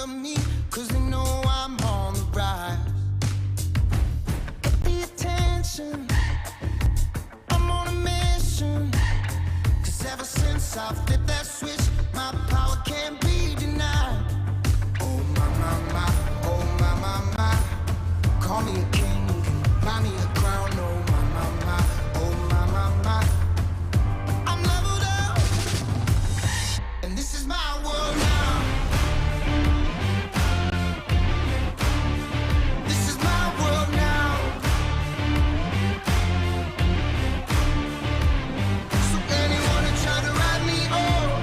of me, cause they know I'm on the rise. Get the attention, I'm on a mission. Cause ever since I flipped that switch, my power can't be denied. Oh my, my, my, oh my, my, my. Call me a king, buy me a crown. Oh my, my, my, oh my, my, my. I'm leveled up, and this is my world now. This is my world now. So anyone who try to ride me, oh,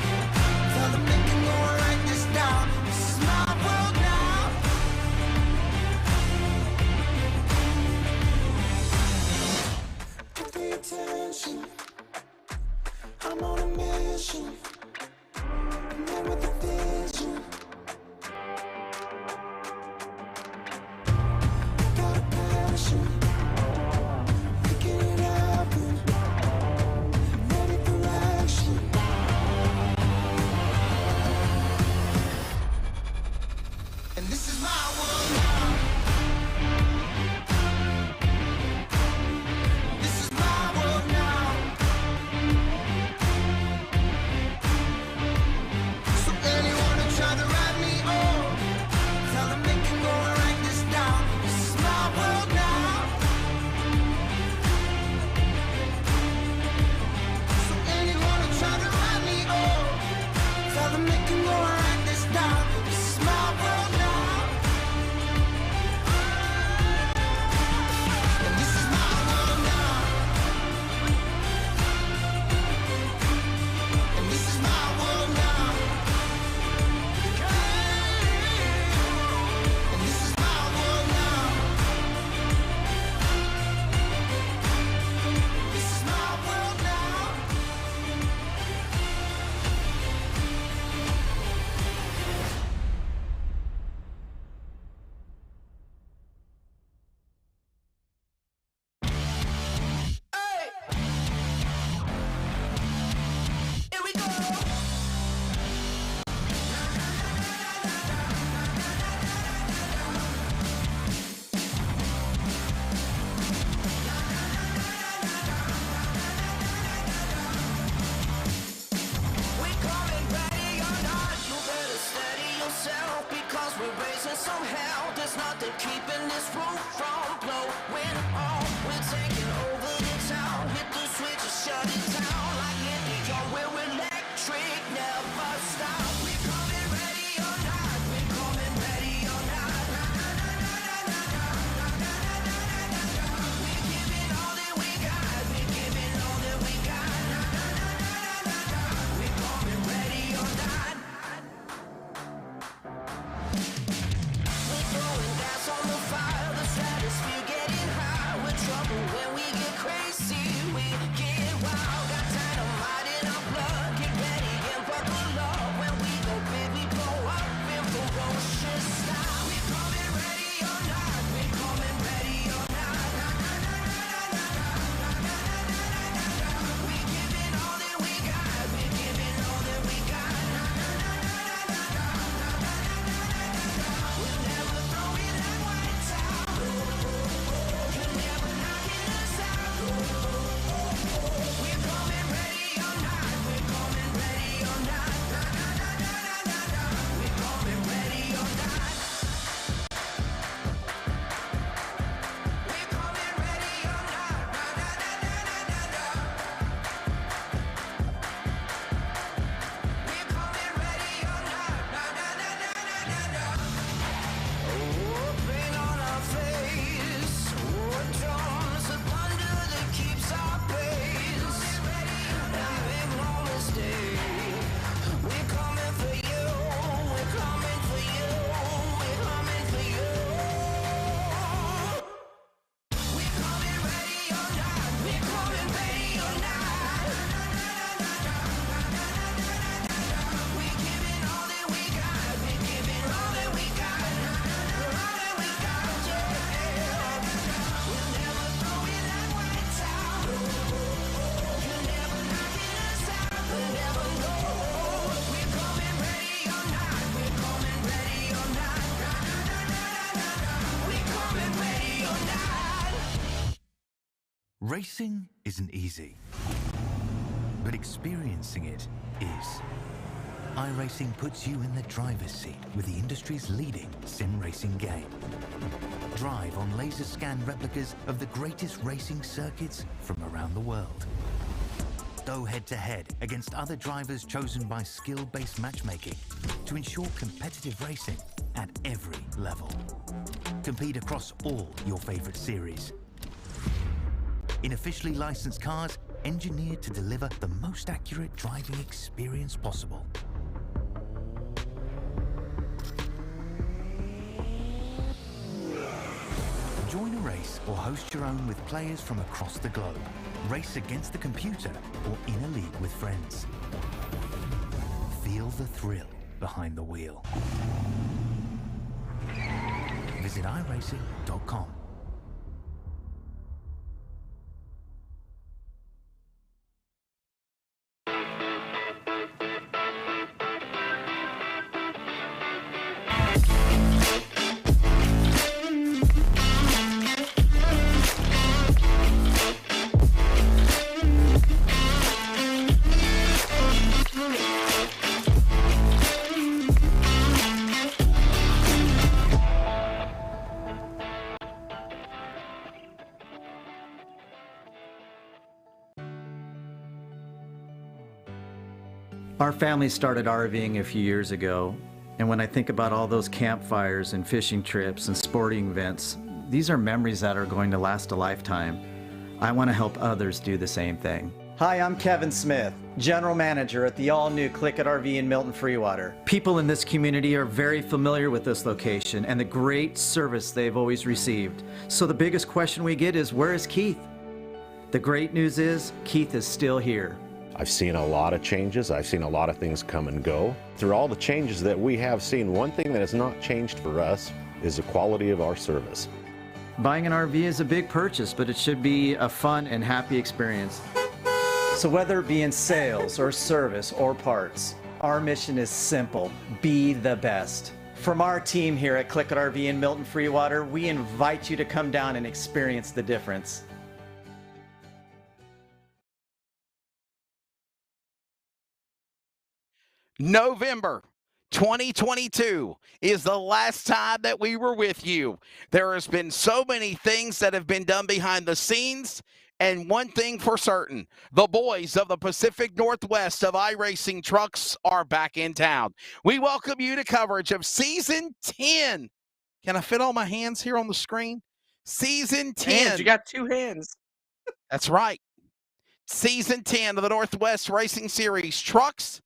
tell them they can go and write this down. This is my world now. Pay attention, I'm on a mission. Man with a vision. Got a passion, making it happen. Ready for action. And this is my world now. This is my world now. So anyone who try to ride me, oh, tell them they can go and write this down. This is my world now. So anyone who try to ride me, oh, tell them they can go and write this down. This is my world now. And this is my world now. And this is my world now. And this is my world now. This is my world now. Hey! Here we go! We're coming, ready or not. You better steady yourself, because we're raising some hell. There's nothing keeping this roof from blowing off. We're taking over the town. Hit the switch and shut it down. Like India, we're electric, never stop. We're coming, ready or not. We're coming, ready or not. We're giving all that we got. We're giving all that we got. We're coming, ready or not. We're throwing gas on the fire. The Racing isn't easy, but experiencing it is. iRacing puts you in the driver's seat with the industry's leading sim racing game. Drive on laser scan replicas of the greatest racing circuits from around the world. Go head-to-head against other drivers chosen by skill-based matchmaking to ensure competitive racing at every level. Compete across all your favorite series. In officially licensed cars, engineered to deliver the most accurate driving experience possible. Join a race or host your own with players from across the globe. Race against the computer or in a league with friends. Feel the thrill behind the wheel. Visit iRacing.com. Our family started RVing a few years ago, and when I think about all those campfires and fishing trips and sporting events, these are memories that are going to last a lifetime. I want to help others do the same thing. Hi, I'm Kevin Smith, General Manager at the all-new CLICKIT RV in Milton Freewater. People in this community are very familiar with this location and the great service they've always received. So the biggest question we get is, where is Keith? The great news is, Keith is still here. I've seen a lot of changes. I've seen a lot of things come and go. Through all the changes that we have seen, one thing that has not changed for us is the quality of our service. Buying an RV is a big purchase, but it should be a fun and happy experience. So whether it be in sales or service or parts, our mission is simple: be the best. From our team here at CLICKIT RV in Milton Freewater, we invite you to come down and experience the difference. November 2022 is the last time that we were with you. There has been so many things that have been done behind the scenes, and one thing for certain, the boys of the Pacific Northwest of iRacing Trucks are back in town. We welcome you to coverage of Season 10. Can I fit all my hands here on the screen? Season 10. Hands, you got two hands. That's right. Season 10 of the Northwest Racing Series Trucks.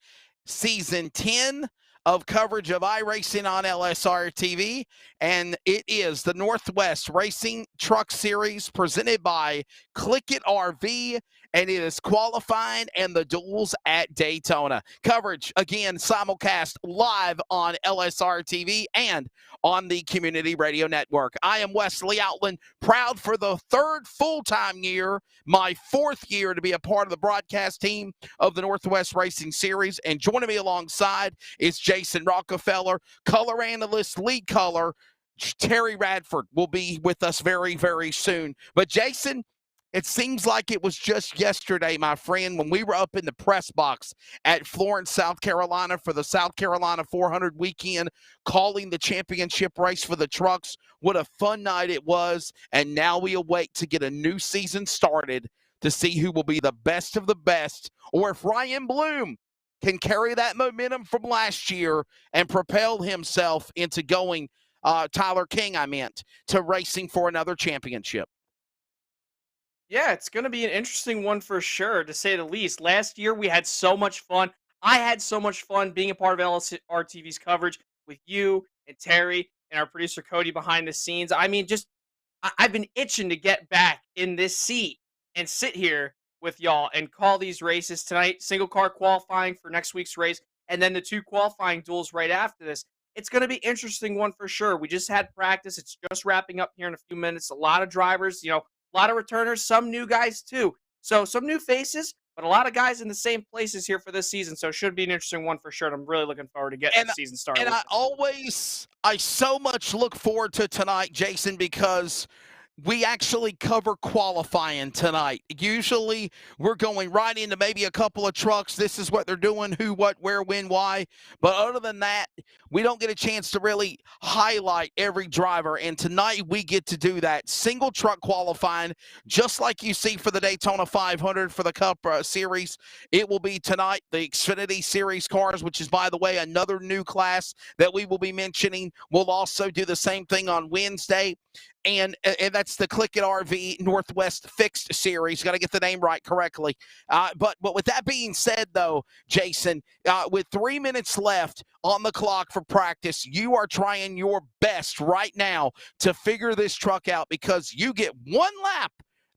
Season 10 of coverage of iRacing on LSRTV, and it is the Northwest Racing Truck Series presented by CLICKIT RV, and it is qualifying and the duels at Daytona. Coverage, again, simulcast live on LSRTV and on the Community Radio Network. I am Wesley Outland, proud for the third full-time year, my fourth year to be a part of the broadcast team of the Northwest Racing Series, and joining me alongside is Jason Rockefeller, color analyst, lead color. Terry Radford will be with us very, very soon. But Jason, it seems like it was just yesterday, my friend, when we were up in the press box at Florence, South Carolina for the South Carolina 400 weekend, calling the championship race for the trucks. What a fun night it was. And now we await to get a new season started to see who will be the best of the best, or if Ryan Bloom can carry that momentum from last year and propel himself into going, Tyler King, to racing for another championship. Yeah, it's going to be an interesting one for sure, to say the least. Last year, we had so much fun. I had so much fun being a part of LSRTV's coverage with you and Terry and our producer Cody behind the scenes. I mean, I've been itching to get back in this seat and sit here with y'all and call these races tonight. Single car qualifying for next week's race, and then the two qualifying duels right after this. It's going to be an interesting one for sure. We just had practice. It's just wrapping up here in a few minutes. A lot of drivers, a lot of returners, some new guys too. So some new faces, but a lot of guys in the same places here for this season. So it should be an interesting one for sure. And I'm really looking forward to getting the season started. And I so much look forward to tonight, Jason, because we actually cover qualifying tonight. Usually we're going right into maybe a couple of trucks. This is what they're doing, who, what, where, when, why. But other than that, we don't get a chance to really highlight every driver. And tonight we get to do that. Single truck qualifying, just like you see for the Daytona 500 for the Cup Series. It will be tonight, the Xfinity Series cars, which is, by the way, another new class that we will be mentioning. We'll also do the same thing on Wednesday. And that's the CLICKIT RV Northwest Fixed Series. Got to get the name right correctly. But with that being said, though, Jason, with 3 minutes left on the clock for practice, you are trying your best right now to figure this truck out because you get one lap.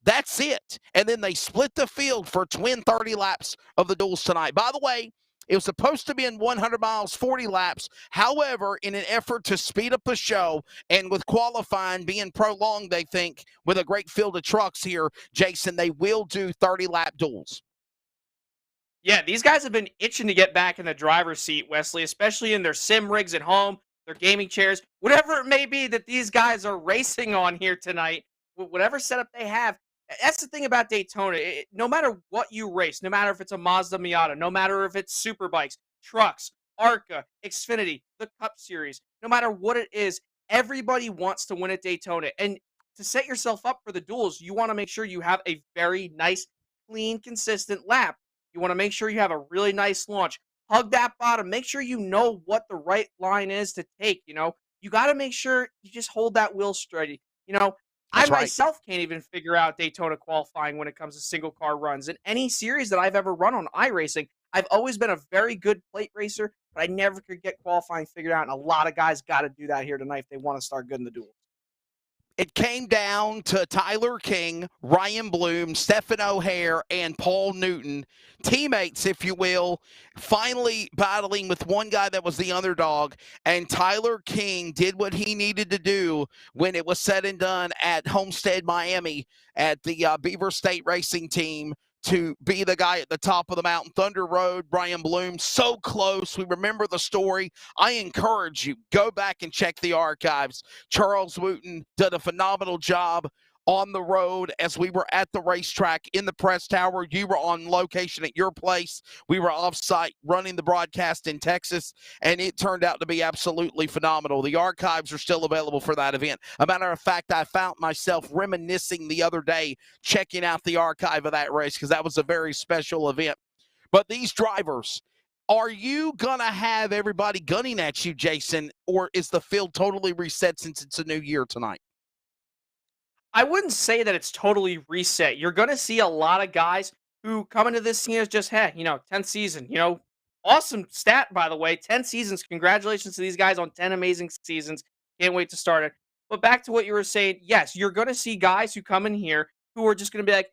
That's it. And then they split the field for twin 30 laps of the duels tonight. By the way, it was supposed to be in 100 miles, 40 laps. However, in an effort to speed up the show and with qualifying being prolonged, they think, with a great field of trucks here, Jason, they will do 30-lap duels. Yeah, these guys have been itching to get back in the driver's seat, Wesley, especially in their sim rigs at home, their gaming chairs, whatever it may be that these guys are racing on here tonight, whatever setup they have. That's the thing about Daytona. No matter what you race, no matter if it's a Mazda Miata, no matter if it's superbikes, trucks, ARCA, Xfinity, the Cup Series, no matter what it is, everybody wants to win at Daytona. And to set yourself up for the duels, you want to make sure you have a very nice, clean, consistent lap. You want to make sure you have a really nice launch. Hug that bottom. Make sure you know what the right line is to take. You got to make sure you just hold that wheel steady. I That's right. myself can't even figure out Daytona qualifying when it comes to single car runs. In any series that I've ever run on iRacing, I've always been a very good plate racer, but I never could get qualifying figured out. And a lot of guys got to do that here tonight if they want to start good in the duels. It came down to Tyler King, Ryan Bloom, Stephen O'Hare, and Paul Newton, teammates, if you will, finally battling with one guy that was the underdog. And Tyler King did what he needed to do when it was said and done at Homestead, Miami, at the Beaver State Racing Team, to be the guy at the top of the mountain. Thunder Road, Brian Bloom, so close. We remember the story. I encourage you, go back and check the archives. Charles Wooten did a phenomenal job on the road as we were at the racetrack in the press tower. You were on location at your place. We were off-site running the broadcast in Texas, and it turned out to be absolutely phenomenal. The archives are still available for that event. A matter of fact, I found myself reminiscing the other day, checking out the archive of that race because that was a very special event. But these drivers, are you going to have everybody gunning at you, Jason, or is the field totally reset since it's a new year tonight? I wouldn't say that it's totally reset. You're going to see a lot of guys who come into this scene as just, hey, 10th season, awesome stat, by the way, 10 seasons. Congratulations to these guys on 10 amazing seasons. Can't wait to start it. But back to what you were saying, yes, you're going to see guys who come in here who are just going to be like,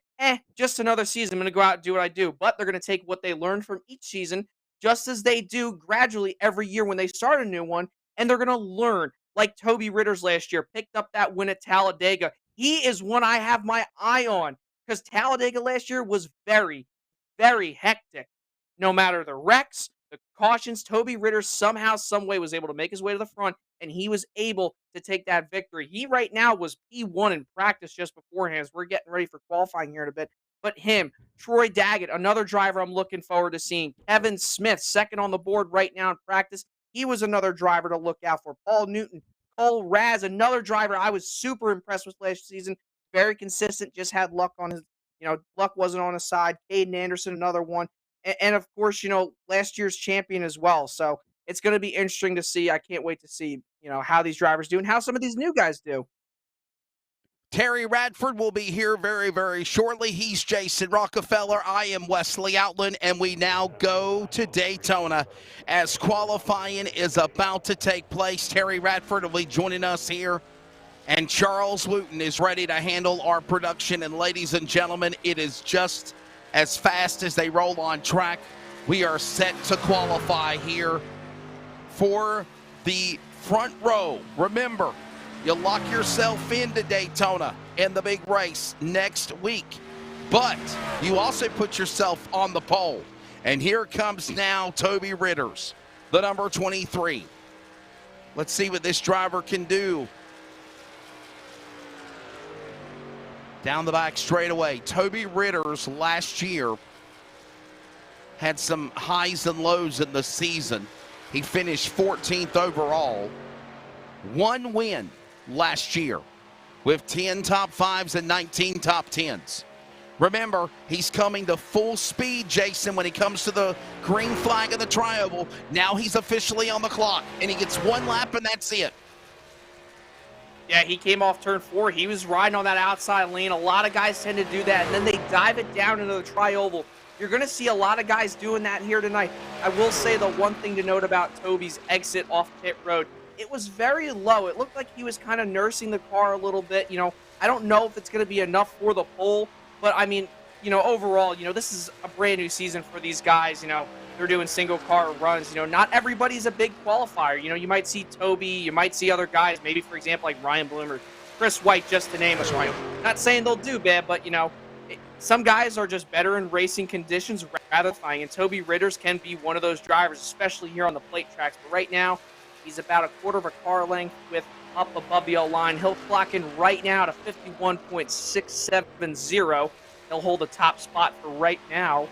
just another season. I'm going to go out and do what I do. But they're going to take what they learned from each season, just as they do gradually every year when they start a new one, and they're going to learn. Like Toby Ritters last year, picked up that win at Talladega. He is one I have my eye on because Talladega last year was very, very hectic. No matter the wrecks, the cautions, Toby Ritter somehow, some way was able to make his way to the front, and he was able to take that victory. He right now was P1 in practice just beforehand as we're getting ready for qualifying here in a bit. But him, Troy Daggett, another driver I'm looking forward to seeing. Kevin Smith, second on the board right now in practice. He was another driver to look out for. Paul Newton, Cole Raz, another driver I was super impressed with last season. Very consistent, just had luck on his, luck wasn't on his side. Caden Anderson, another one. And of course, last year's champion as well. So it's going to be interesting to see. I can't wait to see, how these drivers do and how some of these new guys do. Terry Radford will be here very, very shortly. He's Jason Rockefeller. I am Wesley Outland, and we now go to Daytona as qualifying is about to take place. Terry Radford will be joining us here, and Charles Wooten is ready to handle our production. And ladies and gentlemen, it is just as fast as they roll on track. We are set to qualify here for the front row. Remember, you lock yourself into Daytona in the big race next week. But you also put yourself on the pole. And here comes now Toby Ritters, the number 23. Let's see what this driver can do. Down the back straightaway. Toby Ritters last year had some highs and lows in the season. He finished 14th overall. One win last year with 10 top 5s and 19 top 10s. Remember, he's coming to full speed, Jason, when he comes to the green flag of the tri-oval. Now he's officially on the clock, and he gets one lap, and that's it. Yeah, he came off turn 4. He was riding on that outside lane. A lot of guys tend to do that, and then they dive it down into the tri-oval. You're going to see a lot of guys doing that here tonight. I will say the one thing to note about Toby's exit off pit road, it was very low. It looked like he was kind of nursing the car a little bit. You know, I don't know if it's going to be enough for the pole, but I mean, you know, overall, you know, this is a brand new season for these guys. You know, they're doing single car runs. You know, not everybody's a big qualifier. You know, you might see Toby, you might see other guys, maybe, for example, like Ryan Bloom or Chris White, just to name a few. Not saying they'll do bad, but, you know, some guys are just better in racing conditions rather than flying, and Toby Ritters can be one of those drivers, especially here on the plate tracks. But right now, he's about a quarter of a car length with up above the yellow line. He'll clock in right now to 51.670. He'll hold the top spot for right now,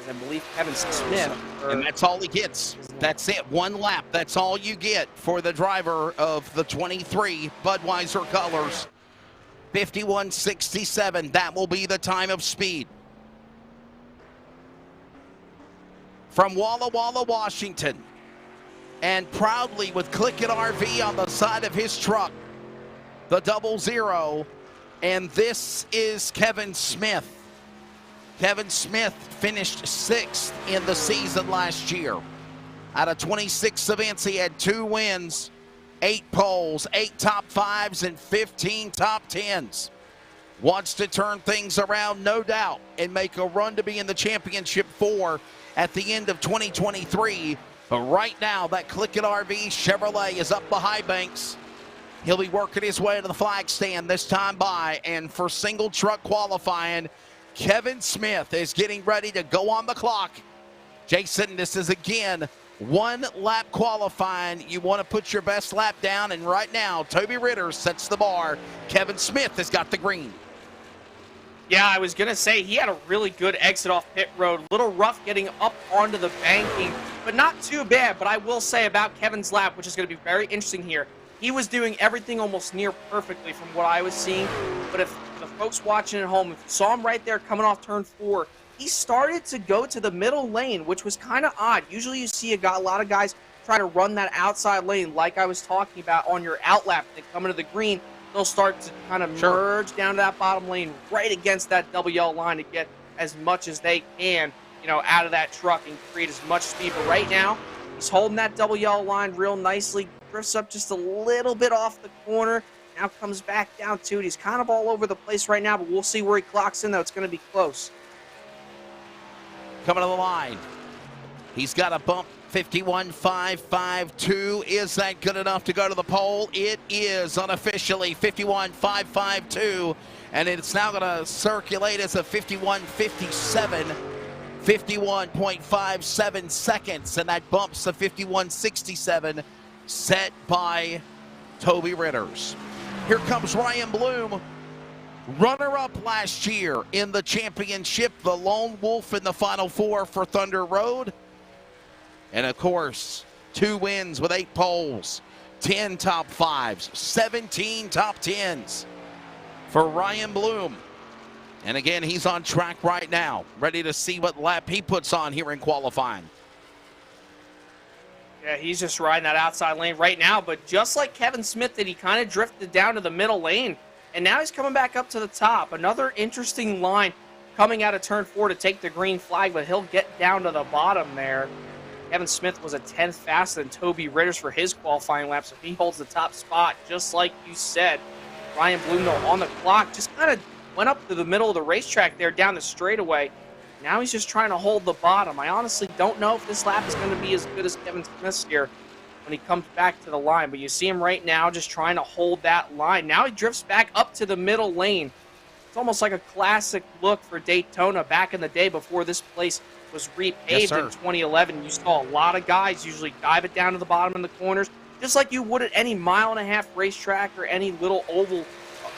as I believe Kevin Smith. And that's all he gets. That's it. One lap. That's all you get for the driver of the 23 Budweiser colors. 51.67. That will be the time of speed. From Walla Walla, Washington, and proudly with CLICKIT RV on the side of his truck, the 00, and this is Kevin Smith. Kevin Smith finished 6th in the season last year. Out of 26 events, he had 2 wins, 8 poles, 8 top 5s, and 15 top 10s. Wants to turn things around, no doubt, and make a run to be in the championship 4 at the end of 2023. But right now, that CLICKIT RV Chevrolet is up the high banks. He'll be working his way to the flag stand this time by, and for single truck qualifying, Kevin Smith is getting ready to go on the clock. Jason, this is again 1 lap qualifying. You want to put your best lap down, and right now, Toby Ritters sets the bar. Kevin Smith has got the green. Yeah, I was going to say he had a really good exit off pit road. A little rough getting up onto the banking, but not too bad. But I will say about Kevin's lap, which is going to be very interesting here, he was doing everything almost near perfectly from what I was seeing. But if the folks watching at home, if you saw him right there coming off turn 4, he started to go to the middle lane, which was kind of odd. Usually you see a lot of guys try to run that outside lane like I was talking about on your outlap. They come into the green, they'll start to kind of merge down to that bottom lane right against that double yellow line to get as much as they can, you know, out of that truck and create as much speed. But right now, he's holding that double yellow line real nicely, drifts up just a little bit off the corner, now comes back down to it. He's kind of all over the place right now, but we'll see where he clocks in, though. It's going to be close. Coming to the line. He's got a bump, 51.552. Is that good enough to go to the pole? It is unofficially 51.552, and it's now going to circulate as a 51.57, 51.57 seconds, and that bumps to 51.67 set by Toby Ritters. Here comes Ryan Bloom, runner-up last year in the championship, the lone wolf in the Final Four for Thunder Road. And, of course, 2 wins with 8 poles, 10 top 5s, 17 top 10s for Ryan Bloom. And, again, he's on track right now, ready to see what lap he puts on here in qualifying. Yeah, he's just riding that outside lane right now, but just like Kevin Smith did, he kind of drifted down to the middle lane, and now he's coming back up to the top. Another interesting line coming out of turn 4 to take the green flag, but he'll get down to the bottom there. Kevin Smith was a 10th faster than Toby Ritters for his qualifying lap, so he holds the top spot, just like you said. Ryan Bloom, though, on the clock, just kind of went up to the middle of the racetrack there, down the straightaway. Now he's just trying to hold the bottom. I honestly don't know if this lap is going to be as good as Kevin Smith's here when he comes back to the line, but you see him right now just trying to hold that line. Now he drifts back up to the middle lane. It's almost like a classic look for Daytona back in the day before this place was repaved in 2011. You saw a lot of guys usually dive it down to the bottom in the corners, just like you would at any mile-and-a-half racetrack or any little oval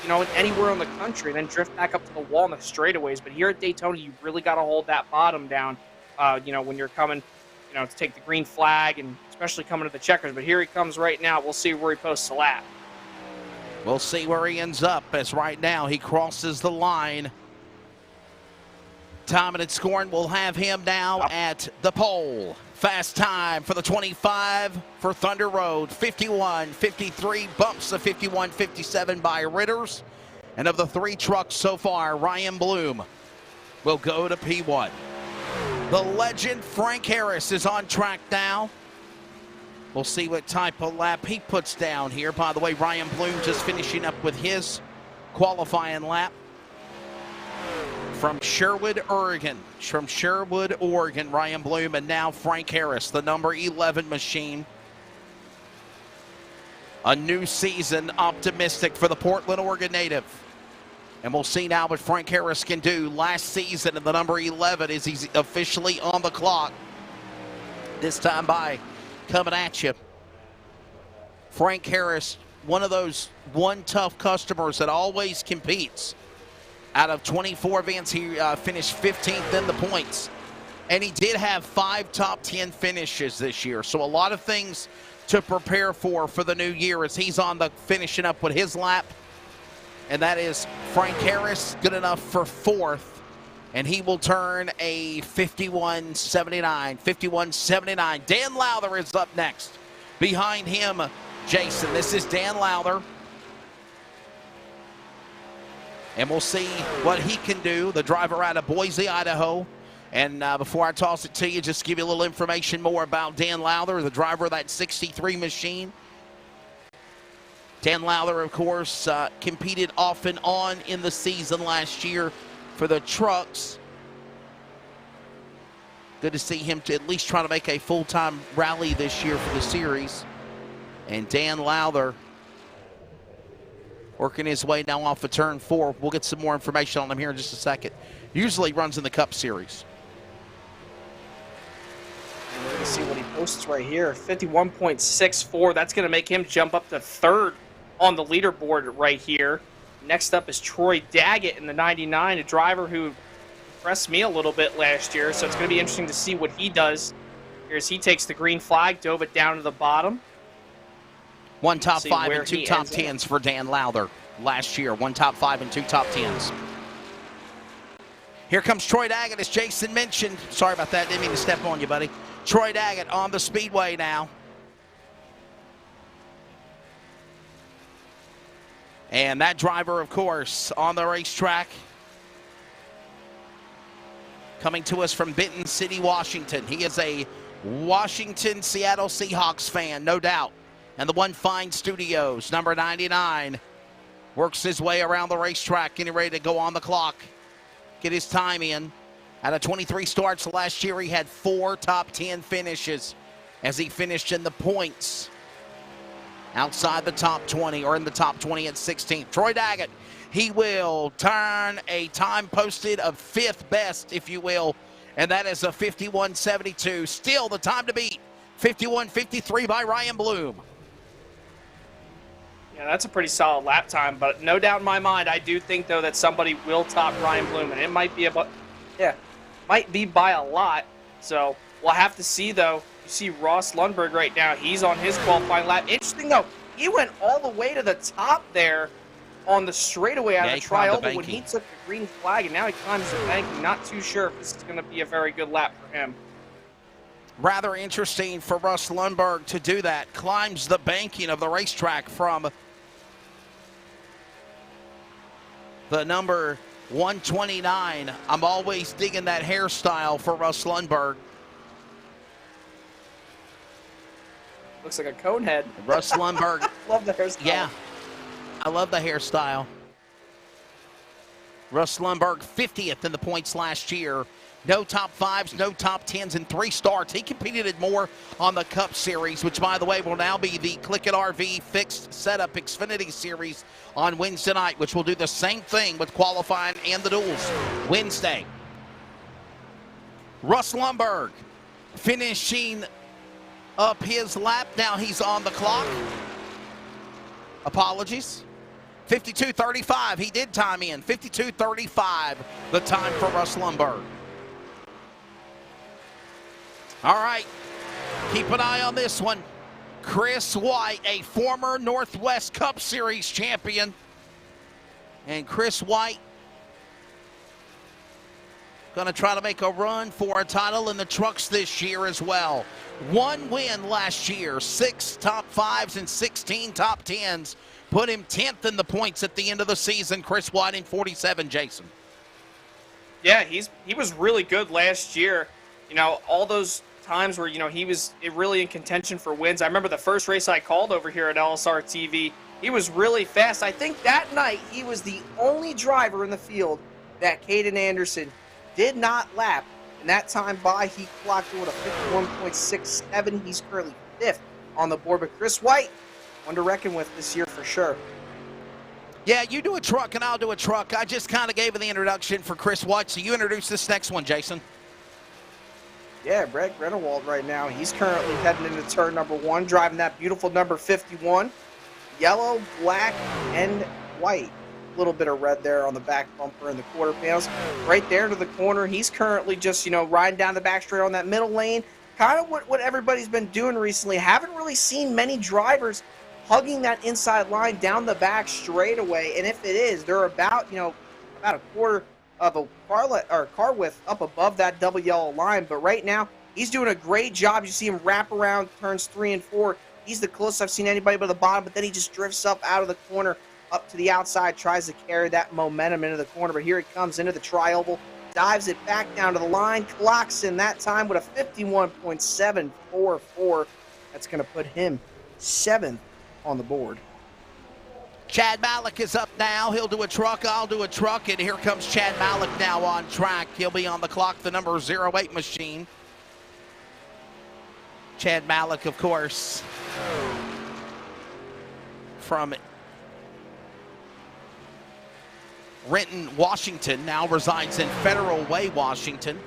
anywhere in the country and then drift back up to the wall in the straightaways. But here at Daytona, you really got to hold that bottom down, when you're coming, to take the green flag and especially coming to the checkers. But here he comes right now. We'll see where he posts a lap. We'll see where he ends up, as right now he crosses the line. Timing and scoring will have him now at the pole. Fast time for the 25 for Thunder Road, 51.53, bumps of 51.57 by Ritters. And of the 3 trucks so far, Ryan Bloom will go to P1. The legend Frank Harris is on track now. We'll see what type of lap he puts down here. By the way, Ryan Bloom just finishing up with his qualifying lap from Sherwood, Oregon. Ryan Bloom, and now Frank Harris, the number 11 machine. A new season, optimistic for the Portland, Oregon native. And we'll see now what Frank Harris can do. Last season in the number 11 is he's officially on the clock. This time by coming at you. Frank Harris, one of those tough customers that always competes. Out of 24 events, he finished 15th in the points. And he did have 5 top 10 finishes this year. So a lot of things to prepare for the new year as he's on the finishing up with his lap. And that is Frank Harris, good enough for 4th. And he will turn a 51.79. Dan Lowther is up next. Behind him, Jason. This is Dan Lowther. And we'll see what he can do, the driver out of Boise, Idaho. And before I toss it to you, just give you a little information more about Dan Lowther, the driver of that 63 machine. Dan Lowther, of course, competed off and on in the season last year for the trucks. Good to see him to at least try to make a full-time rally this year for the series. And Dan Lowther working his way now off of turn 4. We'll get some more information on him here in just a second. Usually runs in the Cup Series. And we're going to see what he posts right here. 51.64. That's going to make him jump up to 3rd on the leaderboard right here. Next up is Troy Daggett in the 99, a driver who impressed me a little bit last year. So it's going to be interesting to see what he does here as he takes the green flag, dove it down to the bottom. 1 top 5 and 2 top 10s for Dan Lowther last year. 1 top 5 and 2 top 10s. Here comes Troy Daggett, as Jason mentioned. Sorry about that. Didn't mean to step on you, buddy. Troy Daggett on the speedway now. And that driver, of course, on the racetrack. Coming to us from Benton City, Washington. He is a Washington Seattle Seahawks fan, no doubt. And the One Fine Studios, number 99, works his way around the racetrack, getting ready to go on the clock, get his time in. Out of 23 starts last year, he had 4 top 10 finishes as he finished in the points outside the top 20, or in the top 20 at 16th. Troy Daggett, he will turn a time posted of 5th best, if you will, and that is a 51.72. Still the time to beat, 51.53 by Ryan Bloom. Yeah, that's a pretty solid lap time, but no doubt in my mind, I do think, though, that somebody will top Ryan Bloom, and it might be might be by a lot. So we'll have to see, though. You see Ross Lundberg right now. He's on his qualifying lap. Interesting, though. He went all the way to the top there on the straightaway out of the trioval when he took the green flag, and now he climbs the banking. Not too sure if this is going to be a very good lap for him. Rather interesting for Russ Lundberg to do that. Climbs the banking of the racetrack from the number 129. I'm always digging that hairstyle for Russ Lundberg. Looks like a cone head. Russ Lundberg. Love the hairstyle. Yeah, I love the hairstyle. Russ Lundberg, 50th in the points last year. No top 5s, no top 10s in 3 starts. He competed more on the Cup Series, which, by the way, will now be the CLICKIT RV Fixed Setup Xfinity Series on Wednesday night, which will do the same thing with qualifying and the duels Wednesday. Russ Lundberg finishing up his lap. Now he's on the clock. Apologies. 52:35. He did time in. 52:35, the time for Russ Lundberg. All right, keep an eye on this one. Chris White, a former Northwest Cup Series champion. And Chris White going to try to make a run for a title in the trucks this year as well. 1 win last year, 6 top 5s and 16 top 10s. Put him 10th in the points at the end of the season. Chris White in 47, Jason. Yeah, he was really good last year. You know, all those times where, you know, he was really in contention for wins. I remember the first race I called over here at LSRTV. He was really fast. I think that night he was the only driver in the field that Caden Anderson did not lap. And that time by, he clocked in with a 51.67. He's currently 5th on the board. But Chris White, one to reckon with this year for sure. Yeah, you do a truck and I'll do a truck. I just kind of gave the introduction for Chris White, so you introduce this next one, Jason. Yeah, Brett Grenewald right now, he's currently heading into turn number 1, driving that beautiful number 51. Yellow, black, and white. A little bit of red there on the back bumper and the quarter panels. Right there to the corner, he's currently just, you know, riding down the back straight on that middle lane. Kind of what everybody's been doing recently. Haven't really seen many drivers hugging that inside line down the back straightaway. And if it is, they're about, you know, about a quarter of a car width up above that double yellow line. But right now, he's doing a great job. You see him wrap around turns 3 and 4. He's the closest I've seen anybody but the bottom, but then he just drifts up out of the corner, up to the outside, tries to carry that momentum into the corner. But here he comes into the tri-oval, dives it back down to the line, clocks in that time with a 51.744. That's going to put him 7th on the board. Chad Malik is up now. He'll do a truck, I'll do a truck, and here comes Chad Malik now on track. He'll be on the clock, the number 08 machine. Chad Malik, of course, from Renton, Washington, now resides in Federal Way, Washington.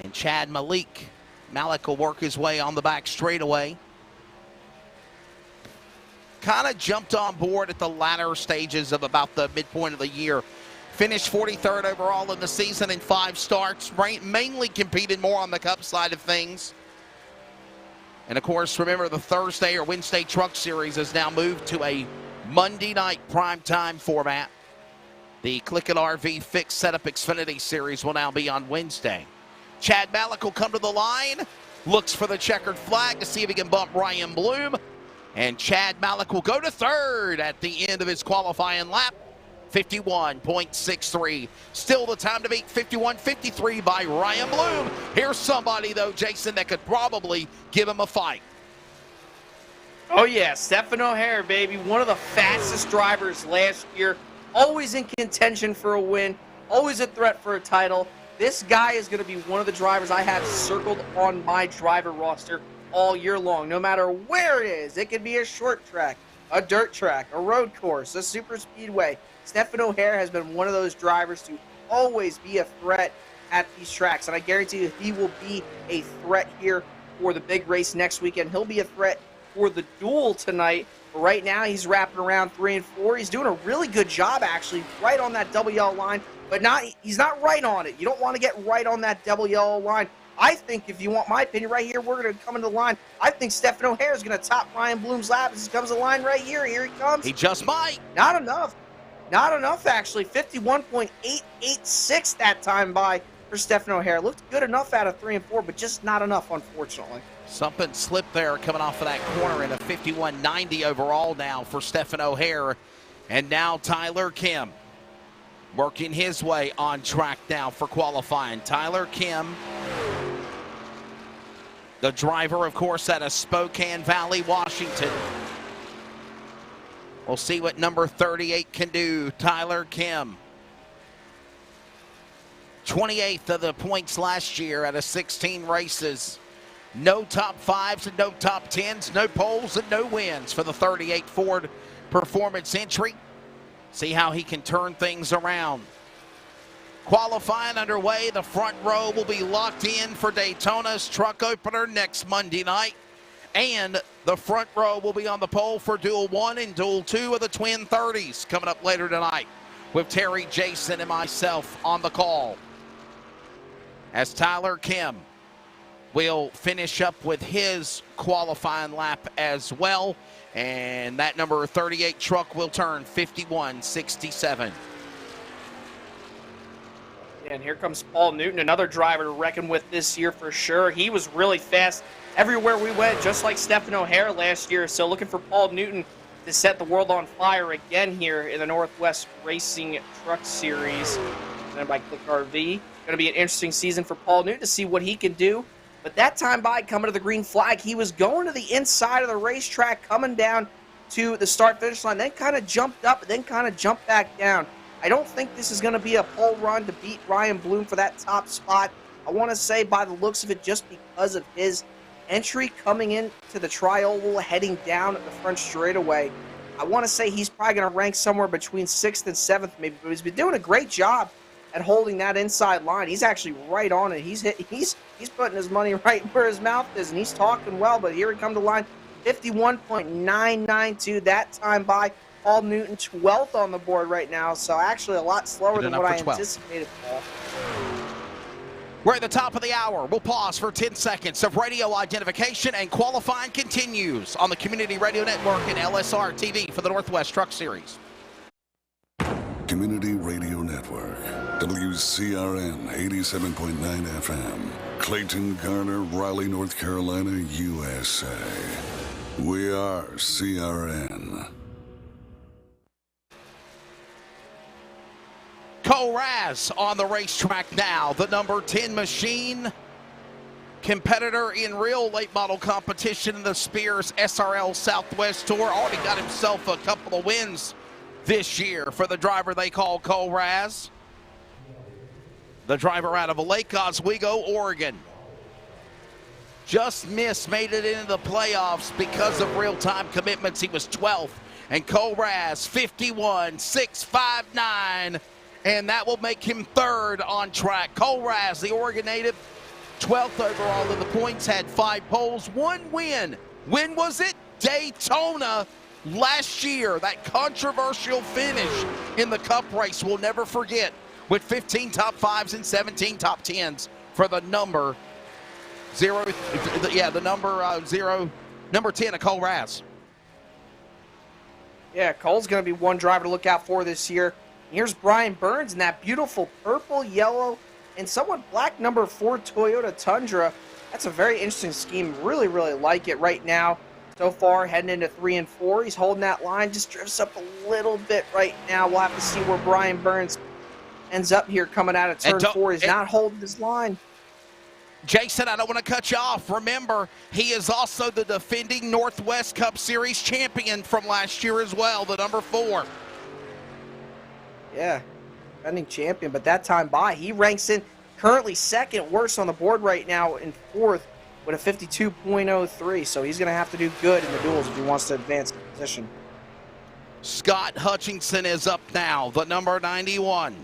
And Chad Malik will work his way on the back straightaway. Kind of jumped on board at the latter stages of about the midpoint of the year. Finished 43rd overall in the season in 5 starts. Mainly competed more on the Cup side of things. And of course, remember the Thursday or Wednesday Truck Series has now moved to a Monday night primetime format. The CLICKIT RV Fixed Setup Xfinity Series will now be on Wednesday. Chad Malik will come to the line, looks for the checkered flag to see if he can bump Ryan Bloom. And Chad Malik will go to 3rd at the end of his qualifying lap. 51.63. Still the time to beat, 51.53 by Ryan Bloom. Here's somebody, though, Jason, that could probably give him a fight. Oh, yeah, Stephen O'Hare, baby. One of the fastest drivers last year. Always in contention for a win. Always a threat for a title. This guy is going to be one of the drivers I have circled on my driver roster all year long, no matter where it is. It could be a short track, a dirt track, a road course, a super speedway. Stephen O'Hare has been one of those drivers to always be a threat at these tracks, and I guarantee you he will be a threat here for the big race next weekend. He'll be a threat for the Duel tonight. But right now, he's wrapping around 3 and 4. He's doing a really good job, actually, right on that double yellow line, but he's not right on it. You don't want to get right on that double yellow line. I think, if you want my opinion, right here, we're going to come into the line. I think Stephen O'Hare is going to top Ryan Bloom's lap as he comes to the line right here. Here he comes. He just might. Not enough. Not enough, actually. 51.886 that time by for Stephen O'Hare. Looked good enough out of 3 and 4, but just not enough, unfortunately. Something slipped there coming off of that corner, in a 51.90 overall now for Stephen O'Hare. And now Tyler Kim working his way on track now for qualifying. Tyler Kim, the driver, of course, out of Spokane Valley, Washington. We'll see what number 38 can do. Tyler Kim, 28th of the points last year out of 16 races. No top 5s and no top 10s, no poles and no wins for the 38 Ford Performance entry. See how he can turn things around. Qualifying underway. The front row will be locked in for Daytona's truck opener next Monday night. And the front row will be on the pole for Duel 1 and Duel 2 of the Twin 30s coming up later tonight with Terry, Jason, and myself on the call. As Tyler Kim will finish up with his qualifying lap as well. And that number 38 truck will turn 51.67. And here comes Paul Newton, another driver to reckon with this year for sure. He was really fast everywhere we went, just like Stephen O'Hare last year. So looking for Paul Newton to set the world on fire again here in the Northwest Racing Truck Series. Presented by CLICKIT. Going to be an interesting season for Paul Newton to see what he can do. But that time by, coming to the green flag, he was going to the inside of the racetrack, coming down to the start-finish line, then kind of jumped up, then kind of jumped back down. I don't think this is going to be a pole run to beat Ryan Bloom for that top spot. I want to say by the looks of it, just because of his entry coming into the tri-oval, heading down at the front straightaway, I want to say he's probably going to rank somewhere between 6th and 7th maybe, but he's been doing a great job at holding that inside line. He's actually right on it. He's putting his money right where his mouth is, and he's talking well, but here he comes to line 51.992 that time by. Paul Newton 12th on the board right now, so actually a lot slower than what I anticipated, Paul. We're at the top of the hour. We'll pause for 10 seconds of radio identification, and qualifying continues on the Community Radio Network and LSRTV for the Northwest Truck Series. Community Radio Network, WCRN 87.9 FM, Clayton, Garner, Raleigh, North Carolina, USA. We are CRN. Cole Raz on the racetrack now, the number 10 machine, competitor in real late model competition in the Spears SRL Southwest Tour. Already got himself a couple of wins this year for the driver they call Cole Raz. The driver out of Lake Oswego, Oregon. Just missed, made it into the playoffs because of real-time commitments. He was 12th. And Cole Raz, 51.659. And that will make him 3rd on track. Cole Raz, the Oregon native, 12th overall in the points, had 5 poles, 1 win. When was it? Daytona last year. That controversial finish in the Cup race we'll never forget, with 15 top 5s and 17 top 10s for the number 0. Yeah, the number 10 of Cole Raz. Yeah, Cole's going to be one driver to look out for this year. Here's Brian Burns in that beautiful purple, yellow, and somewhat black number 4 Toyota Tundra. That's a very interesting scheme. Really, really like it right now. So far, heading into 3 and 4. He's holding that line, just drifts up a little bit right now. We'll have to see where Brian Burns ends up here coming out of turn 4. He's not holding his line. Jason, I don't want to cut you off. Remember, he is also the defending Northwest Cup Series champion from last year as well, the number 4. Yeah, defending champion, but that time by, he ranks in currently 2nd worst on the board right now in 4th with a 52.03, so he's going to have to do good in the duels if he wants to advance the position. Scott Hutchinson is up now, the number 91.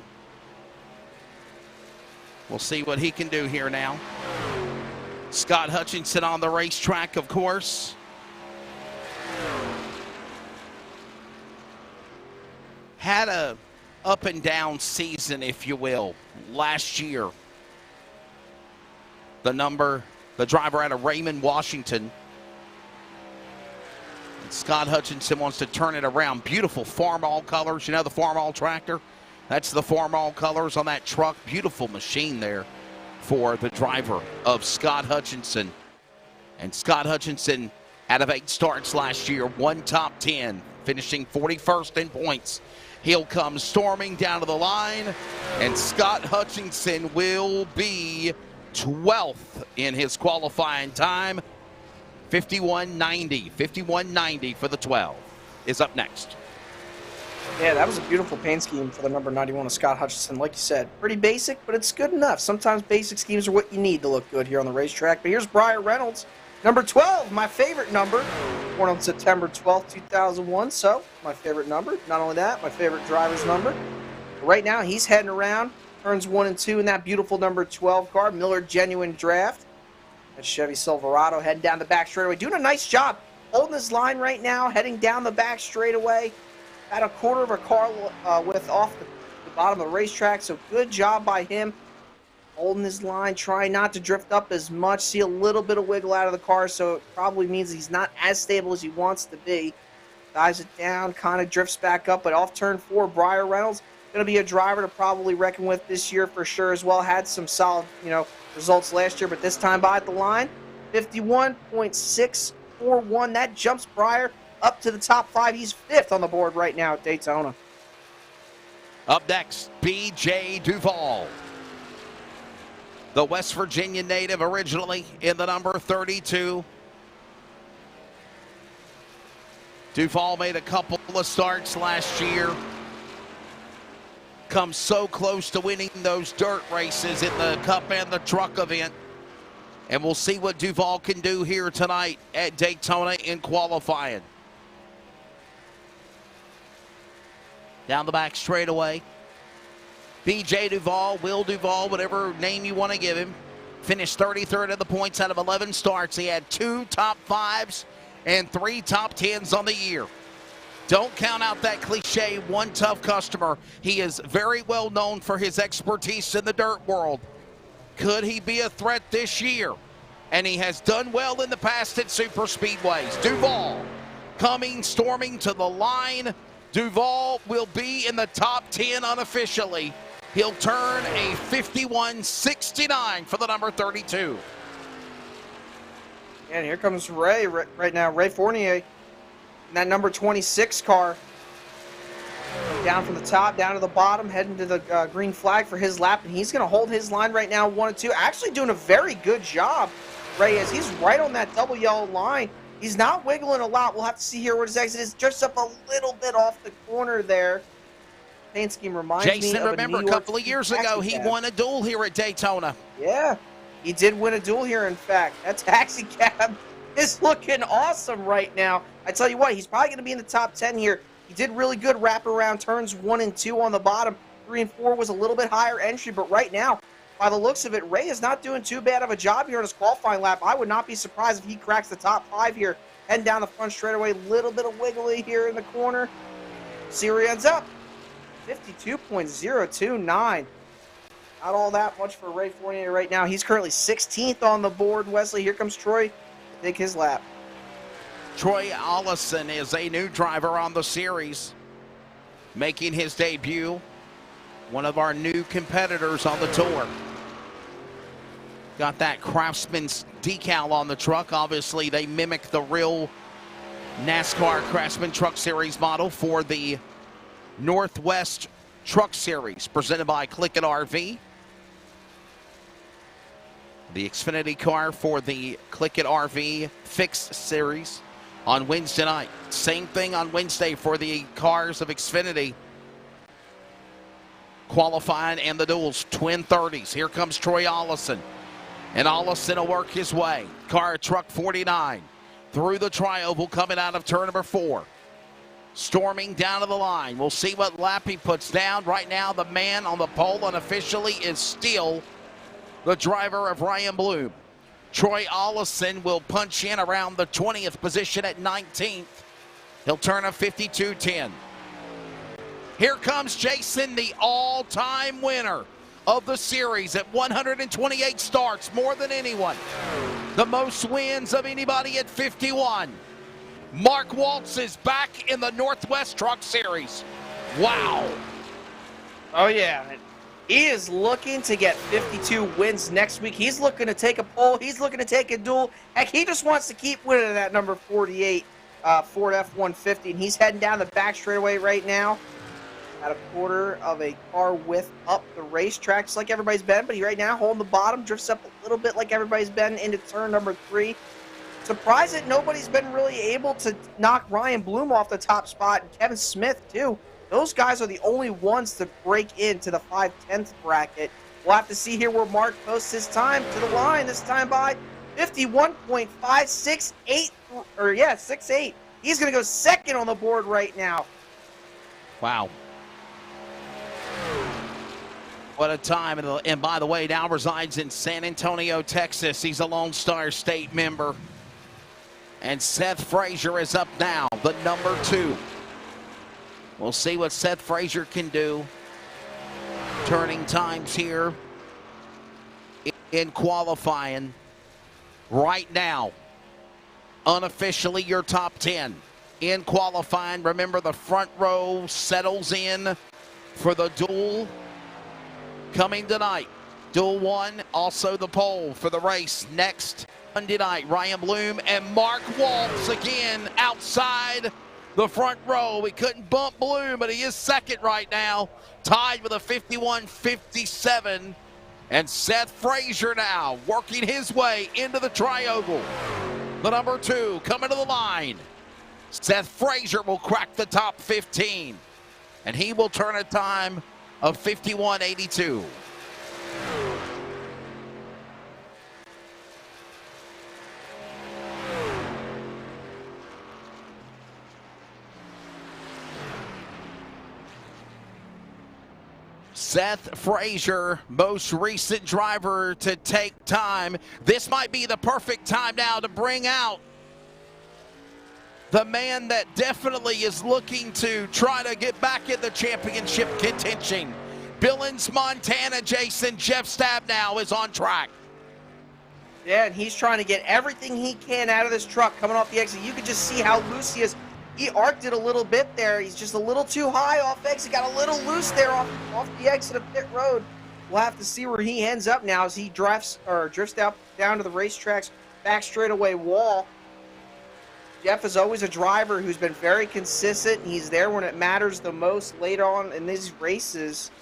We'll see what he can do here now. Scott Hutchinson on the racetrack, of course. Had a up and down season, if you will, last year. The driver out of Raymond, Washington. And Scott Hutchinson wants to turn it around. Beautiful Farmall colors. You know the Farmall tractor? That's the Farmall colors on that truck. Beautiful machine there for the driver of Scott Hutchinson. And Scott Hutchinson, out of 8 starts last year, 1 top 10, finishing 41st in points. He'll come storming down to the line, and Scott Hutchinson will be 12th in his qualifying time. 51.90 for the 12 is up next. Yeah, that was a beautiful paint scheme for the number 91 of Scott Hutchinson. Like you said, pretty basic, but it's good enough. Sometimes basic schemes are what you need to look good here on the racetrack. But here's Brian Reynolds, number 12, my favorite number. Born on September 12th, 2001, so my favorite number. Not only that, my favorite driver's number. But right now, he's heading around, turns 1 and 2 in that beautiful number 12 car, Miller Genuine Draft. That Chevy Silverado heading down the back straightaway, doing a nice job holding his line right now, heading down the back straightaway. At a quarter of a car width off the bottom of the racetrack, so good job by him. Holding his line, trying not to drift up as much. See a little bit of wiggle out of the car, so it probably means he's not as stable as he wants to be. Dives it down, kind of drifts back up, but off turn 4, Briar Reynolds going to be a driver to probably reckon with this year for sure as well. Had some solid, results last year, but this time by at the line, 51.641. That jumps Briar up to the top 5. He's 5th on the board right now at Daytona. Up next, B.J. Duval. The West Virginia native originally in the number 32. Duval made a couple of starts last year. Come so close to winning those dirt races in the Cup and the Truck event. And we'll see what Duval can do here tonight at Daytona in qualifying. Down the back straightaway. B.J. Duval, Will Duval, whatever name you want to give him. Finished 33rd in the points out of 11 starts. He had 2 top 5s and 3 top 10s on the year. Don't count out that cliche, one tough customer. He is very well known for his expertise in the dirt world. Could he be a threat this year? And he has done well in the past at super speedways. Duval storming to the line. Duval will be in the top 10 unofficially. He'll turn a 51.69 for the number 32. And here comes Ray right now, Ray Fournier. In that number 26 car. Down from the top, down to the bottom, heading to the green flag for his lap. And he's going to hold his line right now, 1 and 2. Actually doing a very good job, Ray, as he's right on that double yellow line. He's not wiggling a lot. We'll have to see here where his exit is. Just up a little bit off the corner there. Paint scheme reminds me Jason, of remember a couple of years ago, he won a duel here at Daytona. Yeah, he did win a duel here, in fact. That taxi cab is looking awesome right now. I tell you what, he's probably going to be in the top 10 here. He did really good wraparound turns 1 and 2 on the bottom. 3 and 4 was a little bit higher entry, but right now, by the looks of it, Ray is not doing too bad of a job here in his qualifying lap. I would not be surprised if he cracks the top 5 here. Heading down the front straightaway, little bit of wiggly here in the corner. See where he ends up. 52.029. Not all that much for Ray Fournier right now. He's currently 16th on the board. Wesley, here comes Troy to take his lap. Troy Allison is a new driver on the series, making his debut. One of our new competitors on the tour. Got that Craftsman's decal on the truck. Obviously, they mimic the real NASCAR Craftsman Truck Series model for the Northwest Truck Series, presented by CLICKIT RV. The Xfinity car for the CLICKIT RV Fixed Series on Wednesday night. Same thing on Wednesday for the cars of Xfinity. Qualifying and the duels, twin 30s. Here comes Troy Allison. And Allison will work his way. Car truck 49 through the tri-oval coming out of turn number 4. Storming down to the line. We'll see what lap he puts down. Right now, the man on the pole unofficially is still the driver of Ryan Bloom. Troy Allison will punch in around the 20th position at 19th. He'll turn a 52.10. Here comes Jason, the all-time winner of the series at 128 starts, more than anyone. The most wins of anybody at 51. Mark Waltz is back in the Northwest Truck Series. Wow. Oh, yeah. He is looking to get 52 wins next week. He's looking to take a pole. He's looking to take a duel. Heck, he just wants to keep winning that number 48 Ford F-150, and he's heading down the back straightaway right now. At a quarter of a car width up the racetrack, just like everybody's been, but he right now holding the bottom, drifts up a little bit like everybody's been into turn number 3. Surprised that nobody's been really able to knock Ryan Bloom off the top spot, and Kevin Smith too. Those guys are the only ones to break into the 5/10 bracket. We'll have to see here where Mark posts his time to the line, this time by 51.568, or yeah, 68. He's going to go second on the board right now. Wow. What a time. And by the way, now resides in San Antonio, Texas. He's a Lone Star State member. And Seth Frazier is up now, the number 2. We'll see what Seth Frazier can do. Turning times here in qualifying. Right now, unofficially your top 10. In qualifying, remember the front row settles in for the duel coming tonight. Duel 1, also the pole for the race next Monday night. Ryan Bloom and Mark Waltz again outside the front row. We couldn't bump Bloom, but he is second right now, tied with a 51-57. And Seth Frazier now working his way into the triangle. The number 2 coming to the line. Seth Frazier will crack the top 15, and he will turn a time of 51.82. Seth Frazier, most recent driver to take time. This might be the perfect time now to bring out the man that definitely is looking to try to get back in the championship contention. Billings, Montana, Jason, Jeff Stabnow is on track. Yeah, and he's trying to get everything he can out of this truck coming off the exit. You could just see how loose he is. He arced it a little bit there. He's just a little too high off exit. Got a little loose there off the exit of pit road. We'll have to see where he ends up now as he drifts out down to the racetrack's back straightaway wall. Jeff is always a driver who's been very consistent. He's there when it matters the most later on in these races.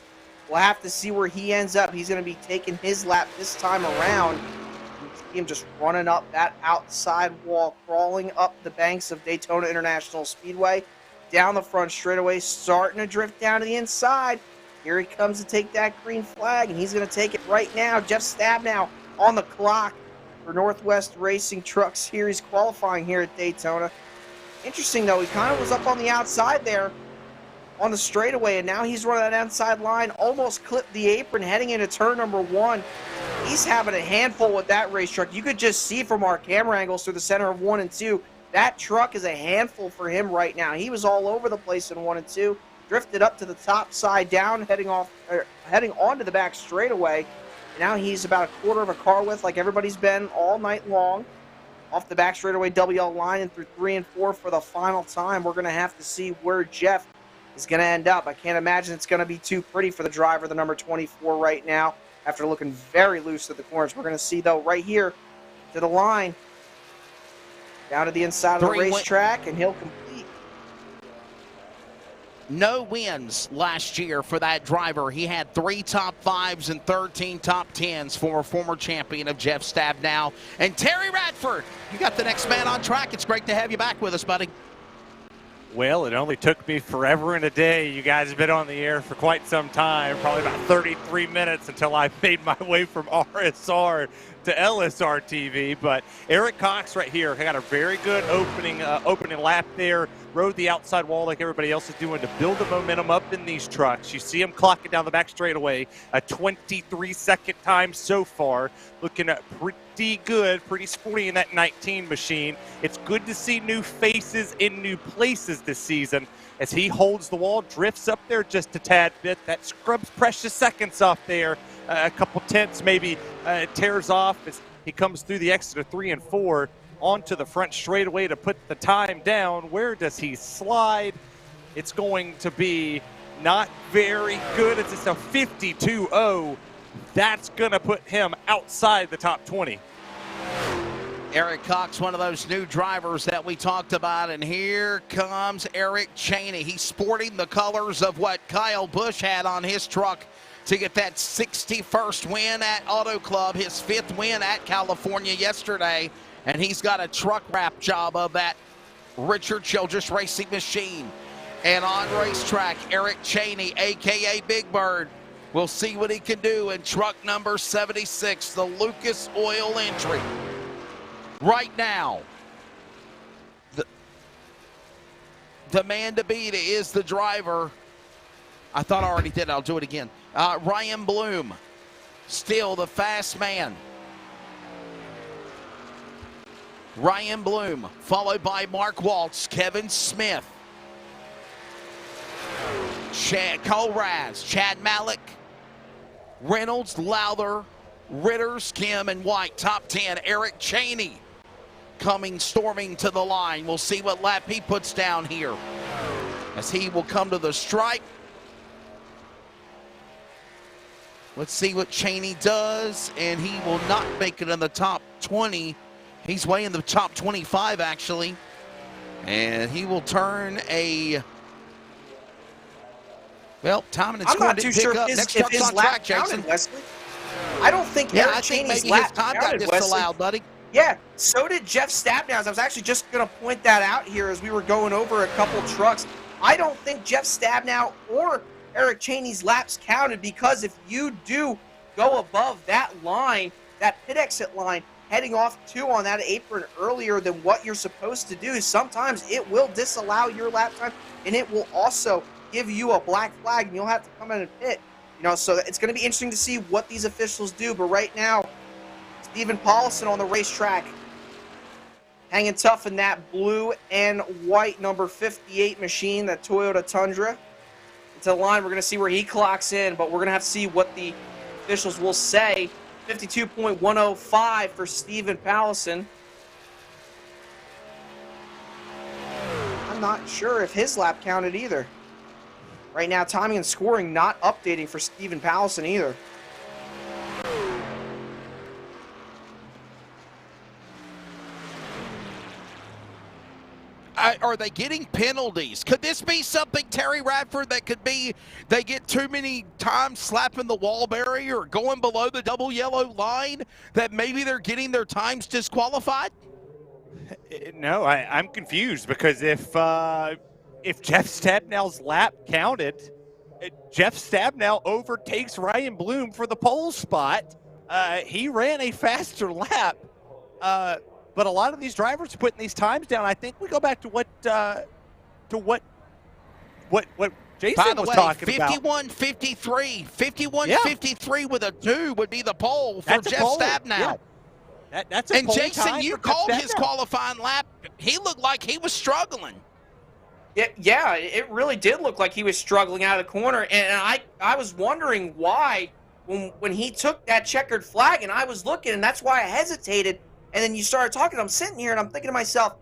We'll have to see where he ends up. He's going to be taking his lap this time around. You see him just running up that outside wall, crawling up the banks of Daytona International Speedway, down the front straightaway, starting to drift down to the inside. Here he comes to take that green flag, and he's going to take it right now. Jeff Stabnow on the clock for Northwest Racing Truck Series qualifying here at Daytona. Interesting, though, he kind of was up on the outside there on the straightaway, and now he's running that outside line, almost clipped the apron heading into turn number 1. He's having a handful with that race truck. You could just see from our camera angles through the center of 1 and 2, that truck is a handful for him right now. He was all over the place in 1 and 2, drifted up to the top side down, heading onto the back straightaway. Now he's about a quarter of a car width like everybody's been all night long. Off the back straightaway WL line and through 3 and 4 for the final time. We're going to have to see where Jeff is going to end up. I can't imagine it's going to be too pretty for the driver, the number 24 right now, after looking very loose at the corners. We're going to see, though, right here to the line, down to the inside of the racetrack, and he'll complete. No wins last year for that driver. He had 3 top 5s and 13 top 10s for a former champion of Jeff Stabnow. And Terry Radford, you got the next man on track. It's great to have you back with us, buddy. Well, it only took me forever and a day. You guys have been on the air for quite some time, probably about 33 minutes until I made my way from RSR to LSRTV. But Eric Cox right here got a very good opening lap there. Rode the outside wall like everybody else is doing to build the momentum up in these trucks. You see him clocking down the back straightaway, a 23-second time so far. Looking at pretty good, pretty sporty in that 19 machine. It's good to see new faces in new places this season as he holds the wall, drifts up there just a tad bit. That scrubs precious seconds off there. A couple tenths maybe tears off as he comes through the exit of 3 and 4 onto the front straightaway to put the time down. Where does he slide? It's going to be not very good. It's just a 52.0. That's going to put him outside the top 20. Eric Cox, one of those new drivers that we talked about, and here comes Eric Cheney. He's sporting the colors of what Kyle Busch had on his truck to get that 61st win at Auto Club, his 5th win at California yesterday, and he's got a truck wrap job of that Richard Childress Racing machine. And on racetrack, Eric Cheney, a.k.a. Big Bird, we'll see what he can do in truck number 76, the Lucas Oil entry. Right now, the man to beat is the driver I thought I already did. I'll do it again. Ryan Bloom, still the fast man. Ryan Bloom, followed by Mark Waltz, Kevin Smith, Cole Raz, Chad Malik, Reynolds, Lowther, Ritters, Kim, and White. Top 10, Eric Cheney coming storming to the line. We'll see what lap he puts down here as he will come to the stripe. Let's see what Cheney does, and he will not make it in the top 20. He's way in the top 25, actually. And he will turn a... Well, timing and scoring didn't pick up. Next truck's on track, Jason. Wesley. I don't think Eric Cheney's lap time got disallowed, buddy. Yeah, so did Jeff Stabnow's. I was actually just going to point that out here as we were going over a couple trucks. I don't think Jeff Stabnow or Eric Cheney's laps counted, because if you do go above that line, that pit exit line, heading off 2 on that apron earlier than what you're supposed to do, sometimes it will disallow your lap time, and it will also give you a black flag, and you'll have to come in and pit. You know, so it's going to be interesting to see what these officials do. But right now, Stephen Paulson on the racetrack, hanging tough in that blue and white number 58 machine, that Toyota Tundra. To the line, we're going to see where he clocks in, but we're going to have to see what the officials will say. 52.105 for Stephen Paulson. I'm not sure if his lap counted either. Right now, timing and scoring not updating for Stephen Paulson either. Are they getting penalties? Could this be something, Terry Radford, that could be they get too many times slapping the wall barrier or going below the double yellow line, that maybe they're getting their times disqualified? No, I'm confused, because if Jeff Stabnow's lap counted, Jeff Stabnow overtakes Ryan Bloom for the pole spot. He ran a faster lap. But a lot of these drivers are putting these times down. I think we go back to what Jason was talking about. 51.53. 51.53 with a 2 would be the pole for Jeff Stabnow. Yeah. That's a pole Jason, time you for called Jeff his Stabnow. qualifying lap. He looked like he was struggling. Yeah, it really did look like he was struggling out of the corner, and I was wondering why when he took that checkered flag, and I was looking, and that's why I hesitated. And then you started talking. I'm sitting here and I'm thinking to myself,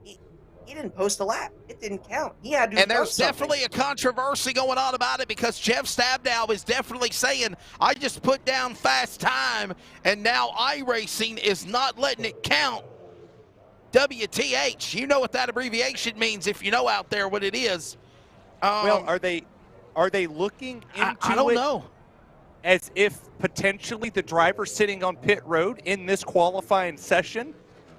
he didn't post a lap. It didn't count. He had to. And there's definitely a controversy going on about it, because Jeff Stabnow is definitely saying, I just put down fast time, and now iRacing is not letting it count. WTH. You know what that abbreviation means if you know out there what it is. Well, are they looking into I don't know. As if potentially the driver sitting on pit road in this qualifying session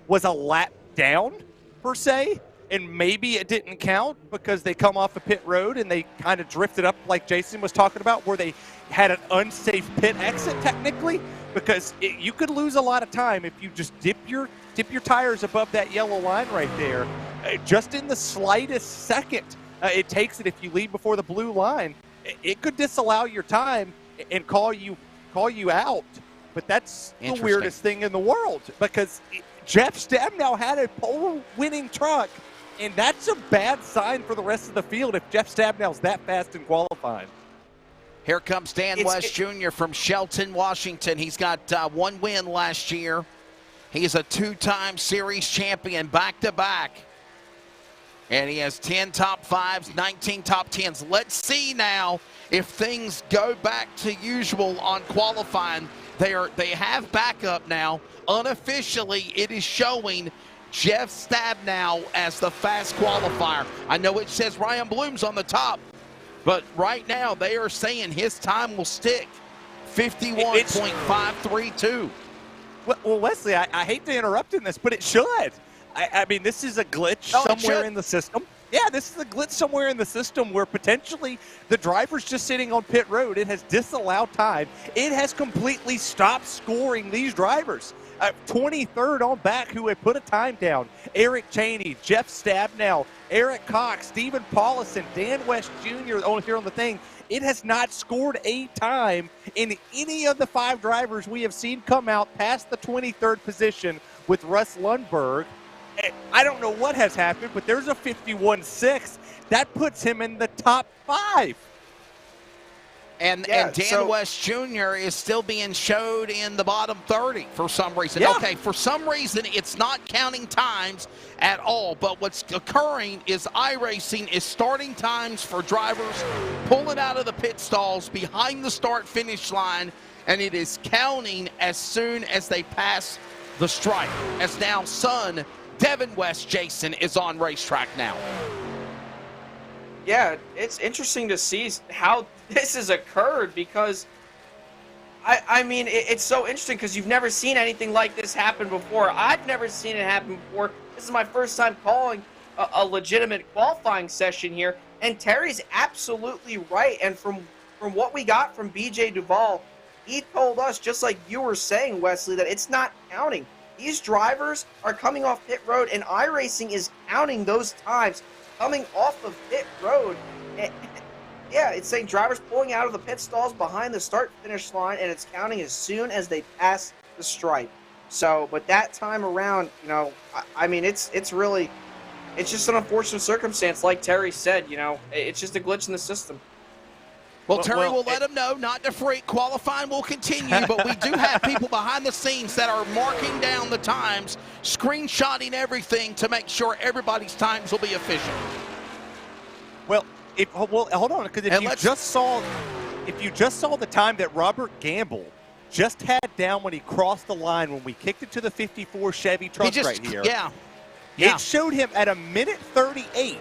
was a lap down, per se, and maybe it didn't count because they come off a pit road and they kind of drifted up like Jason was talking about, where they had an unsafe pit exit technically, because you could lose a lot of time if you just dip your tires above that yellow line right there. Just in the slightest second it takes it if you leave before the blue line. It could disallow your time and call you out. But that's the weirdest thing in the world, because Jeff Stabnow had a pole-winning truck, and that's a bad sign for the rest of the field if Jeff Stabnow's that fast in qualifying. Here comes Dan West Jr. from Shelton, Washington. He's got 1 win last year. He's a 2-time series champion back-to-back. And he has 10 top 5s, 19 top 10s. Let's see now if things go back to usual on qualifying. They have backup now. Unofficially, it is showing Jeff Stabnow as the fast qualifier. I know it says Ryan Bloom's on the top, but right now they are saying his time will stick. 51.532. Well, Wesley, I hate to interrupt in this, but it should. I mean, this is a glitch somewhere in the system. Yeah, this is a glitch somewhere in the system where potentially the driver's just sitting on pit road. It has disallowed time. It has completely stopped scoring these drivers. 23rd on back who had put a time down. Eric Chaney, Jeff Stabnow, Eric Cox, Stephen Paulison, Dan West Jr. on here on the thing. It has not scored a time in any of the 5 drivers we have seen come out past the 23rd position with Russ Lundberg. I don't know what has happened, but there's a 51.6. That puts him in the top 5. And Dan West Jr. is still being showed in the bottom 30 for some reason. Yeah. Okay, for some reason, it's not counting times at all. But what's occurring is iRacing is starting times for drivers pulling out of the pit stalls behind the start-finish line, and it is counting as soon as they pass the stripe. As now son Devin West Jason is on racetrack now. Yeah, it's interesting to see how this has occurred because, I mean, it's so interesting because you've never seen anything like this happen before. I've never seen it happen before. This is my first time calling a legitimate qualifying session here, and Terry's absolutely right. And from what we got from BJ Duvall, he told us, just like you were saying, Wesley, that it's not counting. These drivers are coming off pit road, and iRacing is counting those times coming off of pit road. And, yeah, it's saying drivers pulling out of the pit stalls behind the start-finish line, and it's counting as soon as they pass the stripe. So, but that time around, you know, I mean, it's really, it's just an unfortunate circumstance, like Terry said. You know, it's just a glitch in the system. Well, Terry will let them know not to freak. Qualifying will continue, but we do have people behind the scenes that are marking down the times, screenshotting everything to make sure everybody's times will be official. Well, hold on, because if you just saw the time that Robert Gamble just had down when he crossed the line when we kicked it to the 54 Chevy truck right here. Yeah. It showed him at a minute 38.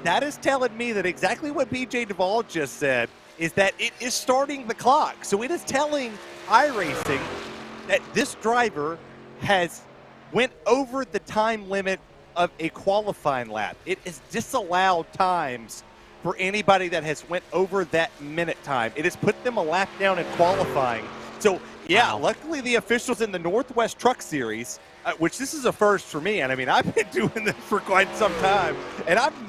That is telling me that exactly what BJ Duvall just said is that it is starting the clock. So it is telling iRacing that this driver has went over the time limit of a qualifying lap. It is disallowed times for anybody that has went over that minute time. It has put them a lap down in qualifying. So, yeah, luckily the officials in the Northwest Truck Series, which this is a first for me, and I mean, I've been doing this for quite some time, and I've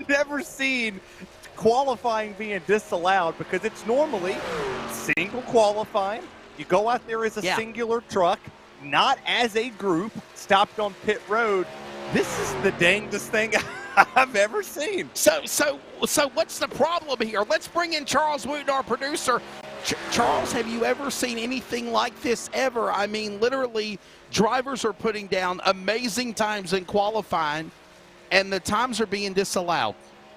never seen qualifying being disallowed, because it's normally single qualifying. You go out there as a singular truck, not as a group, stopped on pit road. This is the dangest thing I've ever seen. So what's the problem here? Let's bring in Charles Wooten, our producer. Charles, have you ever seen anything like this ever? I mean, literally, drivers are putting down amazing times in qualifying, and the times are being disallowed.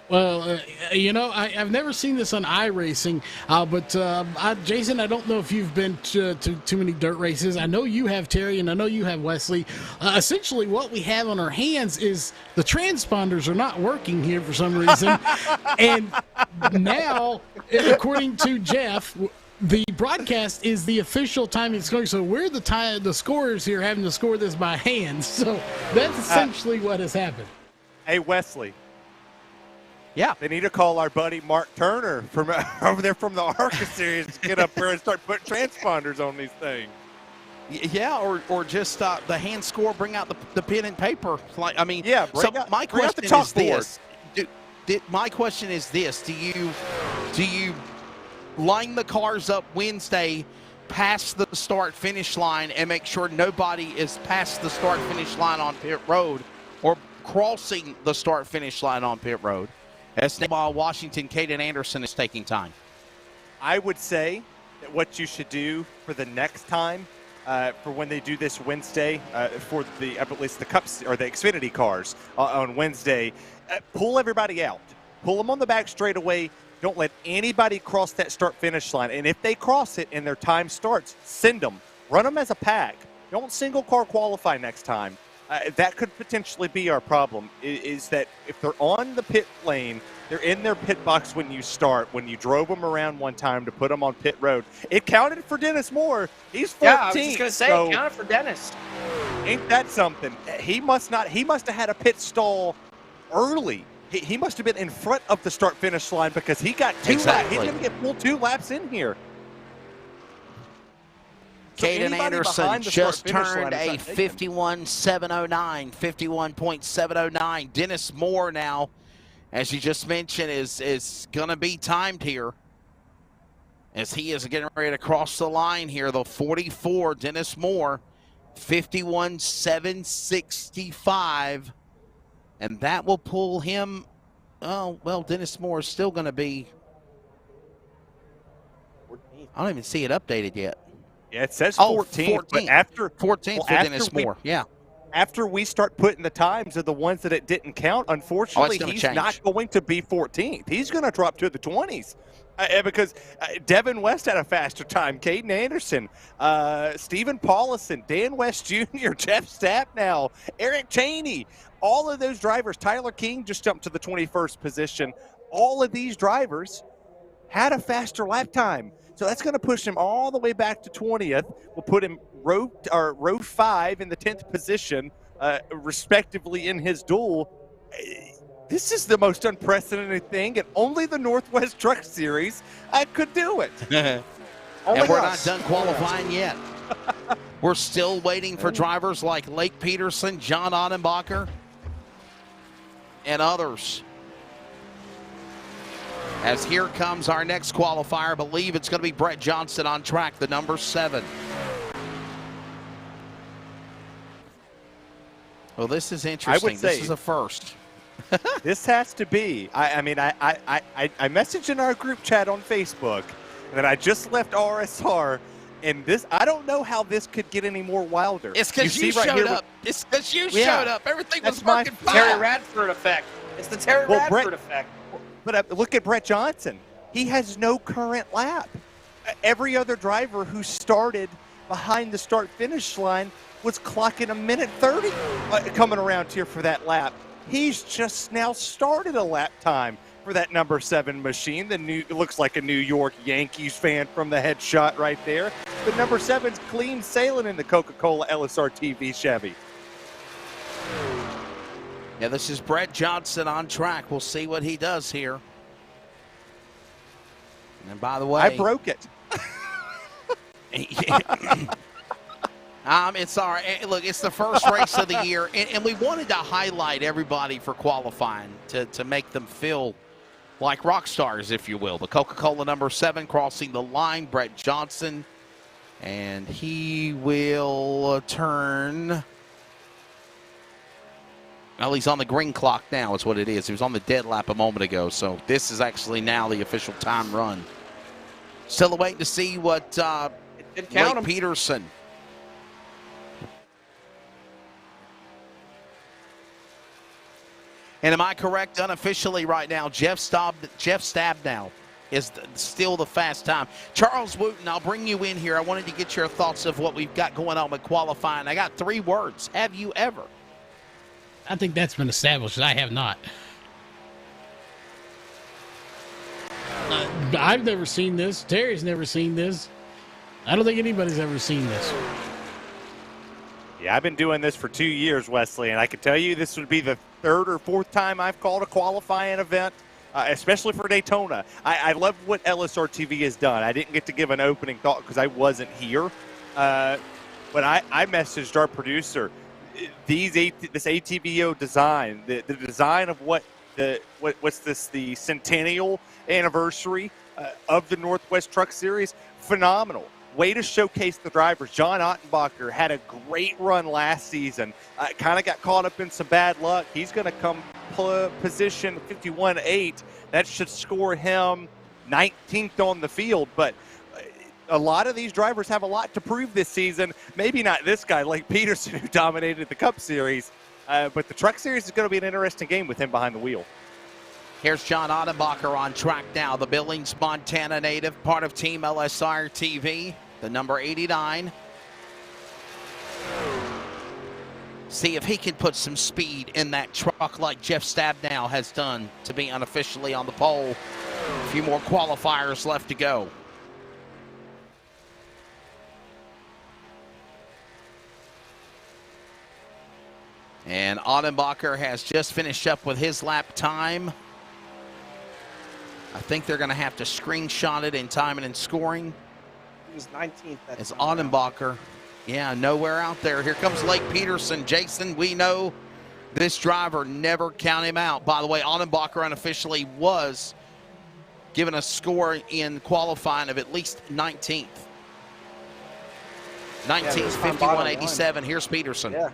Well, you know, I've never seen this on iRacing, but Jason, I don't know if you've been to too many dirt races. I know you have, Terry, and I know you have, Wesley. Essentially, what we have on our hands is the transponders are not working here for some reason. And now, according to Jeff, the broadcast is the official timing scoring. So we're the scorers here having to score this by hand. So that's essentially what has happened. Hey, Wesley. Yeah. They need to call our buddy Mark Turner from over there from the ARCA series to get up there and start putting transponders on these things. Yeah, or just the hand score, bring out the pen and paper. Like, I mean, my question is this. My question is this. Do you line the cars up Wednesday past the start-finish line and make sure nobody is past the start-finish line on pit road or crossing the start-finish line on pit road? As while Washington, Caden Anderson is taking time. I would say that what you should do for the next time, for when they do this Wednesday, for at least the Cups or the Xfinity cars on Wednesday, pull everybody out. Pull them on the back straightaway. Don't let anybody cross that start-finish line. And if they cross it and their time starts, send them. Run them as a pack. Don't single car qualify next time. That could potentially be our problem, is that if they're on the pit lane, they're in their pit box when you start, when you drove them around one time to put them on pit road. It counted for Dennis Moore. He's 14th. Yeah, I was just going to say, it counted for Dennis. Ain't that something? He must have had a pit stall early. He must have been in front of the start-finish line because he got 2 laps. He's going to get full 2 laps in here. Caden Anderson behind the just start-finish turned line is a not taking. 51.709, 51.709. Dennis Moore now, as you just mentioned, is going to be timed here, as he is getting ready to cross the line here. The 44, Dennis Moore, 51.765, and that will pull him. Oh, well, Dennis Moore is still going to be. I don't even see it updated yet. Yeah, it says 14th, but after 14th for Dennis Moore. Yeah. After we start putting the times of the ones that it didn't count, unfortunately, he's not going to be 14th. He's going to drop to the 20s because Devin West had a faster time. Caden Anderson, Stephen Paulison, Dan West Jr., Jeff Stapnow, Eric Cheney, all of those drivers. Tyler King just jumped to the 21st position. All of these drivers had a faster lap time. So that's going to push him all the way back to 20th. We'll put him row 5 in the 10th position, respectively, in his duel. This is the most unprecedented thing, and only the Northwest Truck Series could do it. And we're not done qualifying yet. We're still waiting for drivers like Lake Peterson, John Ottenbacher, and others. As here comes our next qualifier. I believe it's going to be Brett Johnson on track, the number 7. Well, this is interesting. I would say, this is a first. This has to be. I messaged in our group chat on Facebook that I just left RSR, and this, I don't know how this could get any more wilder. It's because you showed up. It's because you showed up. Everything was working fine. Terry Radford effect. It's the Terry Radford effect. But look at Brett Johnson. He has no current lap. Every other driver who started behind the start-finish line was clocking a minute 30 coming around here for that lap. He's just now started a lap time for that number 7 machine. It looks like a New York Yankees fan from the headshot right there. The number 7's clean sailing in the Coca-Cola LSRTV Chevy. Yeah, this is Brett Johnson on track. We'll see what he does here. And by the way, I broke it. It's all right. Look, it's the first race of the year, and we wanted to highlight everybody for qualifying to make them feel like rock stars, if you will. The Coca-Cola number 7 crossing the line, Brett Johnson, and he will turn. Well, he's on the green clock now, is what it is. He was on the dead lap a moment ago, so this is actually now the official time run. Still waiting to see what Lake Peterson. And am I correct? Unofficially right now, Jeff Stabnow is still the fast time. Charles Wooten, I'll bring you in here. I wanted to get your thoughts of what we've got going on with qualifying. I got 3 words. Have you ever? I think that's been established. I have not. I've never seen this. Terry's never seen this. I don't think anybody's ever seen this. Yeah, I've been doing this for 2 years, Wesley, and I can tell you this would be the 3rd or 4th time I've called a qualifying event, especially for Daytona. I love what LSRTV has done. I didn't get to give an opening thought because I wasn't here, but I messaged our producer. This ATVO design, the design of what's this, the centennial anniversary of the Northwest Truck Series, phenomenal. Way to showcase the drivers. John Ottenbacher had a great run last season. Kind of got caught up in some bad luck. He's going to come position 51.8. That should score him 19th on the field, but a lot of these drivers have a lot to prove this season. Maybe not this guy, Lake Peterson, who dominated the Cup Series, but the Truck Series is going to be an interesting game with him behind the wheel. Here's John Ottenbacher on track now, the Billings, Montana native, part of Team LSRTV, the number 89. See if he can put some speed in that truck like Jeff Stabnow has done to be unofficially on the pole. A few more qualifiers left to go. And Ottenbacher has just finished up with his lap time. I think they're going to have to screenshot it in timing and scoring. He was 19th. It's Annenbacher. Yeah, nowhere out there. Here comes Lake Peterson. Jason, we know this driver, never count him out. By the way, Annenbacher unofficially was given a score in qualifying of at least 19th. 19th, 51.87. Here's Peterson. Yeah.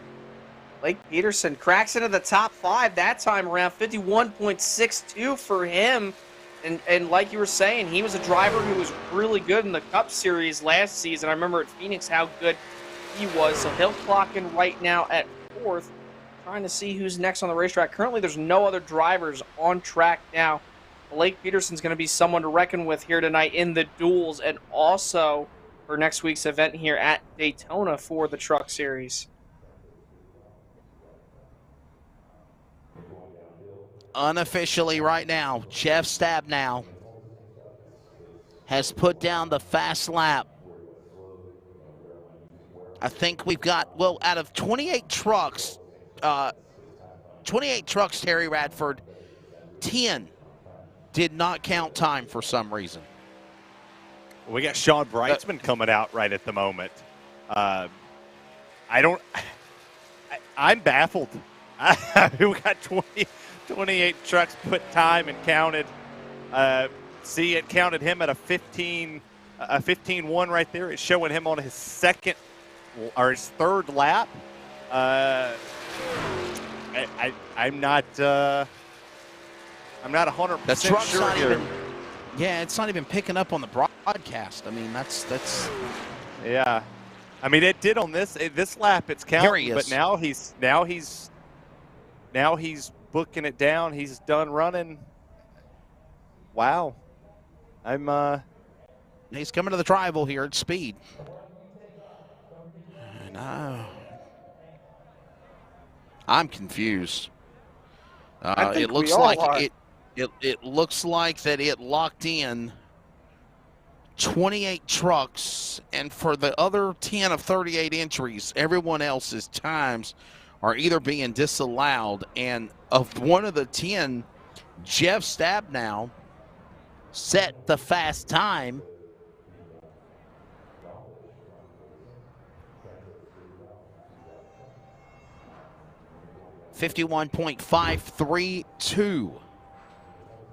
Lake Peterson cracks into the top 5 that time around, 51.62 for him. And like you were saying, he was a driver who was really good in the Cup Series last season. I remember at Phoenix how good he was. So he'll clock in right now at 4th. Trying to see who's next on the racetrack. Currently, there's no other drivers on track now. Blake Peterson's going to be someone to reckon with here tonight in the duels and also for next week's event here at Daytona for the Truck Series. Unofficially right now, Jeff Stabnow has put down the fast lap. I think we've got, well, out of 28 trucks, Terry Radford, 10 did not count time for some reason. We got Sean Brightsman coming out right at the moment. I'm baffled. We got 28 trucks put time and counted. See, it counted him at a 15-1 right there. It's showing him on his second or his third lap. I'm not 100% sure here. Yeah, it's not even picking up on the broadcast. I mean, that's. Yeah, I mean it did on this lap. It's counting, but now he's booking it down. He's done running. Wow, He's coming to the tribal here at speed. And I'm confused. It looks like it looks like that it locked in 28 trucks, and for the other 10 of 38 entries, everyone else's times are either being disallowed. And of one of the 10, Jeff Stabnow set the fast time. .532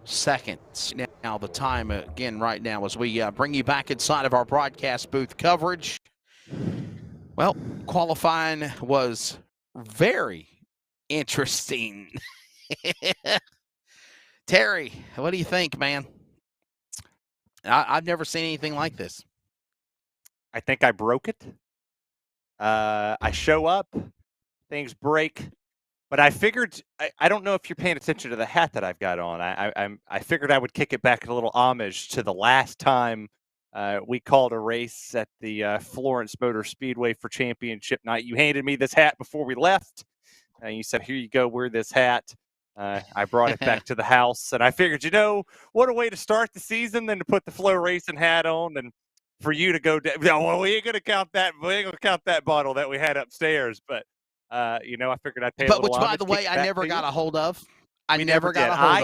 seconds. Now the time again right now as we bring you back inside of our broadcast booth coverage. Well, qualifying was very interesting. Terry, what do you think, man? I've never seen anything like this. I think I broke it. I show up, things break. But I figured, I don't know if you're paying attention to the hat that I've got on. I figured I would kick it back a little homage to the last time we called a race at the Florence Motor Speedway for championship night. You handed me this hat before we left, and you said, here you go, wear this hat. I brought it back to the house, and I figured, what a way to start the season than to put the Flow Racing hat on and for you to go down. Well, we ain't going to count that. We ain't going to count that bottle that we had upstairs, but I figured I'd pay a little which, by the way, I never got a hold of. I never got a hold of. I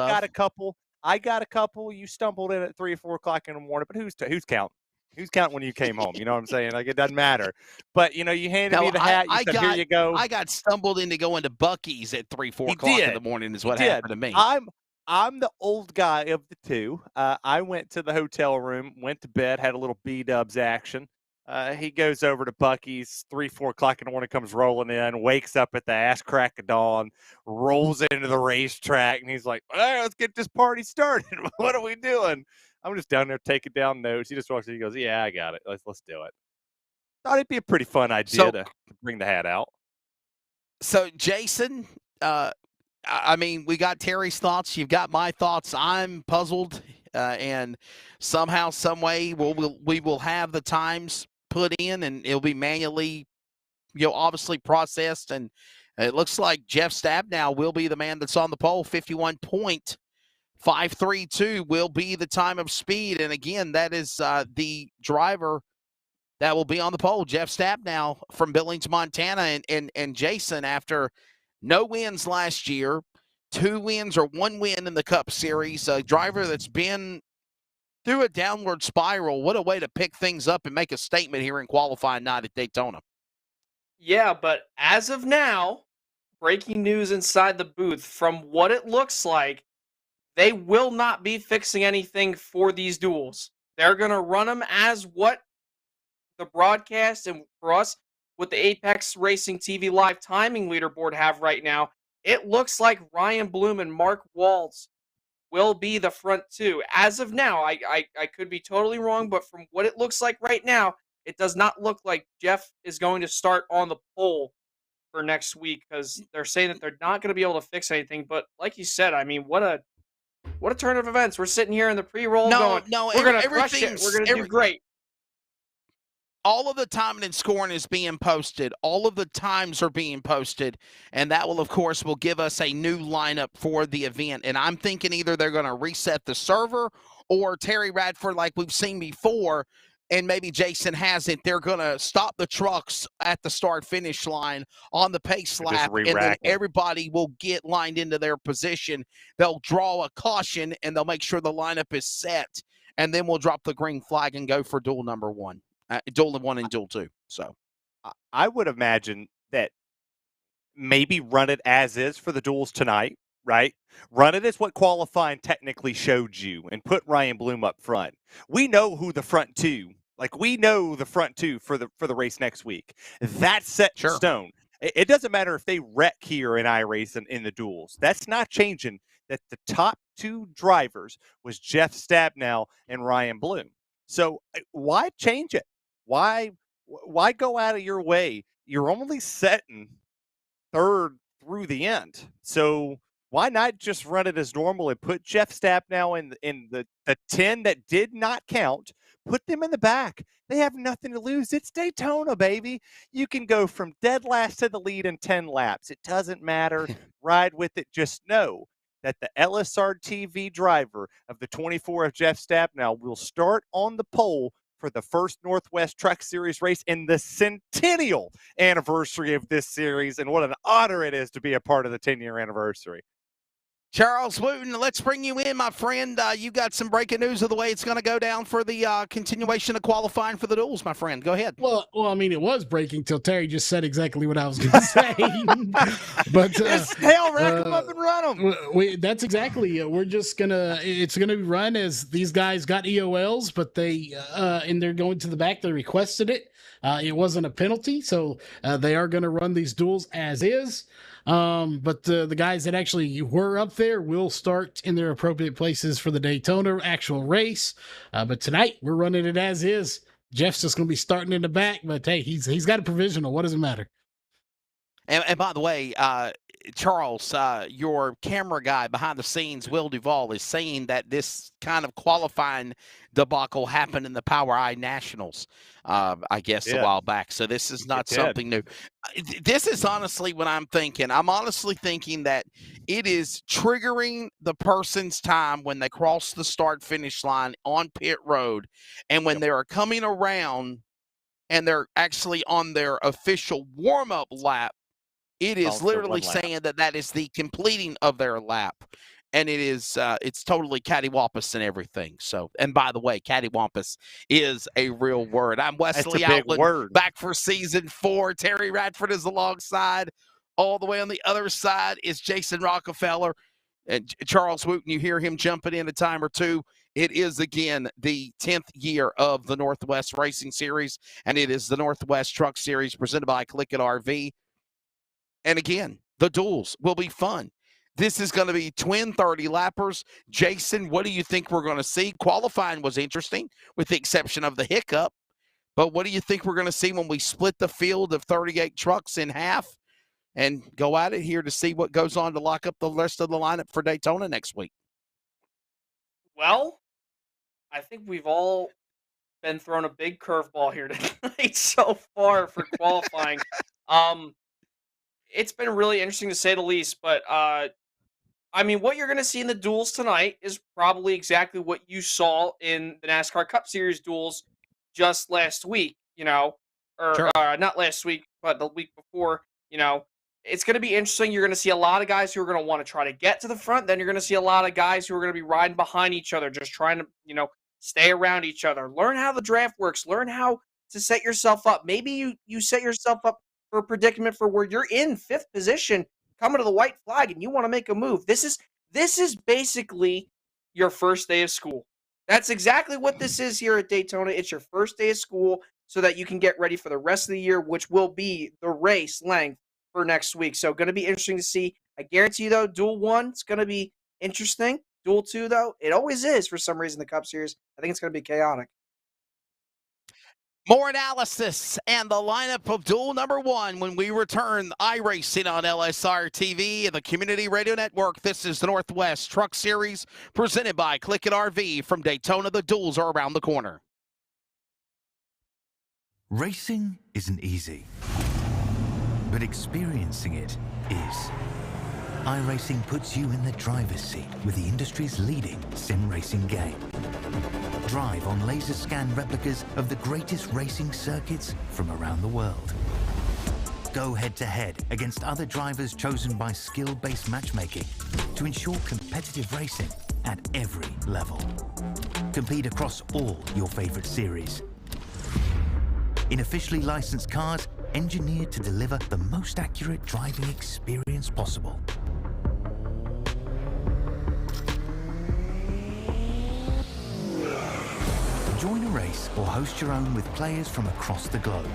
got a couple. You stumbled in at 3 or 4 o'clock in the morning, but who's counting? Who's counting when you came home? You know what I'm saying? Like, it doesn't matter. But, you handed me the hat. You said, here you go. I got stumbled into going to Buc-ee's at 3, 4 o'clock in the morning is what happened to me. I'm the old guy of the two. I went to the hotel room, went to bed, had a little B-dubs action. He goes over to Buc-ee's, 3, 4 o'clock in the morning, comes rolling in, wakes up at the ass crack of dawn, rolls into the racetrack, and he's like, all right, let's get this party started. What are we doing? I'm just down there taking down notes. He just walks in, he goes, yeah, I got it. Let's do it. Thought it'd be a pretty fun idea to bring the hat out. So, Jason, I mean, we got Terry's thoughts. You've got my thoughts. I'm puzzled, and somehow, some way, we will have the times put in, and it'll be manually, obviously processed. And it looks like Jeff Stabnow will be the man that's on the pole. 51.532 will be the time of speed. And again, that is the driver that will be on the pole, Jeff Stabnow from Billings, Montana. And Jason, after no wins last year, 2 wins or 1 win in the Cup Series, a driver that's been through a downward spiral. What a way to pick things up and make a statement here in qualifying night at Daytona. Yeah, but as of now, breaking news inside the booth, from what it looks like, they will not be fixing anything for these duels. They're going to run them as what the broadcast and for us with the Apex Racing TV live timing leaderboard have right now. It looks like Ryan Bloom and Mark Waltz will be the front two. As of now, I could be totally wrong, but from what it looks like right now, it does not look like Jeff is going to start on the pole for next week because they're saying that they're not going to be able to fix anything. But like you said, I mean, what a turn of events. We're sitting here in the pre-roll going, we're going to crush it. We're going to do great. All of the timing and scoring is being posted. All of the times are being posted. And that will, of course, will give us a new lineup for the event. And I'm thinking either they're going to reset the server or Terry Radford, like we've seen before, and maybe Jason hasn't, they're going to stop the trucks at the start-finish line on the pace lap, and then everybody will get lined into their position. They'll draw a caution, and they'll make sure the lineup is set, and then we'll drop the green flag and go for duel number one. Duel 1 and Duel 2. So I would imagine that maybe run it as is for the duels tonight, right? Run it as what qualifying technically showed you and put Ryan Bloom up front. We know who the front two, we know the front two for the race next week. That's set in stone. It doesn't matter if they wreck here in iRacing in the duels. That's not changing that the top two drivers was Jeff Stabnow and Ryan Bloom. So why change it? Why go out of your way? You're only setting third through the end. So why not just run it as normal and put Jeff Stabnow in the 10 that did not count, put them in the back. They have nothing to lose. It's Daytona, baby. You can go from dead last to the lead in 10 laps. It doesn't matter. Ride with it. Just know that the LSRTV driver of the 24 of Jeff Stabnow will start on the pole for the first Northwest Truck Series race in the centennial anniversary of this series. And what an honor it is to be a part of the 10-year anniversary. Charles Wooten, let's bring you in, my friend. You got some breaking news of the way it's going to go down for the continuation of qualifying for the duels, my friend. Go ahead. Well, I mean, it was breaking till Terry just said exactly what I was going to say. But hell, rack them up and run them. That's exactly. We're just gonna. It's gonna be run as these guys got EOLs, but they and they're going to the back. They requested it. It wasn't a penalty, so they are going to run these duels as is. But the guys that actually were up there will start in their appropriate places for the Daytona actual race. But tonight we're running it as is. Jeff's just going to be starting in the back, but hey, he's got a provisional. What does it matter? And by the way, Charles, your camera guy behind the scenes, Will Duvall, is saying that this kind of qualifying debacle happened in the Power Eye Nationals, I guess, a while back. So this is not something new. This is honestly what I'm thinking. I'm honestly thinking that it is triggering the person's time when they cross the start-finish line on pit road, and when they are coming around and they're actually on their official warm-up lap, it is literally saying that is the completing of their lap. And it is, it's totally cattywampus and everything. So, and by the way, cattywampus is a real word. I'm Wesley Outland, back for season 4. Terry Radford is alongside. All the way on the other side is Jason Rockefeller. And Charles Wooten, you hear him jumping in a time or two. It is, again, the 10th year of the Northwest Racing Series, and it is the Northwest Truck Series presented by CLICKIT RV. And again, the duels will be fun. This is going to be twin 30-lappers. Jason, what do you think we're going to see? Qualifying was interesting, with the exception of the hiccup. But what do you think we're going to see when we split the field of 38 trucks in half and go at it here to see what goes on to lock up the rest of the lineup for Daytona next week? Well, I think we've all been thrown a big curveball here tonight so far for qualifying. It's been really interesting to say the least, but I mean, what you're going to see in the duels tonight is probably exactly what you saw in the NASCAR Cup Series duels just last week, or not last week, but the week before. It's going to be interesting. You're going to see a lot of guys who are going to want to try to get to the front. Then you're going to see a lot of guys who are going to be riding behind each other, just trying to, stay around each other. Learn how the draft works. Learn how to set yourself up. Maybe you set yourself up for a predicament for where you're in 5th position coming to the white flag and you want to make a move. This is basically your first day of school. That's exactly what this is here at Daytona. It's your first day of school so that you can get ready for the rest of the year, which will be the race length for next week. So going to be interesting to see. I guarantee you, though, Duel 1, it's going to be interesting. Duel 2, though, it always is for some reason, the Cup Series. I think it's going to be chaotic. More analysis and the lineup of Duel number 1 when we return iRacing on LSRTV and the Community Radio Network. This is the Northwest Truck Series presented by CLICKIT RV from Daytona. The Duels are around the corner. Racing isn't easy, but experiencing it is. iRacing puts you in the driver's seat with the industry's leading sim racing game. Drive on laser scan replicas of the greatest racing circuits from around the world. Go head-to-head against other drivers chosen by skill-based matchmaking to ensure competitive racing at every level. Compete across all your favorite series. In officially licensed cars, engineered to deliver the most accurate driving experience possible. Join a race or host your own with players from across the globe.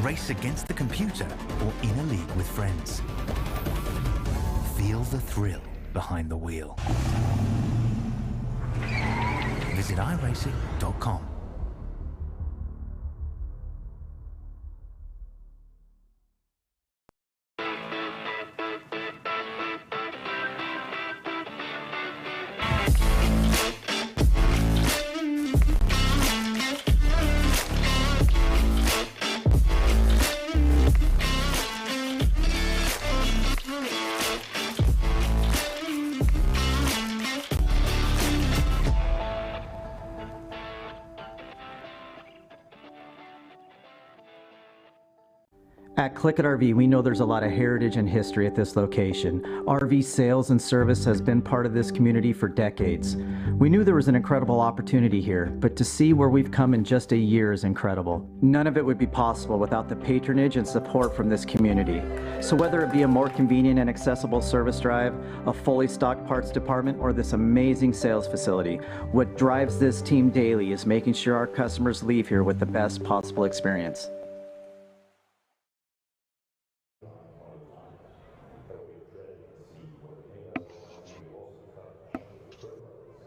Race against the computer or in a league with friends. Feel the thrill behind the wheel. Visit iRacing.com. At CLICKIT RV, we know there's a lot of heritage and history at this location. RV sales and service has been part of this community for decades. We knew there was an incredible opportunity here, but to see where we've come in just a year is incredible. None of it would be possible without the patronage and support from this community. So whether it be a more convenient and accessible service drive, a fully stocked parts department, or this amazing sales facility, what drives this team daily is making sure our customers leave here with the best possible experience.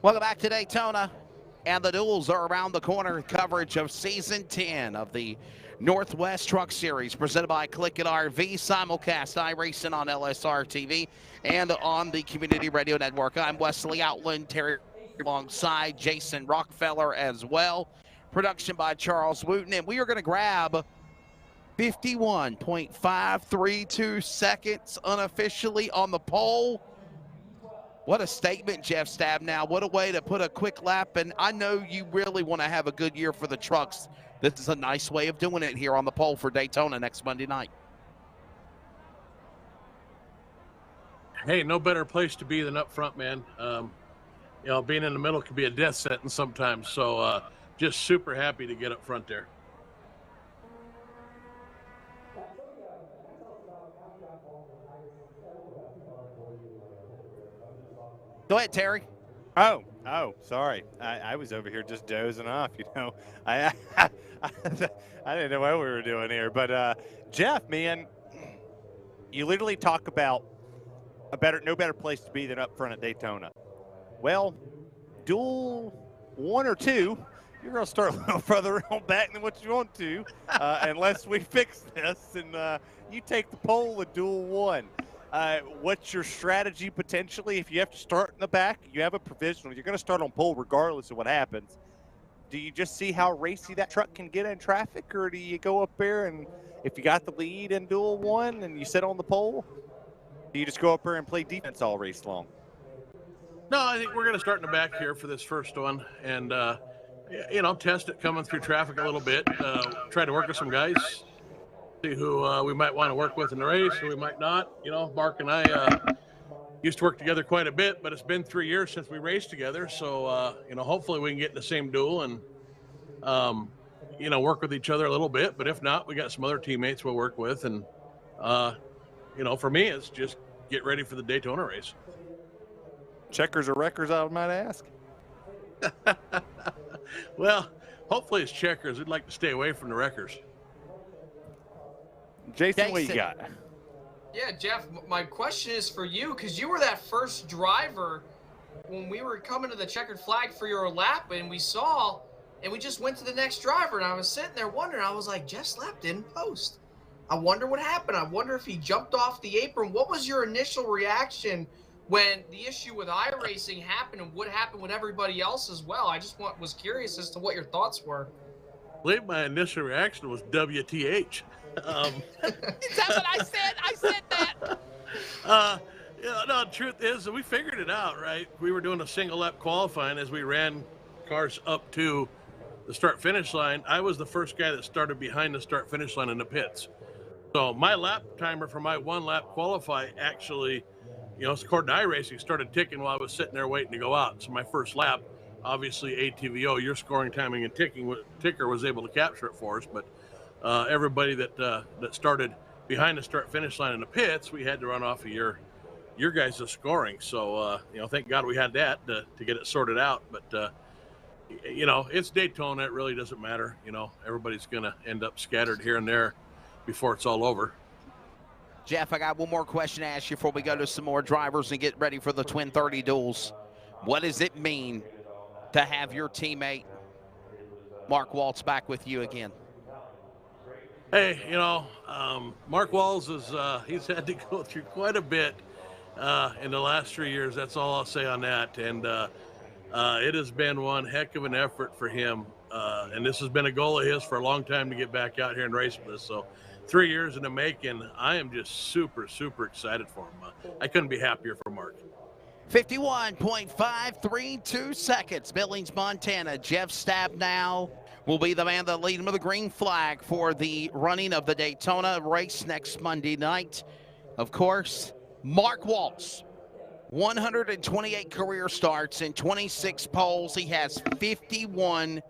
Welcome back to Daytona, and the Duels are around the corner. Coverage of Season 10 of the Northwest Truck Series presented by CLICKIT RV, simulcast iRacing on LSRTV and on the Community Radio Network. I'm Wesley Outland, Terry alongside Jason Rockefeller as well. Production by Charles Wooten, and we are going to grab 51.532 seconds unofficially on the pole. What a statement, Jeff Stabnow. What a way to put a quick lap. And I know you really want to have a good year for the trucks. This is a nice way of doing it here on the pole for Daytona next Monday night. Hey, no better place to be than up front, man. You know, being in the middle can be a death sentence sometimes. So just super happy to get up front there. Go ahead, Terry. Oh, sorry. I was over here just dozing off, you know. I didn't know what we were doing here. But, Jeff, man, you literally talk about no better place to be than up front at Daytona. Well, Duel 1 or 2, you're going to start a little further on back than what you want to, unless we fix this. And you take the pole at Duel 1. What's your strategy potentially if you have to start in the back? You have a provisional. You're going to start on pole regardless of what happens. Do you just see how racy that truck can get in traffic, or do you go up there and if you got the lead in Duel 1 and you sit on the pole, do you just go up there and play defense all race long? No, I think we're going to start in the back here for this first one and, you know, test it coming through traffic a little bit, try to work with some guys. See who we might want to work with in the race, who we might not. You know, Mark and I used to work together quite a bit, but it's been 3 years since we raced together. So, hopefully we can get in the same duel and, work with each other a little bit. But if not, we got some other teammates we'll work with. And, for me, it's just get ready for the Daytona race. Checkers or wreckers, I might ask? Well, hopefully it's checkers. We'd like to stay away from the wreckers. Jason, what you got? Yeah, Jeff, my question is for you, because you were that first driver when we were coming to the checkered flag for your lap, and we just went to the next driver, and I was sitting there wondering, I was like, Jeff's lap didn't post. I wonder what happened. I wonder if he jumped off the apron. What was your initial reaction when the issue with iRacing happened, and what happened with everybody else as well? I just was curious as to what your thoughts were. I believe my initial reaction was WTH. Is that what I said? I said that. No, the truth is, we figured it out, right? We were doing a single lap qualifying as we ran cars up to the start-finish line. I was the first guy that started behind the start-finish line in the pits. So my lap timer for my one lap qualify actually, according to iRacing, started ticking while I was sitting there waiting to go out. So my first lap, obviously ATVO, your scoring timing and ticker was able to capture it for us. But everybody that started behind the start-finish line in the pits, we had to run off of your guys' scoring. So, thank God we had that to get it sorted out. But, it's Daytona. It really doesn't matter. Everybody's going to end up scattered here and there before it's all over. Jeff, I got one more question to ask you before we go to some more drivers and get ready for the Twin 30 duels. What does it mean to have your teammate Mark Waltz back with you again? Hey, Mark Walls he's had to go through quite a bit in the last 3 years. That's all I'll say on that. And it has been one heck of an effort for him. And this has been a goal of his for a long time to get back out here and race with us. So 3 years in the making. I am just super, super excited for him. I couldn't be happier for Mark. 51.532 seconds. Billings, Montana. Jeff Stabnow will be the man that lead him with the green flag for the running of the Daytona race next Monday night. Of course, Mark Waltz, 128 career starts and 26 poles. He has 51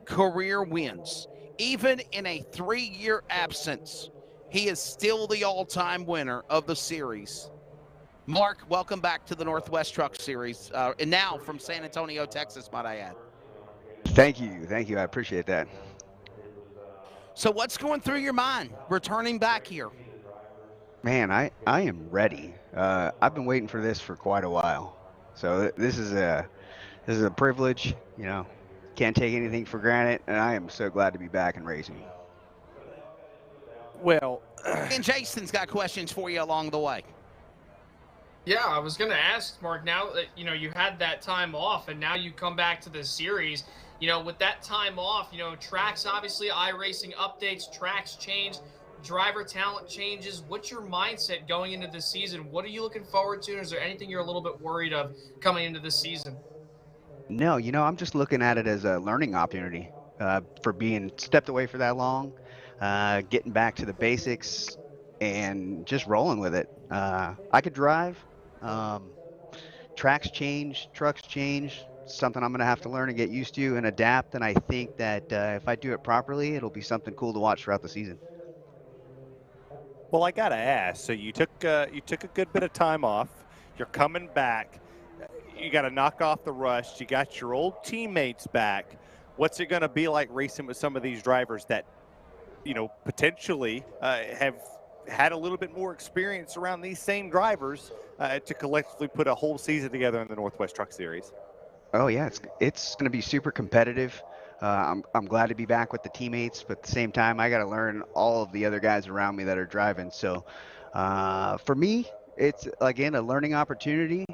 career wins. Even in a 3-year absence, he is still the all-time winner of the series. Mark, welcome back to the Northwest Truck Series, and now from San Antonio, Texas, might I add. Thank you. I appreciate that. So what's going through your mind returning back here? Man, I am ready. I've been waiting for this for quite a while. So this is a privilege, can't take anything for granted, and I am so glad to be back and racing. Well, and Jason's got questions for you along the way. Yeah, I was going to ask, Mark, now that, you had that time off and now you come back to the series, with that time off, tracks, obviously iRacing updates, tracks change, driver talent changes. What's your mindset going into the season? What are you looking forward to? Is there anything you're a little bit worried of coming into the season? No, I'm just looking at it as a learning opportunity for being stepped away for that long, getting back to the basics and just rolling with it. I could drive. Tracks change, trucks change, something I'm going to have to learn and get used to and adapt. And I think that if I do it properly, it'll be something cool to watch throughout the season. Well, I got to ask, so you took a good bit of time off. You're coming back. You got to knock off the rust. You got your old teammates back. What's it going to be like racing with some of these drivers that, potentially have had a little bit more experience around these same drivers to collectively put a whole season together in the Northwest Truck Series? Oh yeah, it's going to be super competitive. I'm glad to be back with the teammates, but at the same time, I got to learn all of the other guys around me that are driving. So for me, it's again a learning opportunity,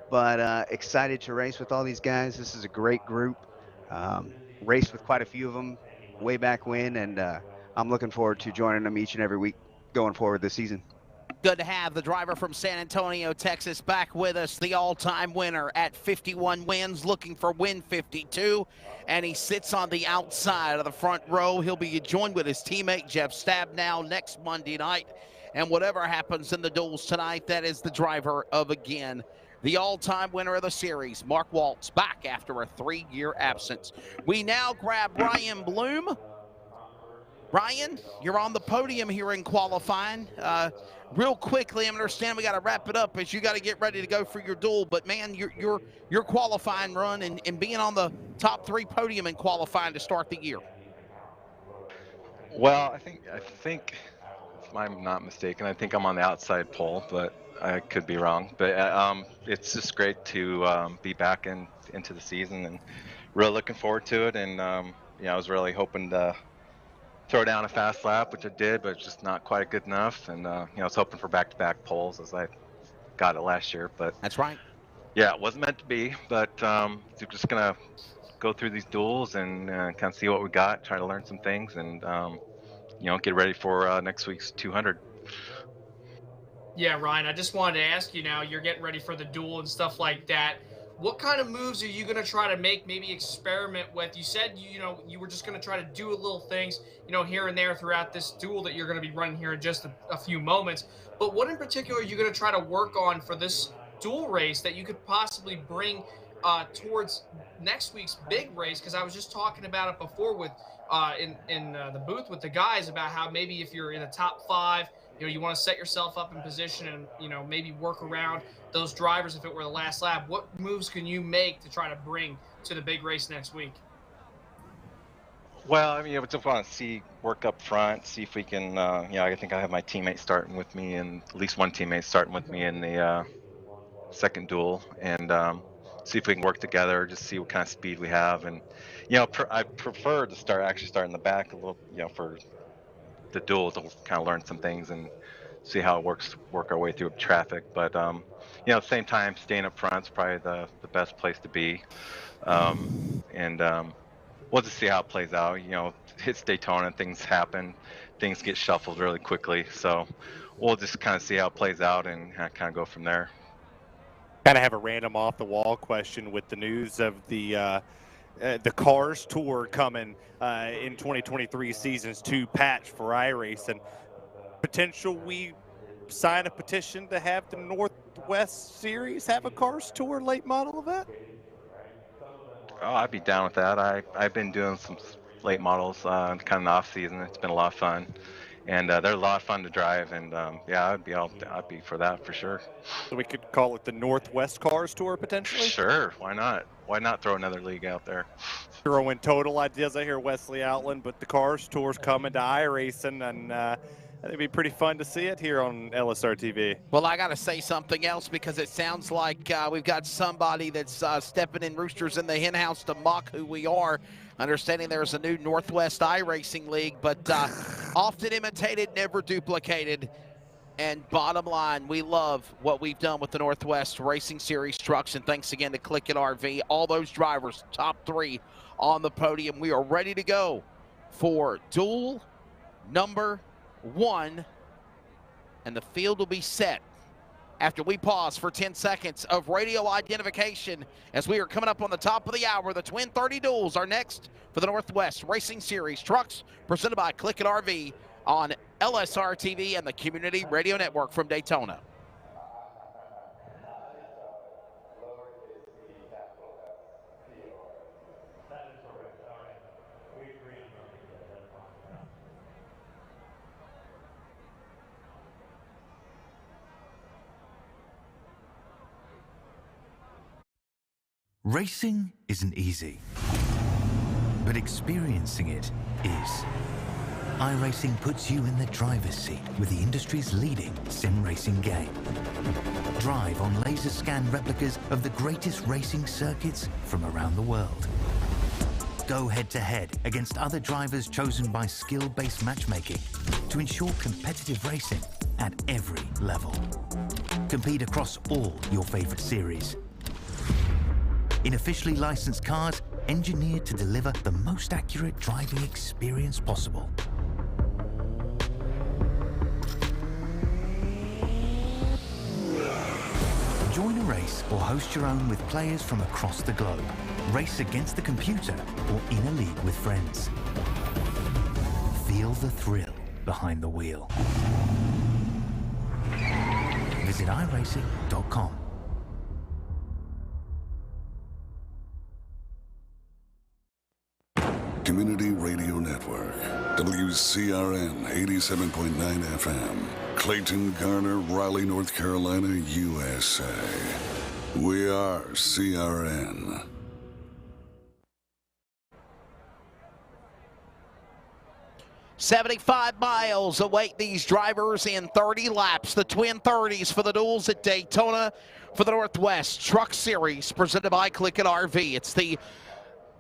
but excited to race with all these guys. This is a great group. Raced with quite a few of them way back when, and I'm looking forward to joining them each and every week going forward this season. Good to have the driver from San Antonio, Texas, back with us, the all-time winner at 51 wins, looking for win 52, and he sits on the outside of the front row. He'll be joined with his teammate Jeff Stabnow next Monday night And whatever happens in the duels tonight, that is the driver of, again, the all-time winner of the series, Mark Waltz, back after a 3-year absence. We now grab Ryan Bloom. Ryan, you're on the podium here in qualifying. Real quickly, I understand we got to wrap it up as you got to get ready to go for your duel. But man, your qualifying run and being on the top 3 podium in qualifying to start the year. Well, I think if I'm not mistaken, I think I'm on the outside pole, but I could be wrong. But it's just great to be back into the season and really looking forward to it. And I was really hoping to throw down a fast lap, which I did, but it's just not quite good enough. And I was hoping for back-to-back poles as I got it last year. But that's right. Yeah, it wasn't meant to be. But we're just gonna go through these duels and kind of see what we got, try to learn some things, and get ready for next week's 200. Yeah, Ryan, I just wanted to ask you now, you're getting ready for the duel and stuff like that. What kind of moves are you going to try to make, maybe experiment with? You said, you were just going to try to do little things, here and there throughout this duel that you're going to be running here in just a few moments. But what in particular are you going to try to work on for this duel race that you could possibly bring towards next week's big race? Because I was just talking about it before with in the booth with the guys about how maybe if you're in the top 5, you want to set yourself up in position and, maybe work around those drivers if it were the last lap. What moves can you make to try to bring to the big race next week? Well, I just want to work up front, see if we can, I think I have my teammate starting with me, and at least one teammate starting with me in the second duel, and see if we can work together, just see what kind of speed we have. And, I prefer to start in the back a little, for the duel to kind of learn some things and see how it work our way through traffic. But at the same time, staying up front is probably the best place to be. And we'll just see how it plays out. It's Daytona, things happen, things get shuffled really quickly. So we'll just kind of see how it plays out and kind of go from there. Kind of have a random off the wall question with the news of the Cars Tour coming in 2023 Seasons 2 patch for iRacing. Potential we sign a petition to have the Northwest Series have a Cars Tour late model event? Oh, I'd be down with that. I've been doing some late models kind of in the off season. It's been a lot of fun, and they're a lot of fun to drive. And I'd be for that for sure. So we could call it the Northwest Cars Tour potentially. Sure, why not? Why not throw another league out there? Throwing total ideas. I hear Wesley Outland, but the Cars Tour's coming to iRacing, and I think it'd be pretty fun to see it here on LSRTV. Well, I got to say something else because it sounds like we've got somebody that's stepping in roosters in the hen house to mock who we are. Understanding there's a new Northwest iRacing League, but often imitated, never duplicated. And bottom line, we love what we've done with the Northwest Racing Series trucks. And thanks again to CLICKIT RV. All those drivers, top 3 on the podium. We are ready to go for duel number 1. And the field will be set after we pause for 10 seconds of radio identification as we are coming up on the top of the hour. The Twin 30 duels are next for the Northwest Racing Series trucks, presented by CLICKIT RV on LSRTV and the Community Radio Network from Daytona. Racing isn't easy, but experiencing it is. iRacing puts you in the driver's seat with the industry's leading sim racing game. Drive on laser scan replicas of the greatest racing circuits from around the world. Go head-to-head against other drivers chosen by skill-based matchmaking to ensure competitive racing at every level. Compete across all your favorite series. In officially licensed cars, engineered to deliver the most accurate driving experience possible. Join a race or host your own with players from across the globe. Race against the computer or in a league with friends. Feel the thrill behind the wheel. Visit iRacing.com. Community Radio Network, WCRN 87.9 FM, Clayton, Garner, Raleigh, North Carolina, USA. We are CRN. "75 miles await these drivers in 30 laps. The twin 30s for the Duels at Daytona for the Northwest Truck Series presented by CLICKIT RV. It's the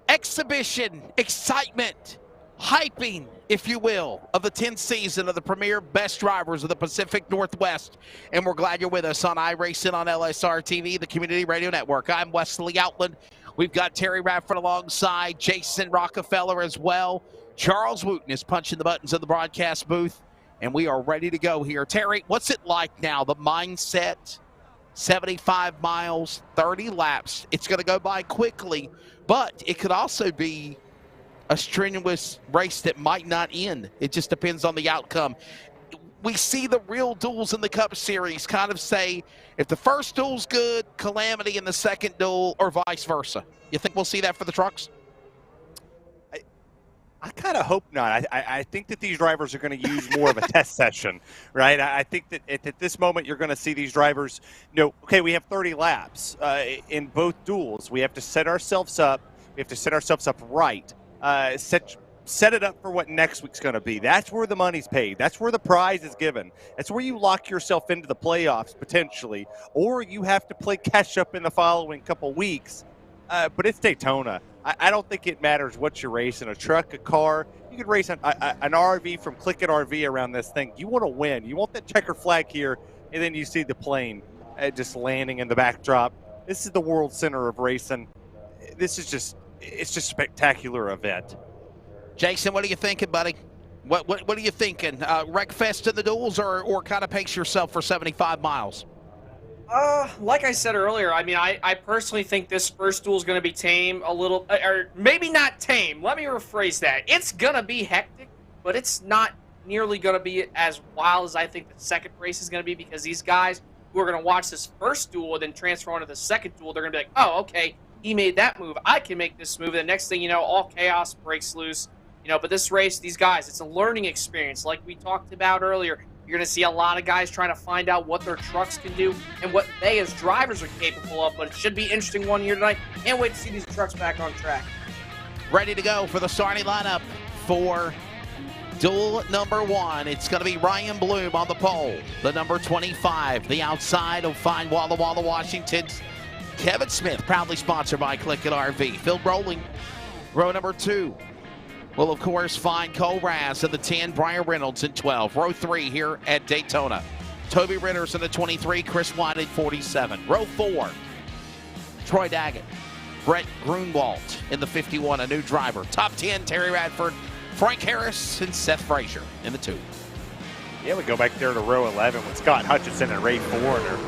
exhibition, excitement, hyping, if you will, of the 10th season of the premier best drivers of the Pacific Northwest. And we're glad you're with us on iRacing on LSRTV, the Community Radio Network. I'm Wesley Outland. We've got Terry Radford alongside, Jason Rockefeller as well. Charles Wooten is punching the buttons of the broadcast booth, and we are ready to go here. Terry, what's it like now, the mindset? 75 miles, 30 laps. It's going to go by quickly, but it could also be a strenuous race that might not end. It just depends on the outcome. We see the real duels in the Cup Series kind of say, if the first duel's good, calamity in the second duel, or vice versa. You think we'll see that for the trucks? I kind of hope not. I think that these drivers are going to use more of a test session, right? I think that at this moment you're going to see these drivers, okay, we have 30 laps in both duels. We have to set ourselves up. We have to set ourselves up right. Set it up for what next week's going to be. That's where the money's paid. That's where the prize is given. That's where you lock yourself into the playoffs potentially, or you have to play catch up in the following couple weeks. But it's Daytona. I don't think it matters what you're racing, a truck, a car. You could race an RV from CLICKIT RV around this thing. You want to win. You want that checker flag here, and then you see the plane just landing in the backdrop. This is the world center of racing. It's just a spectacular event. Jason, what are you thinking, buddy? What are you thinking? Wreckfest in the duels, or kind of pace yourself for 75 miles? Like I said earlier, I mean, I personally think this first duel is going to be tame a little, or maybe not tame. Let me rephrase that. It's going to be hectic, but it's not nearly going to be as wild as I think the second race is going to be, because these guys who are going to watch this first duel and then transfer on to the second duel, they're going to be like, oh, okay, he made that move. I can make this move. And the next thing you know, all chaos breaks loose. But this race, these guys, it's a learning experience. Like we talked about earlier, you're going to see a lot of guys trying to find out what their trucks can do and what they as drivers are capable of. But it should be an interesting one here tonight. Can't wait to see these trucks back on track. Ready to go for the starting lineup for duel number 1. It's going to be Ryan Bloom on the pole, the number 25. The outside will find Walla Walla, Washington's Kevin Smith, proudly sponsored by CLICKIT RV. Phil Rowling, row number 2. Will, of course, find Cole Raz in the 10, Brian Reynolds in 12. Row 3 here at Daytona. Toby Ritters in the 23, Chris White in 47. Row 4, Troy Daggett, Brett Grunwald in the 51, a new driver. Top 10, Terry Radford, Frank Harris, and Seth Frazier in the 2. Yeah, we go back there to row 11 with Scott Hutchinson and Ray Foreigner.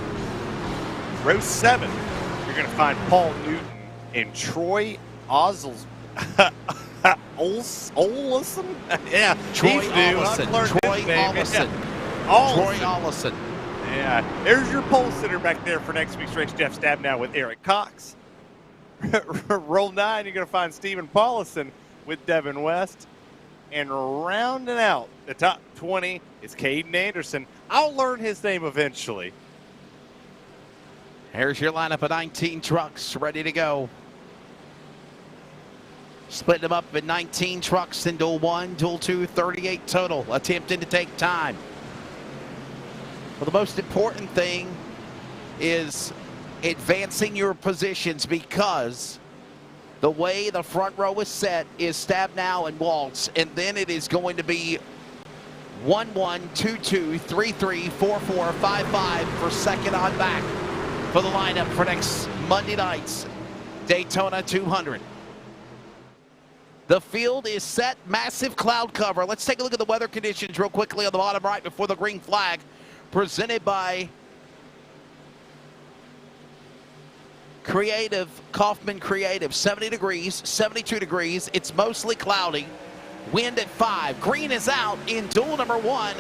Row 7, you're going to find Paul Newton and Troy Ollison. Yeah, Troy he's new. Ollison. Troy Ollison. Ollison. Troy Ollison. Yeah, there's your pole sitter back there for next week's race. Jeff Stabnow with Eric Cox. Roll 9, you're going to find Stephen Paulison with Devin West. And rounding out the top 20 is Caden Anderson. I'll learn his name eventually. Here's your lineup of 19 trucks ready to go. Splitting them up in 19 trucks in Duel 1, Duel 2, 38 total, attempting to take time. Well, the most important thing is advancing your positions, because the way the front row is set is Stabnow and Waltz, and then it is going to be 1-1, 2-2, 3-3, 4-4, 5-5 for second on back for the lineup for next Monday night's Daytona 200. The field is set, massive cloud cover. Let's take a look at the weather conditions real quickly on the bottom right before the green flag, presented by Kaufman Creative. 70 degrees, 72 degrees. It's mostly cloudy. Wind at 5. Green is out in duel number 1.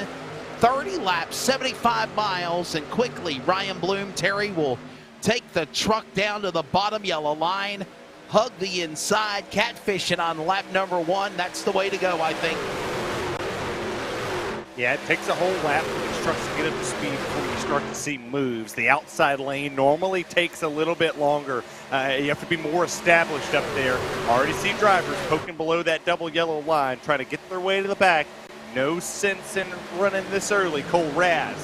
30 laps, 75 miles, and quickly Ryan Bloom, Terry, will take the truck down to the bottom yellow line, hug the inside, catfishing on lap number 1. That's the way to go, I think. Yeah, it takes a whole lap for these trucks to get up to speed before you start to see moves. The outside lane normally takes a little bit longer. You have to be more established up there. Already see drivers poking below that double yellow line, trying to get their way to the back. No sense in running this early. Cole Raz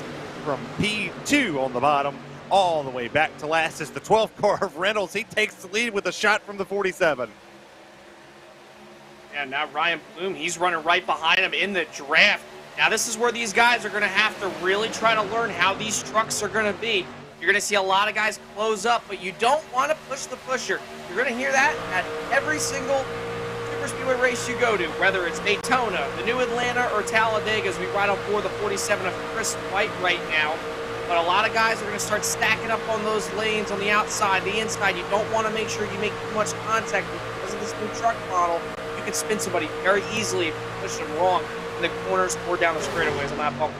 from P2 on the bottom, all the way back to last is the 12th car of Reynolds. He takes the lead with a shot from the 47. Yeah, now Ryan Bloom, he's running right behind him in the draft. Now this is where these guys are going to have to really try to learn how these trucks are going to be. You're going to see a lot of guys close up, but you don't want to push the pusher. You're going to hear that at every single super speedway race you go to, whether it's Daytona, the New Atlanta, or Talladega, as we ride on board the 47 of Chris White right now. But a lot of guys are going to start stacking up on those lanes on the outside, the inside. You don't want to make sure you make too much contact because of this new truck model. You can spin somebody very easily if you push them wrong in the corners or down the straightaways on that bump.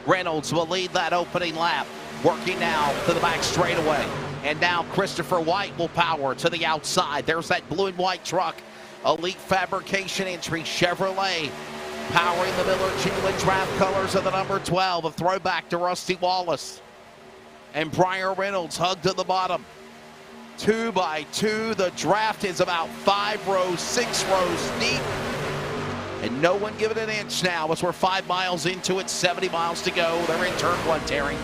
Reynolds will lead that opening lap, working now to the back straightaway. And now Christopher White will power to the outside. There's that blue and white truck. Elite Fabrication entry Chevrolet, powering the Miller Genuine draft colors of the number 12, a throwback to Rusty Wallace. And Brian Reynolds hugged to the bottom. 2 by 2, the draft is about 5 rows, 6 rows deep. And no one give it an inch now as we're 5 miles into it, 70 miles to go. They're in turn 1, Terry.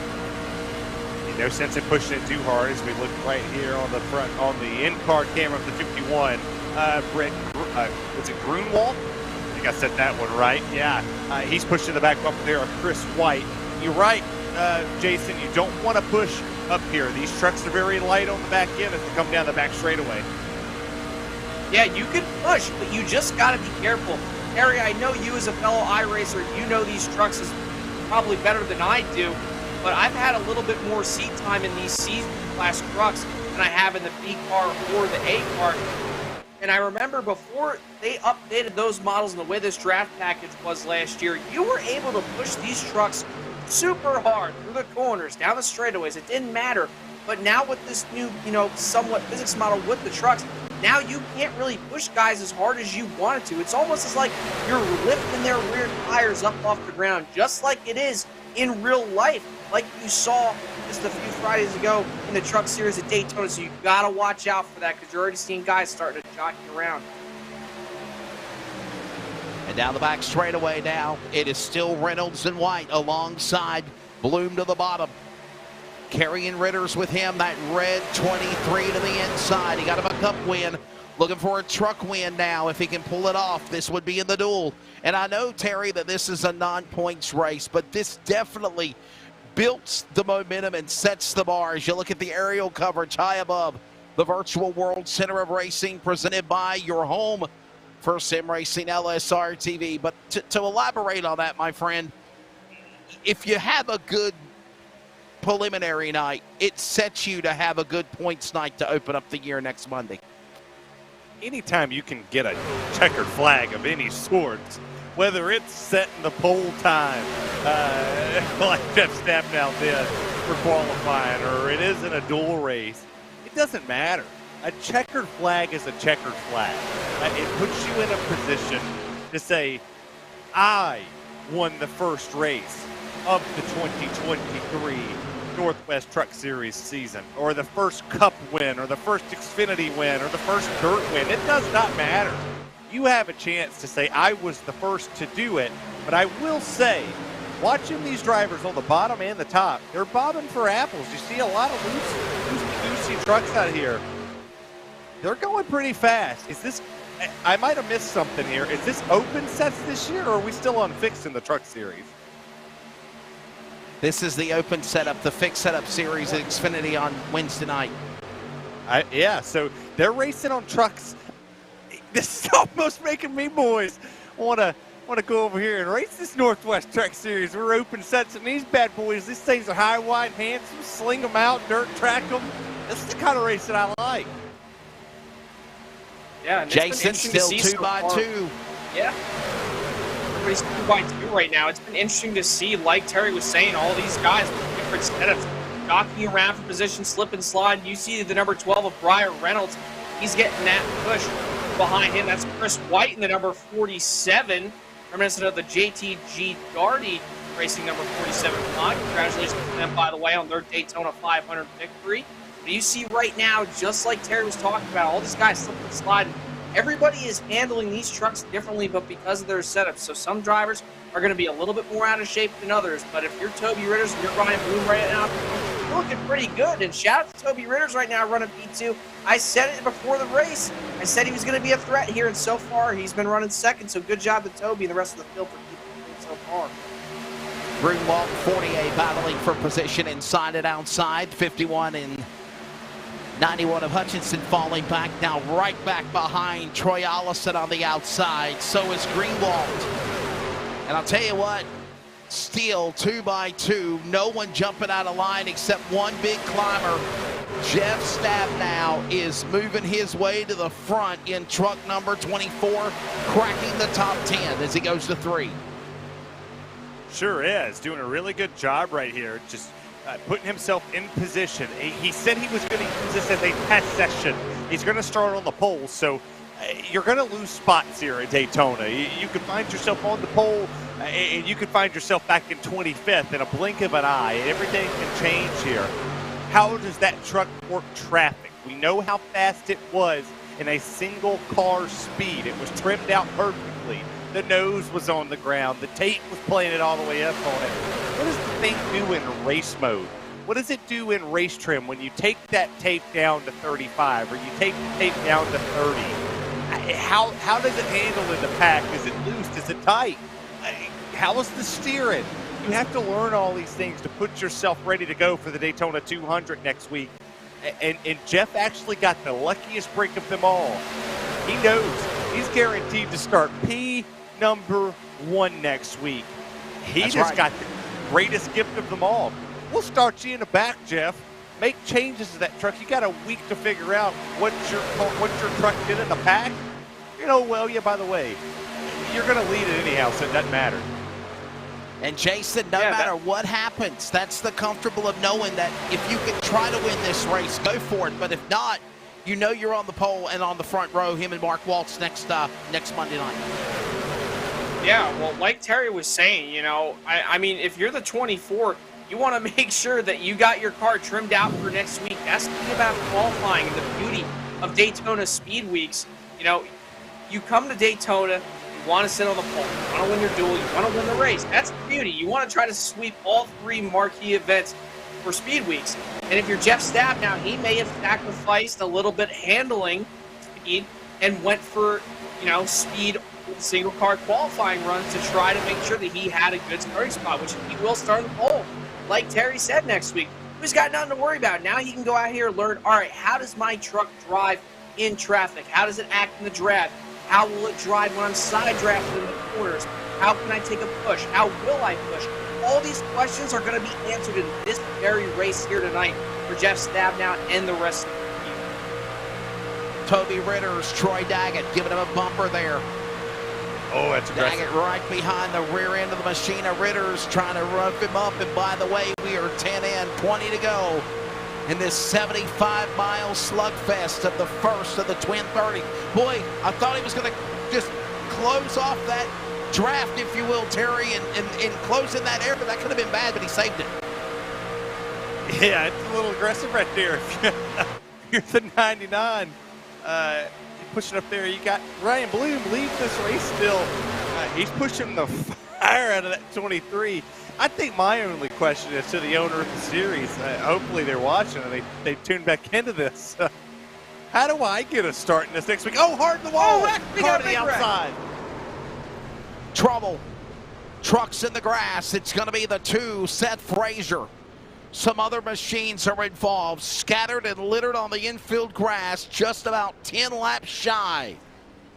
No sense in pushing it too hard as we look right here on the front, on the in-car camera of the 51. Brett, was it Grunwald? I think I said that one right. Yeah, he's pushing the back up there of Chris White. You're right, Jason, you don't want to push up here. These trucks are very light on the back end as they come down the back straightaway. Yeah, you can push, but you just got to be careful. Harry, I know you as a fellow iRacer, you know these trucks is probably better than I do, but I've had a little bit more seat time in these C-class trucks than I have in the B car or the A car. And I remember before they updated those models and the way this draft package was last year, you were able to push these trucks super hard through the corners, down the straightaways. It didn't matter. But now with this new, somewhat physics model with the trucks, now you can't really push guys as hard as you wanted to. It's almost as like you're lifting their rear tires up off the ground, just like it is in real life, like you saw just a few Fridays ago in the truck series at Daytona. So you gotta watch out for that because you're already seeing guys starting to jockey around. And down the back straightaway now, it is still Reynolds and White alongside Bloom to the bottom. Carrying Ritters with him, that red 23 to the inside. He got him a cup win. Looking for a truck win now. If he can pull it off, this would be in the duel. And I know, Terry, that this is a non-points race, but this definitely builds the momentum and sets the bar as you look at the aerial coverage high above the Virtual World Center of Racing, presented by your home for sim racing, LSRTV. But to elaborate on that, my friend, if you have a good preliminary night, it sets you to have a good points night to open up the year next Monday. Anytime you can get a checkered flag of any sort, whether it's setting the pole time, like Jeff Snapnow did for qualifying, or it isn't a dual race, it doesn't matter. A checkered flag is a checkered flag. It puts you in a position to say, I won the first race of the 2023 Northwest Truck Series season, or the first Cup win, or the first Xfinity win, or the first Dirt win. It does not matter. You have a chance to say, I was the first to do it. But I will say, watching these drivers on the bottom and the top, they're bobbing for apples. You see a lot of loosey trucks out here. They're going pretty fast. Is this, I might have missed something here. Is this open sets this year, or are we still on fixed in the Truck Series? This is the open setup, the fixed setup series at Xfinity on Wednesday night. Yeah, so they're racing on trucks. This is almost making me, boys, want to go over here and race this Northwest Truck Series. We're open sets, and these bad boys, these things are high, wide, handsome, sling them out, dirt track them. This is the kind of race that I like. Yeah, and Jason still 2 by 2. Yeah. race 2x2 right now. It's been interesting to see, like Terry was saying, all these guys with different setups, jockeying around for position, slip and slide. You see the number 12 of Briar Reynolds. He's getting that push behind him. That's Chris White in the number 47, reminiscent of the JTG Darty racing number 47 block. Congratulations to them, by the way, on their Daytona 500 victory. But you see right now, just like Terry was talking about, all these guys slip and slide. Everybody is handling these trucks differently, but because of their setups. So some drivers are going to be a little bit more out of shape than others. But if you're Toby Ritters and you're Ryan Bloom right now, you're looking pretty good. And shout out to Toby Ritters right now running P2. I said it before the race. I said he was going to be a threat here, and so far he's been running second. So good job to Toby and the rest of the field for keeping it so far. Greenwald, 48 battling for position inside and outside. 51 and 91 of Hutchinson falling back, now right back behind Troy Allison on the outside. So is Greenwald. And I'll tell you what, still 2x2, no one jumping out of line except one big climber. Jeff Stabnow is moving his way to the front in truck number 24, cracking the top 10 as he goes to 3. Sure is, doing a really good job right here, just putting himself in position. He said he was going to use this as a test session. He's going to start on the pole, so you're going to lose spots here at Daytona. You could find yourself on the pole, and you could find yourself back in 25th in a blink of an eye. Everything can change here. How does that truck work traffic? We know how fast it was in a single car speed. It was trimmed out perfectly. The nose was on the ground. The tape was playing it all the way up on it. What does the thing do in race mode? What does it do in race trim when you take that tape down to 35 or you take the tape down to 30? How does it handle in the pack? Is it loose? Is it tight? How is the steering? You have to learn all these things to put yourself ready to go for the Daytona 200 next week. And Jeff actually got the luckiest break of them all. He knows he's guaranteed to start P number 1 next week. He just got the greatest gift of them all. We'll start you in the back, Jeff. Make changes to that truck. You got a week to figure out what your truck did in the pack. You know, well, yeah, by the way, you're going to lead it anyhow, so it doesn't matter. And Jason, no matter what happens, that's the comfortable of knowing that if you can try to win this race, go for it. But if not, you know you're on the pole and on the front row, him and Mark Waltz next Monday night. Yeah, well, like Terry was saying, you know, I mean, if you're the 24, you want to make sure that you got your car trimmed out for next week. That's the thing about qualifying and the beauty of Daytona Speed Weeks. You know, you come to Daytona, you want to sit on the pole, you want to win your duel, you want to win the race. That's the beauty. You want to try to sweep all 3 marquee events for Speed Weeks. And if you're Jeff Stabnow, he may have sacrificed a little bit handling speed and went for, you know, speed single car qualifying runs to try to make sure that he had a good starting spot, which he will start on the pole. Like Terry said, next week, he's got nothing to worry about. Now he can go out here and learn, all right, how does my truck drive in traffic? How does it act in the draft? How will it drive when I'm side drafted in the corners? How can I take a push? How will I push? All these questions are going to be answered in this very race here tonight for Jeff Stabnow and the rest of the team. Toby Ritters, Troy Daggett giving him a bumper there. Oh, that's aggressive. Daggett right behind the rear end of the machine of Ritters, trying to rough him up. And by the way, we are 10 in, 20 to go in this 75-mile slugfest of the first of the Twin 30. Boy, I thought he was going to just close off that draft, if you will, Terry, and close in that air, but that could have been bad, but he saved it. Yeah, it's a little aggressive right there. You're the 99. Pushing up there, you got Ryan Bloom leading this race still. He's pushing the fire out of that 23. I think my only question is to the owner of the series. Hopefully they're watching and they tune back into this. How do I get a start in this next week? Oh, hard in the wall. Hard to the outside. Trouble. Trucks in the grass. It's going to be the 2, Seth Frazier. Some other machines are involved, scattered and littered on the infield grass, just about 10 laps shy.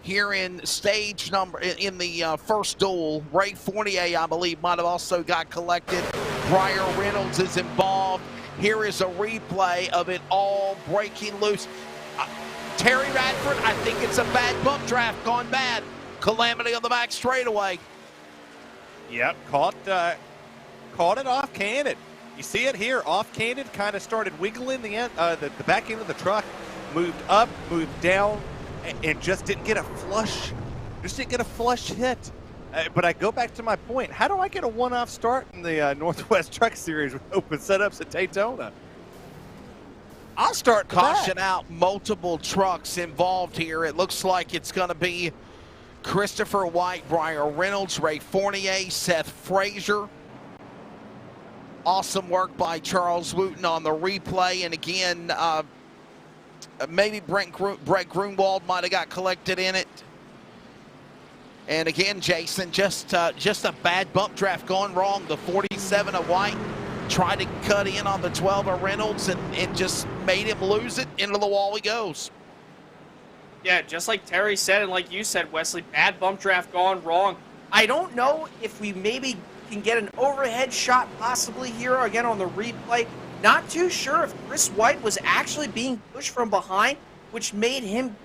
Here in stage number, in the first duel, Ray Fournier, I believe, might have also got collected. Briar Reynolds is involved. Here is a replay of it all breaking loose. Terry Radford, I think it's a bad bump draft gone bad. Calamity on the back straightaway. Yep, caught it off-candid. You see it here, off-candid, kind of started wiggling the back end of the truck, moved up, moved down, and just didn't get a flush. Just didn't get a flush hit. But I go back to my point. How do I get a one-off start in the Northwest Truck Series with open setups at Daytona? I'll start caution out multiple trucks involved here. It looks like it's going to be Christopher White, Brian Reynolds, Ray Fournier, Seth Frazier. Awesome work by Charles Wooten on the replay. And again, maybe Brett Grunwald might have got collected in it. And again, Jason, just a bad bump draft going wrong. The 47 of White tried to cut in on the 12 of Reynolds and just made him lose it. Into the wall he goes. Yeah, just like Terry said, and like you said, Wesley, bad bump draft gone wrong. I don't know if we maybe can get an overhead shot possibly here again on the replay. Not too sure if Chris White was actually being pushed from behind, which made him,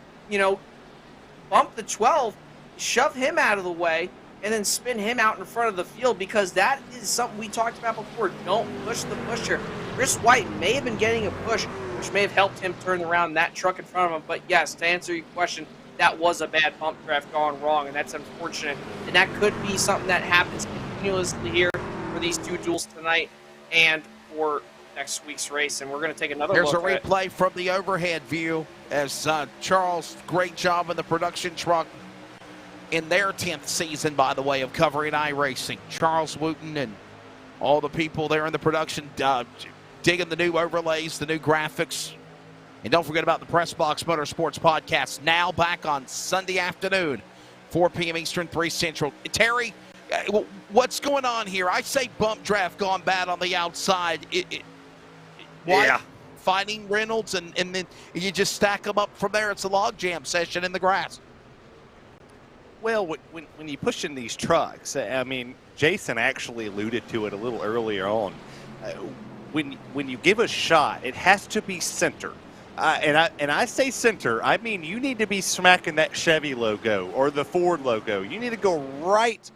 bump the 12, shove him out of the way, and then spin him out in front of the field, because that is something we talked about before. Don't push the pusher. Chris White may have been getting a push, which may have helped him turn around that truck in front of him. But yes, to answer your question, that was a bad bump draft gone wrong, and that's unfortunate. And that could be something that happens continuously here for these two duels tonight and for next week's race. And we're going to take another look. Here's a replay from the overhead view as Charles, great job in the production truck in their 10th season, by the way, of covering iRacing. Charles Wooten and all the people there in the production digging the new overlays, the new graphics. And don't forget about the Press Box Motorsports podcast, now back on Sunday afternoon, 4 p.m. Eastern, 3 Central. Terry, what's going on here? I say bump draft gone bad on the outside. Yeah. Finding Reynolds, and then you just stack them up from there. It's a log jam session in the grass. Well, when you push in these trucks, I mean, Jason actually alluded to it a little earlier on. When you give a shot, it has to be center. And I say center, I mean you need to be smacking that Chevy logo or the Ford logo. You need to go right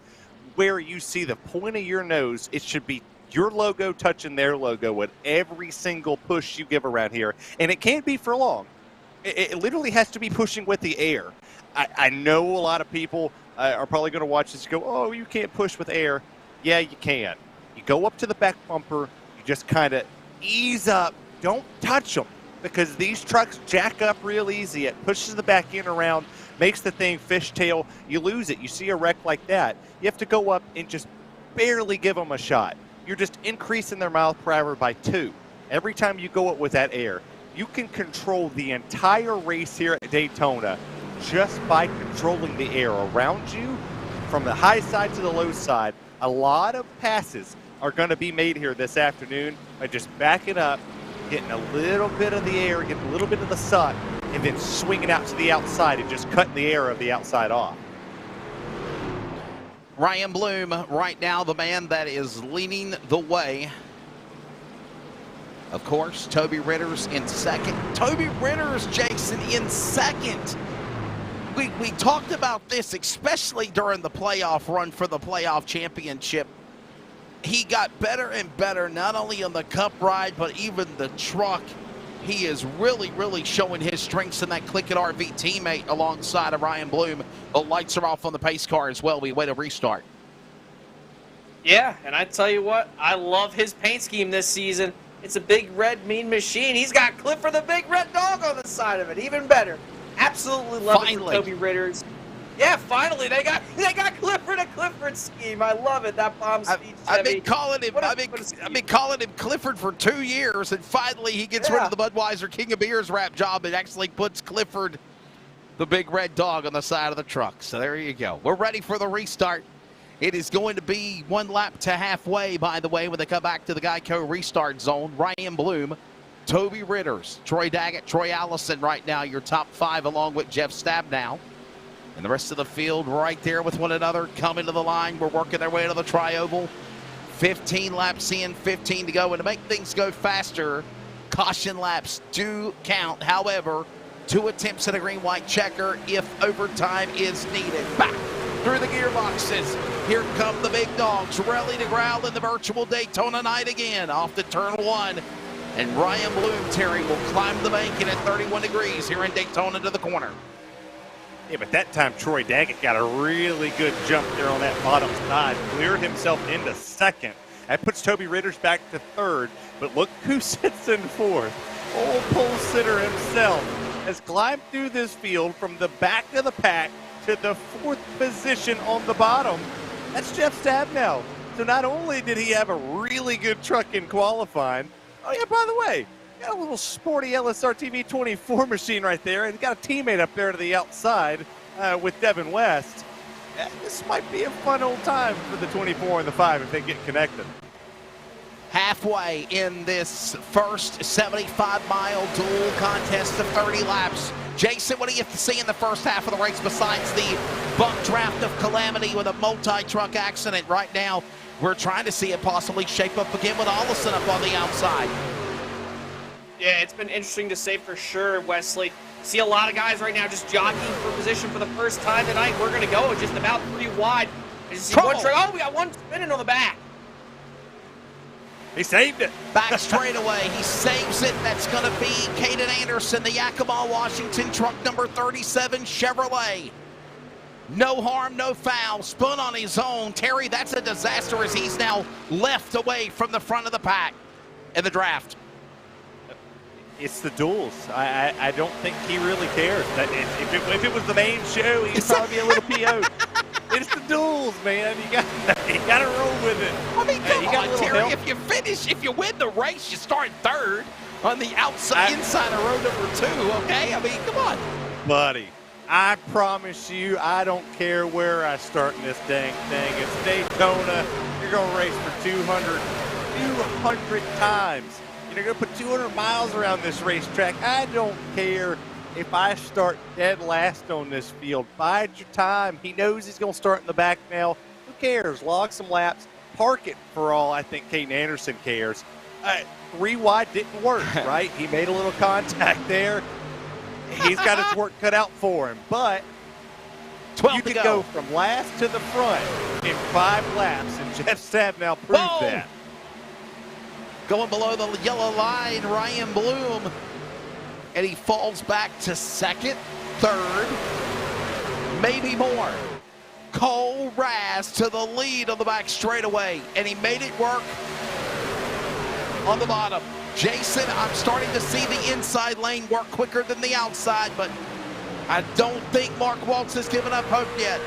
where you see the point of your nose. It should be your logo touching their logo with every single push you give around here. And it can't be for long. It literally has to be pushing with the air. I know a lot of people are probably going to watch this and go, oh, you can't push with air. Yeah, you can. You go up to the back bumper, you just kind of ease up. Don't touch them, because these trucks jack up real easy. It pushes the back end around, makes the thing fishtail. You lose it. You see a wreck like that, you have to go up and just barely give them a shot. You're just increasing their mile per hour by 2. Every time you go up with that air, you can control the entire race here at Daytona just by controlling the air around you from the high side to the low side. A lot of passes are going to be made here this afternoon by just backing up, getting a little bit of the air, getting a little bit of the suck, and then swinging out to the outside and just cutting the air of the outside off. Ryan Bloom, right now, the man that is leading the way. Of course, Toby Ritter's in second. Toby Ritter's, Jason, in second. We talked about this, especially during the playoff run for the playoff championship. He got better and better, not only on the cup ride, but even the truck. He is really, really showing his strengths in that CLICKIT RV teammate alongside of Ryan Bloom. The lights are off on the pace car as well. We wait a restart. Yeah, and I tell you what, I love his paint scheme this season. It's a big red mean machine. He's got Clifford the big red dog on the side of it. Even better. Absolutely love it for Toby Ritter's. Yeah, finally they got Clifford a Clifford scheme. I love it. That bomb speed Chevy. I've been calling him Clifford for 2 years, and finally he gets rid of the Budweiser King of Beers rap job and actually puts Clifford, the big red dog, on the side of the truck. So there you go. We're ready for the restart. It is going to be 1 lap to halfway, by the way, when they come back to the Geico restart zone. Ryan Bloom, Toby Ritters, Troy Daggett, Troy Allison right now, your top 5, along with Jeff Stabnow. And the rest of the field right there with one another, coming to the line. We're working their way to the tri-oval. 15 laps in, 15 to go. And to make things go faster, caution laps do count. However, 2 attempts at a green-white checker if overtime is needed. Back through the gearboxes. Here come the big dogs, ready to growl in the virtual Daytona night again. Off to turn 1. And Ryan Bloom, Terry, will climb the bank in at 31 degrees here in Daytona to the corner. Yeah, but that time Troy Daggett got a really good jump there on that bottom side, cleared himself into second. That puts Toby Ritters back to third, but look who sits in fourth. Old pole sitter himself has climbed through this field from the back of the pack to the 4th position on the bottom. That's Jeff Stabnow. So not only did he have a really good truck in qualifying, oh yeah, by the way, got a little sporty LSRTV 24 machine right there, and got a teammate up there to the outside with Devin West. This might be a fun old time for the 24 and the 5 if they get connected. Halfway in this first 75-mile duel contest of 30 laps. Jason, what do you see in the first half of the race besides the bump draft of calamity with a multi-truck accident? Right now, we're trying to see it possibly shape up again with Allison up on the outside. Yeah, it's been interesting to say for sure, Wesley. See a lot of guys right now just jockeying for position for the first time tonight. We're going to go just about 3 wide. I just see one truck. Oh, we got one spinning on the back. He saved it. Back straightaway, he saves it. That's going to be Caden Anderson, the Yakima, Washington, truck number 37 Chevrolet. No harm, no foul, spun on his own. Terry, that's a disaster as he's now left away from the front of the pack in the draft. It's the Duels. I don't think he really cares. If it was the main show, he'd probably be a little PO'd. It's the Duels, man. You got to roll with it. I mean, come on, Terry. If you win the race, you start third on the outside, inside of row number 2. Okay, I mean, come on, buddy. I promise you, I don't care where I start in this dang thing. It's Daytona. You're gonna race for 200 times. You're gonna put 200 miles around this racetrack. I don't care if I start dead last on this field. Bide your time. He knows he's going to start in the back now. Who cares? Log some laps. Park it for all I think Caden Anderson cares. 3 wide didn't work, right? He made a little contact there. He's got his work cut out for him. But you could go from last to the front in 5 laps, and Jeff Stabnow proved that. Going below the yellow line, Ryan Bloom. And he falls back to second, third, maybe more. Cole Raz to the lead on the back straightaway, and he made it work on the bottom. Jason, I'm starting to see the inside lane work quicker than the outside, but I don't think Mark Waltz has given up hope yet.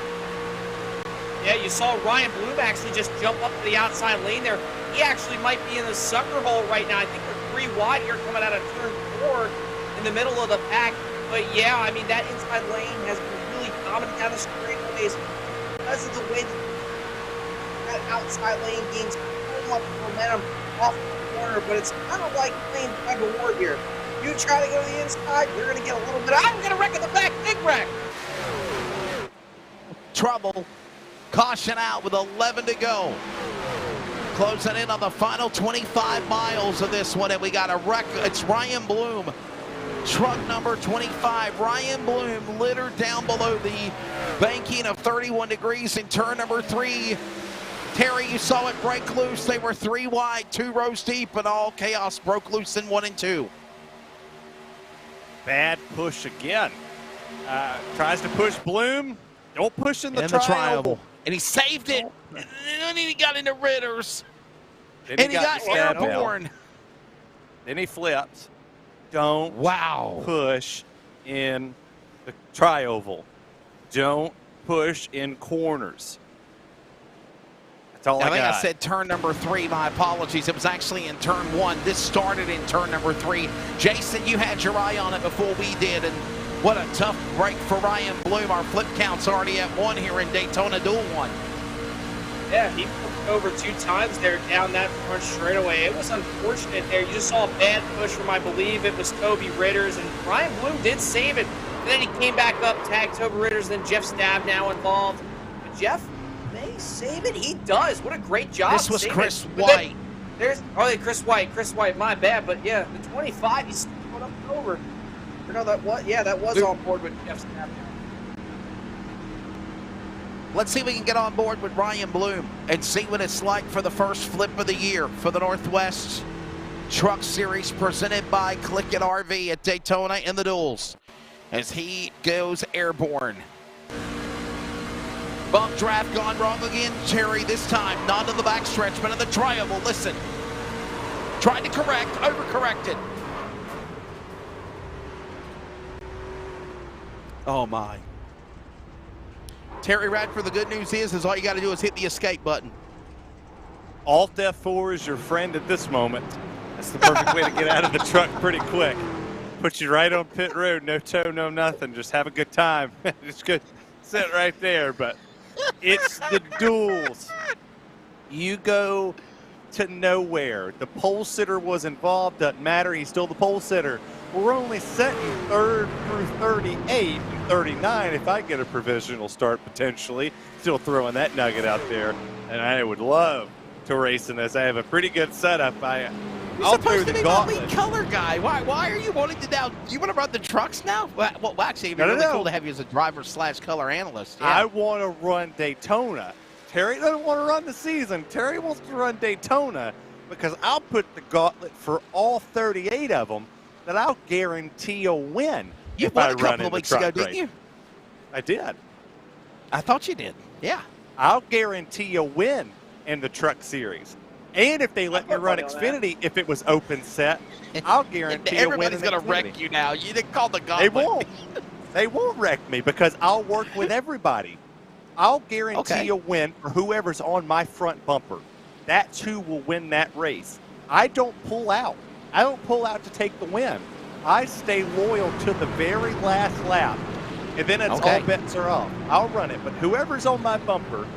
Yeah, you saw Ryan Bloom actually just jump up to the outside lane there. He actually might be in the sucker hole right now. I think we're 3 wide here coming out of turn 4. In the middle of the pack, but yeah, I mean, that inside lane has been really dominant down the straightaways because of the way that outside lane gains so much momentum off the corner, but it's kind of like playing tug of war here. You try to go to the inside, you're going to get a little bit, I'm going to wreck at the back, big wreck. Trouble, caution out with 11 to go. Closing in on the final 25 miles of this one, and we got a wreck. It's Ryan Bloom. Truck number 25, Ryan Bloom, littered down below the banking of 31 degrees in turn number 3. Terry, you saw it break loose. They were 3 wide, 2 rows deep, and all chaos broke loose in 1 and 2. Bad push again. Tries to push Bloom. Don't push in the triangle. And he saved it. And then he got into Ritters. Then and he got airborne. Then he flips. Don't push in the tri-oval. Don't push in corners. That's all I got. I think I said turn number 3. My apologies. It was actually in turn 1. This started in turn number 3. Jason, you had your eye on it before we did, and what a tough break for Ryan Bloom. Our flip count's already at 1 here in Daytona Duel 1. Yeah, he flipped over 2 times there down that front straightaway. It was unfortunate there. You just saw a bad push from, I believe it was Toby Ritters, and Ryan Bloom did save it. And then he came back up, tagged Toby Ritters, then Jeff Stabnow involved. But Jeff may save it. He does. What a great job. This was Chris White. Chris White, my bad. But yeah, the 25, he's going up and over. Or no, that was on board with Jeff Stabnow. Let's see if we can get on board with Ryan Bloom and see what it's like for the first flip of the year for the Northwest Truck Series presented by CLICKIT RV at Daytona in the Duels as he goes airborne. Bump draft gone wrong again. Terry this time not in the backstretch, but in the tri-oval. Listen. Tried to correct, overcorrected. Oh my. Terry Radford, the good news is all you got to do is hit the escape button. Alt F4 is your friend at this moment. That's the perfect way to get out of the truck pretty quick. Put you right on pit road, no tow, no nothing. Just have a good time. Just good, sit right there. But it's the Duels. You go to nowhere. The pole sitter was involved. Doesn't matter. He's still the pole sitter. We're only setting 3rd through 38 and 39 if I get a provisional start potentially. Still throwing that nugget out there. And I would love to race in this. I have a pretty good setup. You're supposed to be the lead color guy. Why are you wanting to now? You want to run the trucks now? Well actually, it'd be really cool to have you as a driver/color analyst. Yeah. I want to run Daytona. Terry doesn't want to run the season. Terry wants to run Daytona because I'll put the gauntlet for all 38 of them that I'll guarantee a win. You won a couple of weeks ago, didn't you? I did. I thought you did. Yeah. I'll guarantee a win in the truck series. And if they let me run Xfinity, if it was open set, I'll guarantee a win. Everybody's going to wreck you now. You didn't call the gauntlet. They won't. They won't wreck me because I'll work with everybody. I'll guarantee a win for whoever's on my front bumper. That's who will win that race. I don't pull out. I don't pull out to take the win. I stay loyal to the very last lap. And then it's all bets are off. I'll run it, but whoever's on my bumper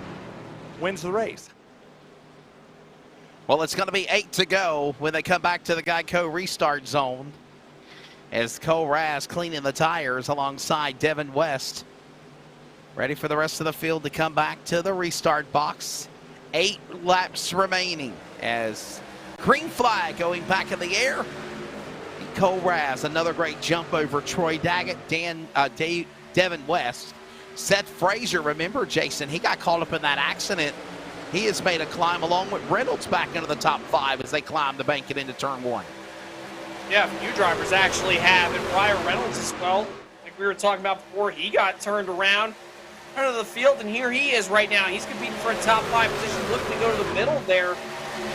wins the race. Well, it's going to be 8 to go when they come back to the Geico restart zone as Cole Raz cleaning the tires alongside Devin West. Ready for the rest of the field to come back to the restart box. 8 laps remaining as green flag going back in the air. Cole Raz, another great jump over Troy Daggett, Devin West. Seth Frazier, remember, Jason, he got caught up in that accident. He has made a climb along with Reynolds back into the top 5 as they climb the bank and into turn 1. Yeah, a few drivers actually have, and Brian Reynolds as well. Like we were talking about before, he got turned around front of the field, and here he is right now. He's competing for a top 5 position, looking to go to the middle there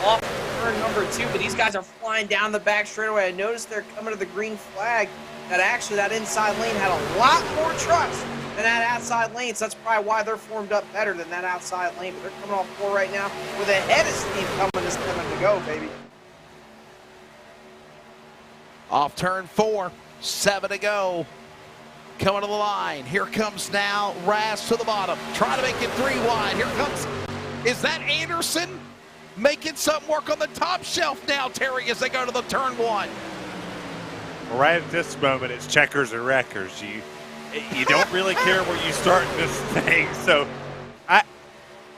off turn number 2, but these guys are flying down the back straightaway. I noticed they're coming to the green flag, that actually that inside lane had a lot more trucks than that outside lane, so that's probably why they're formed up better than that outside lane, but they're coming off 4 right now with a head of steam coming to go, baby. Off turn 4, 7 to go. Coming to the line. Here comes now Raz to the bottom. Trying to make it 3 wide. Here comes, is that Anderson? Making something work on the top shelf now, Terry, as they go to the turn 1. Right at this moment, it's checkers and wreckers. You don't really care where you start in this thing. So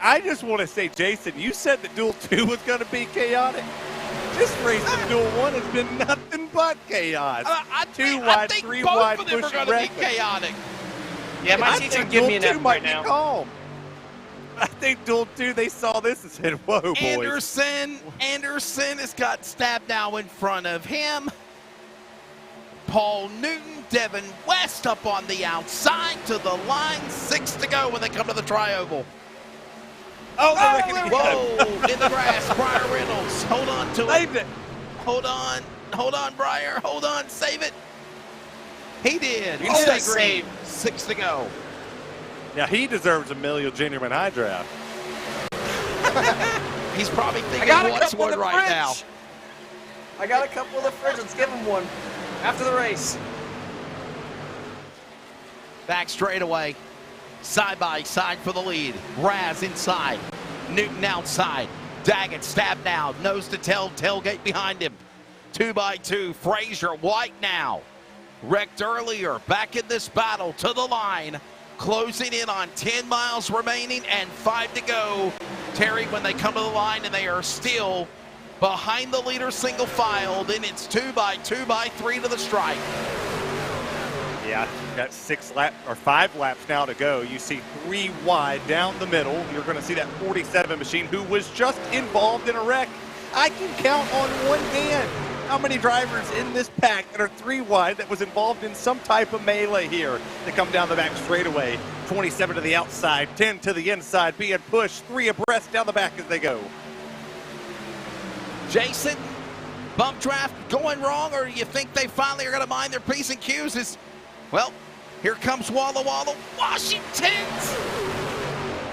I just want to say, Jason, you said that Duel 2 was going to be chaotic. This race in Duel 1 has been nothing but chaos. 2 wide, 3 wide, push are going to be chaotic. Yeah, my teacher give me an F right now. Calm. I think Duel 2, they saw this and said, whoa, boys. Anderson has got stabbed now in front of him. Paul Newton, Devin West up on the outside to the line. 6 to go when they come to the tri-oval. Whoa, in the grass, Briar Reynolds. Hold on to it. Hold on, Briar. Hold on, save it. He did. Save. 6 to go. Now he deserves a Emilio Genuine high draft. He's probably thinking, what's one right now? I got a couple of the fridge. Let's give him one after the race. Back straightaway. Side by side for the lead. Raz inside. Newton outside. Daggett stabbed now. Nose to tail. Tailgate behind him. 2 by 2. Frazier White now. Wrecked earlier. Back in this battle to the line. Closing in on 10 miles remaining and 5 to go. Terry, when they come to the line and they are still behind the leader single file, then it's 2 by 2 by 3 to the stripe. Yeah, Got 5 laps now to go. You see 3 wide down the middle. You're going to see that 47 machine who was just involved in a wreck. I can count on one hand how many drivers in this pack that are 3 wide that was involved in some type of melee here. They come down the back straightaway. 27 to the outside, 10 to the inside, being pushed 3 abreast down the back as they go. Jason, bump draft going wrong, or do you think they finally are going to mind their P's and Q's? Well, here comes Walla Walla, Washington's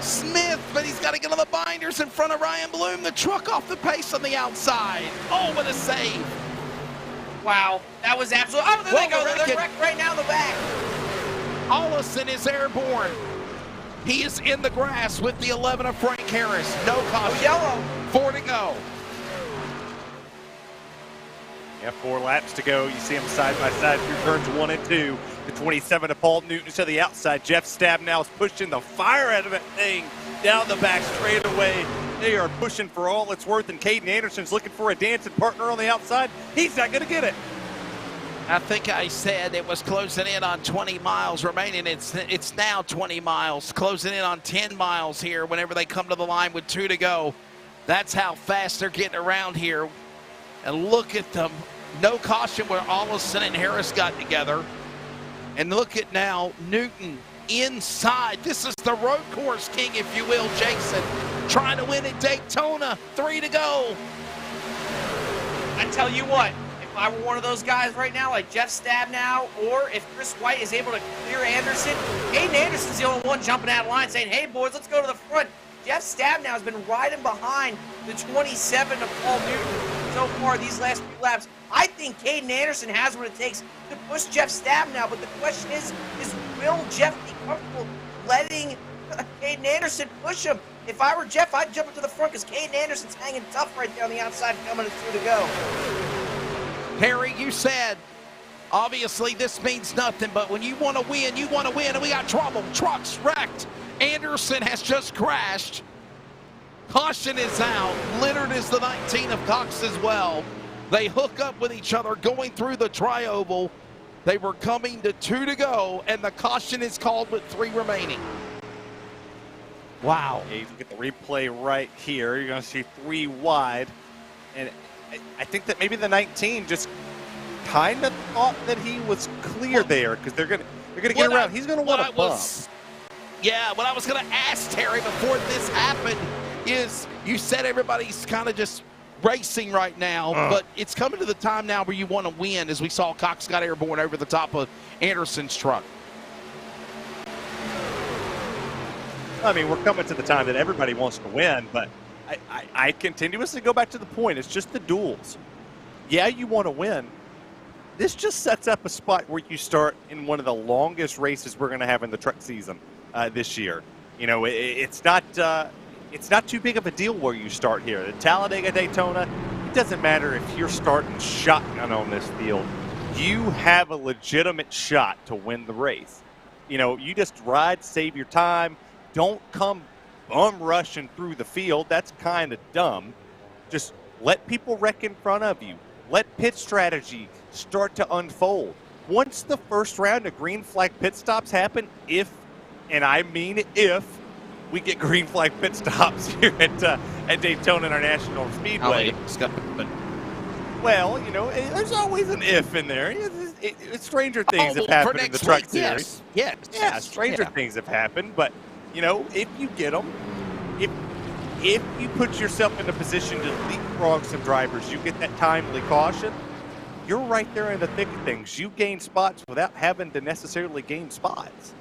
Smith, but he's got to get on the binders in front of Ryan Bloom. The truck off the pace on the outside. Oh, what a save. Wow, that was absolutely. Oh, there they go. They're wrecked right now in the back. Ollison is airborne. He is in the grass with the 11 of Frank Harris. No caution. Oh, yellow. 4 to go. Yeah, 4 laps to go. You see them side by side through turns 1 and 2. The 27 of Paul Newton to the outside. Jeff Stabnow is pushing the fire out of that thing down the back straightaway. They are pushing for all it's worth, and Caden Anderson's looking for a dancing partner on the outside. He's not going to get it. I think I said it was closing in on 20 miles remaining. It's now 20 miles, closing in on 10 miles here whenever they come to the line with 2 to go. That's how fast they're getting around here. And look at them. No caution where Ollison and Harris got together. And look at now Newton inside. This is the road course king, if you will, Jason. Trying to win at Daytona. 3 to go. I tell you what, if I were one of those guys right now, like Jeff Stabnow, or if Chris White is able to clear Anderson, Caden Anderson's the only one jumping out of line saying, hey, boys, let's go to the front. Jeff Stabnow has been riding behind the 27 of Paul Newton so far these last few laps. I think Caden Anderson has what it takes to push Jeff Stabnow, but the question is will Jeff be comfortable letting Caden Anderson push him? If I were Jeff, I'd jump into the front because Caden Anderson's hanging tough right there on the outside coming to 2 to go. Harry, you said, obviously this means nothing, but when you want to win, you want to win, and we got trouble. Truck's wrecked. Anderson has just crashed. Caution is out. Littered is the 19 of Cox as well. They hook up with each other going through the tri-oval. They were coming to 2 to go, and the caution is called with 3 remaining. Wow. Yeah, you get the replay right here. You're going to see 3 wide. And I think that maybe the 19 just kind of thought that he was clear there because they're going to get around. He's going to want to bump. Yeah, what I was going to ask Terry before this happened is you said everybody's kind of just racing right now, but it's coming to the time now where you want to win, as we saw Cox got airborne over the top of Anderson's truck. I mean, we're coming to the time that everybody wants to win, but I continuously go back to the point. It's just the duels. Yeah, you want to win. This just sets up a spot where you start in one of the longest races we're going to have in the truck season this year. You know, it's not too big of a deal where you start here. The Talladega Daytona, it doesn't matter if you're starting shotgun on this field. You have a legitimate shot to win the race. You know, you just ride, save your time. Don't come bum rushing through the field. That's kind of dumb. Just let people wreck in front of you. Let pit strategy start to unfold. Once the first round of green flag pit stops happen, if, and I mean if, we get green flag pit stops here at Daytona International Speedway. Well, you know, there's always an if in there. Stranger things have happened in the truck series. Yes. Stranger things have happened, but you know, if you get them, if you put yourself in a position to leapfrog some drivers, you get that timely caution, you're right there in the thick of things. You gain spots without having to necessarily gain spots.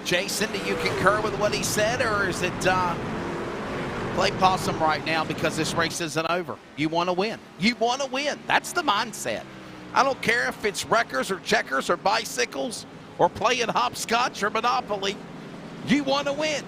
Jason, do you concur with what he said, or is it play possum right now because this race isn't over? You want to win. You want to win. That's the mindset. I don't care if it's wreckers or checkers or bicycles or playing hopscotch or Monopoly. You want to win.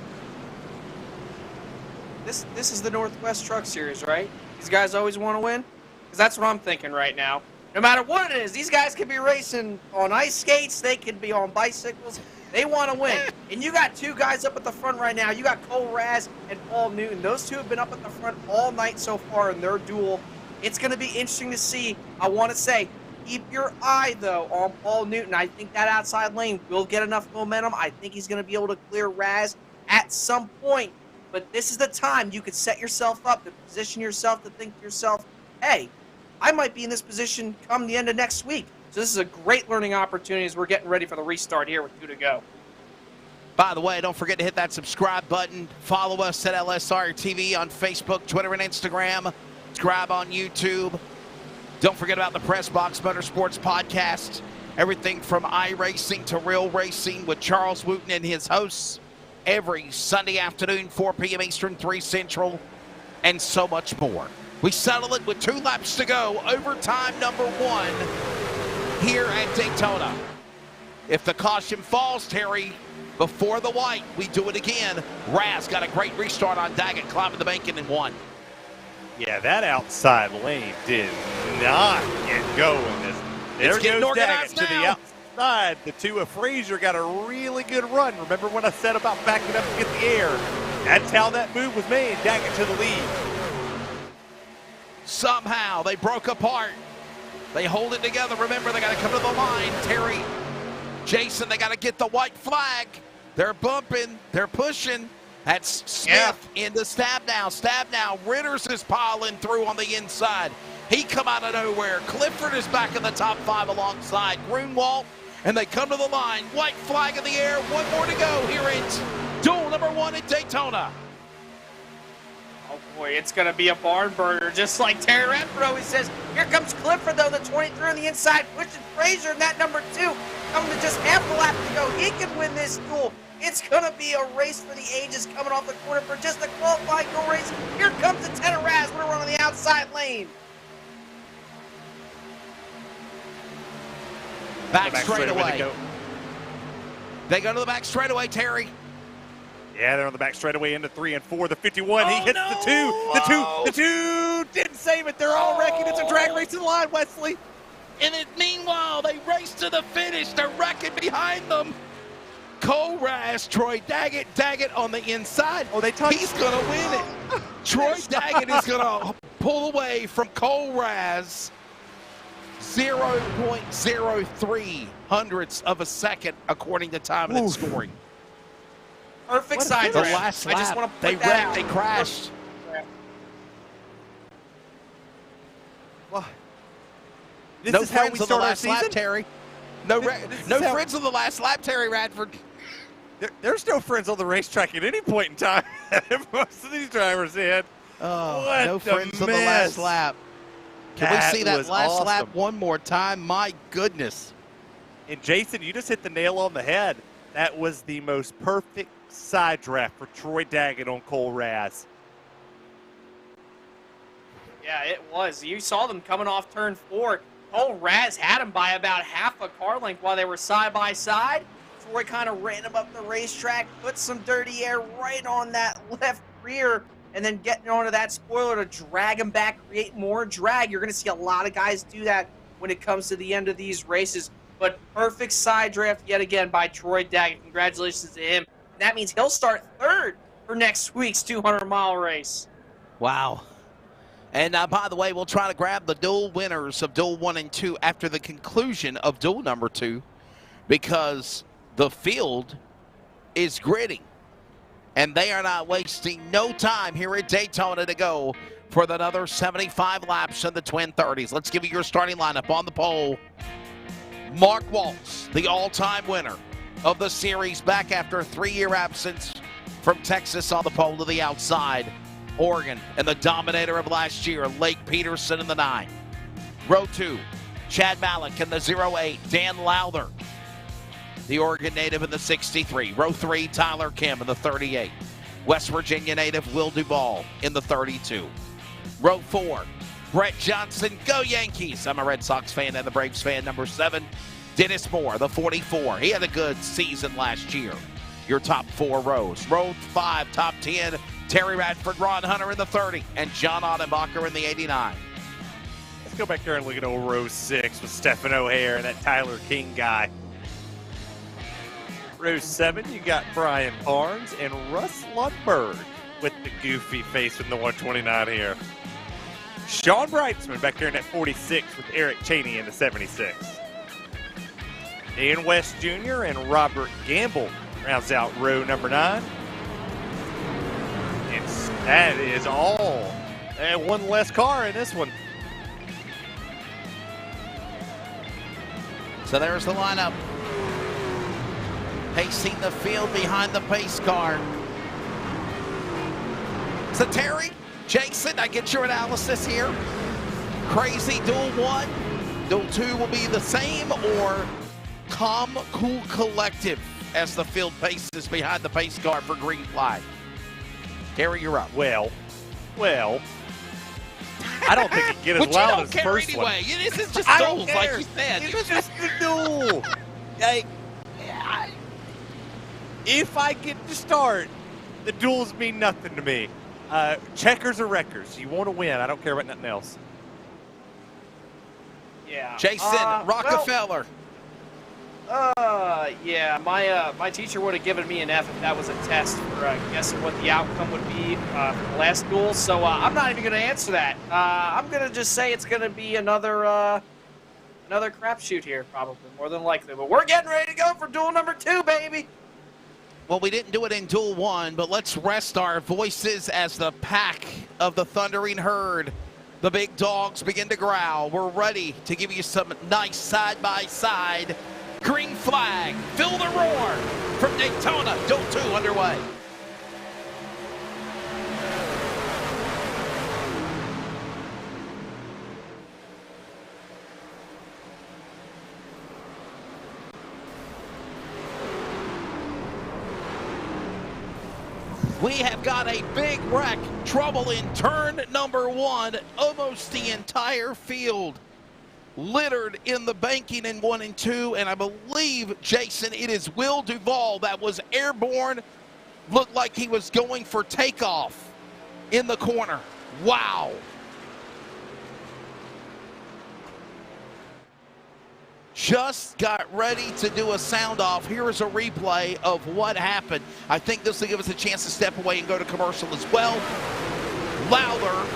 This is the Northwest Truck Series, right? These guys always want to win? Because that's what I'm thinking right now. No matter what it is, these guys could be racing on ice skates. They could be on bicycles. They want to win. And you got 2 guys up at the front right now. You got Cole Raz and Paul Newton. Those 2 have been up at the front all night so far in their duel. It's going to be interesting to see. I want to say, Keep your eye, though, on Paul Newton. I think that outside lane will get enough momentum. I think he's going to be able to clear Raz at some point. But this is the time you could set yourself up, to position yourself, to think to yourself, hey, I might be in this position come the end of next week. So this is a great learning opportunity as we're getting ready for the restart here with 2 to go. By the way, don't forget to hit that subscribe button. Follow us at LSRTV on Facebook, Twitter, and Instagram. Subscribe on YouTube. Don't forget about the Press Box Motorsports podcast. Everything from iRacing to real racing with Charles Wooten and his hosts every Sunday afternoon, 4 p.m. Eastern, 3 Central, and so much more. We settle it with 2 laps to go. Overtime number 1 here at Daytona. If the caution falls, Terry, before the white, we do it again. Raz got a great restart on Daggett, climbing the bank and won. Yeah, that outside lane did not get going. There goes Daggett to the outside. The 2 of Frazier got a really good run. Remember when I said about backing up to get the air? That's how that move was made. Daggett to the lead. Somehow they broke apart. They hold it together. Remember, they got to come to the line. Terry, Jason, they got to get the white flag. They're bumping. They're pushing. That's Smith into Stabnow. Stabnow. Ritters is piling through on the inside. He come out of nowhere. Clifford is back in the top 5 alongside Grunwald. And they come to the line. White flag in the air. 1 more to go here at duel number 1 at Daytona. Oh boy, it's going to be a barn burner, just like Terry Radford always says. Here comes Clifford, though, the 23 on the inside, pushing Frazier in that number 2. Coming to just half a lap to go. He can win this duel. It's going to be a race for the ages coming off the corner for just a qualifying duel race. Here comes the 10 of Raz. We're going to run on the outside lane. Back straightaway. They go to the back straightaway, Terry. Yeah, they're on the back straightaway into 3 and 4. The 51, he hits the 2. The 2 didn't save it. They're all wrecking. It's a drag race to the line, Wesley. And meanwhile, they race to the finish. They're wrecking behind them. Cole Raz, Troy Daggett on the inside. Oh, they touched. He's going to win it. Troy Daggett is going to pull away from Cole Raz. 0.03 hundredths of a second, according to time and scoring. Perfect side The draft. last lap, I just want to they put that wrecked, out. they crashed. Well, No friends on the last lap, Terry. No friends on the last lap, Terry Radford. There's no friends on the racetrack at any point in time. Most of these drivers in. Oh, no friends on the last lap. Can we see that last lap one more time? My goodness. And Jason, you just hit the nail on the head. That was the most perfect side draft for Troy Daggett on Cole Raz. Yeah, it was. You saw them coming off turn 4. Cole Raz had him by about half a car length while they were side by side. Troy kind of ran him up the racetrack, put some dirty air right on that left rear, and then getting onto that spoiler to drag him back, create more drag. You're going to see a lot of guys do that when it comes to the end of these races. But perfect side draft yet again by Troy Daggett. Congratulations to him. And that means he'll start 3rd for next week's 200-mile race. Wow. And by the way, we'll try to grab the duel winners of Duel 1 and 2 after the conclusion of Duel number 2, because the field is gritty. And they are not wasting no time here at Daytona to go for another 75 laps in the twin 30s. Let's give you your starting lineup on the pole. Mark Waltz, the all-time winner of the series, back after a 3-year absence from Texas on the pole to the outside. Oregon and the dominator of last year, Lake Peterson in the 9. Row 2, Chad Malik in the 08, Dan Lowther, the Oregon native in the 63. Row 3, Tyler Kim in the 38. West Virginia native Will Duvall in the 32. Row 4, Brett Johnson, go Yankees. I'm a Red Sox fan and the Braves fan. Number 7, Dennis Moore, the 44. He had a good season last year. Your top 4 rows. Row 5, top 10, Terry Radford, Ron Hunter in the 30, and John Ottenbacher in the 89. Let's go back there and look at old row 6 with Stephen O'Hare and that Tyler King guy. Row 7, you got Brian Barnes and Russ Lundberg with the goofy face in the 129 here. Sean Brightsman back there in that 46 with Eric Cheney in the 76. Ian West Jr. and Robert Gamble rounds out row number 9. And that is all. And one less car in this one. So there's the lineup. Pacing the field behind the pace car. So Terry, Jason, I get your analysis here. Crazy Duel 1. Duel 2 will be the same, or calm, cool collective as the field paces behind the pace car for green flag. Terry, you're up. Well, I don't think it can get as loud as the first anyway. one. This is just I don't duels, care. like you said. It's just a duel. Like, if I get to start, the duels mean nothing to me. Checkers or wreckers. You want to win. I don't care about nothing else. Yeah. Jason Rockefeller. Yeah, my teacher would have given me an F if that was a test for guessing what the outcome would be for the last duel. So I'm not even going to answer that. I'm going to just say it's going to be another crapshoot here, probably, more than likely. But we're getting ready to go for duel number 2, baby. Well, we didn't do it in Duel 1, but let's rest our voices as the pack of the Thundering Herd, the big dogs, begin to growl. We're ready to give you some nice side-by-side green flag. Feel the roar from Daytona. Duel 2 underway. We have got a big wreck, trouble in turn number 1, almost the entire field littered in the banking in 1 and 2, and I believe, Jason, it is Will Duvall that was airborne, looked like he was going for takeoff in the corner. Wow. Just got ready to do a sound off. Here is a replay of what happened. I think this will give us a chance to step away and go to commercial as well. Lowther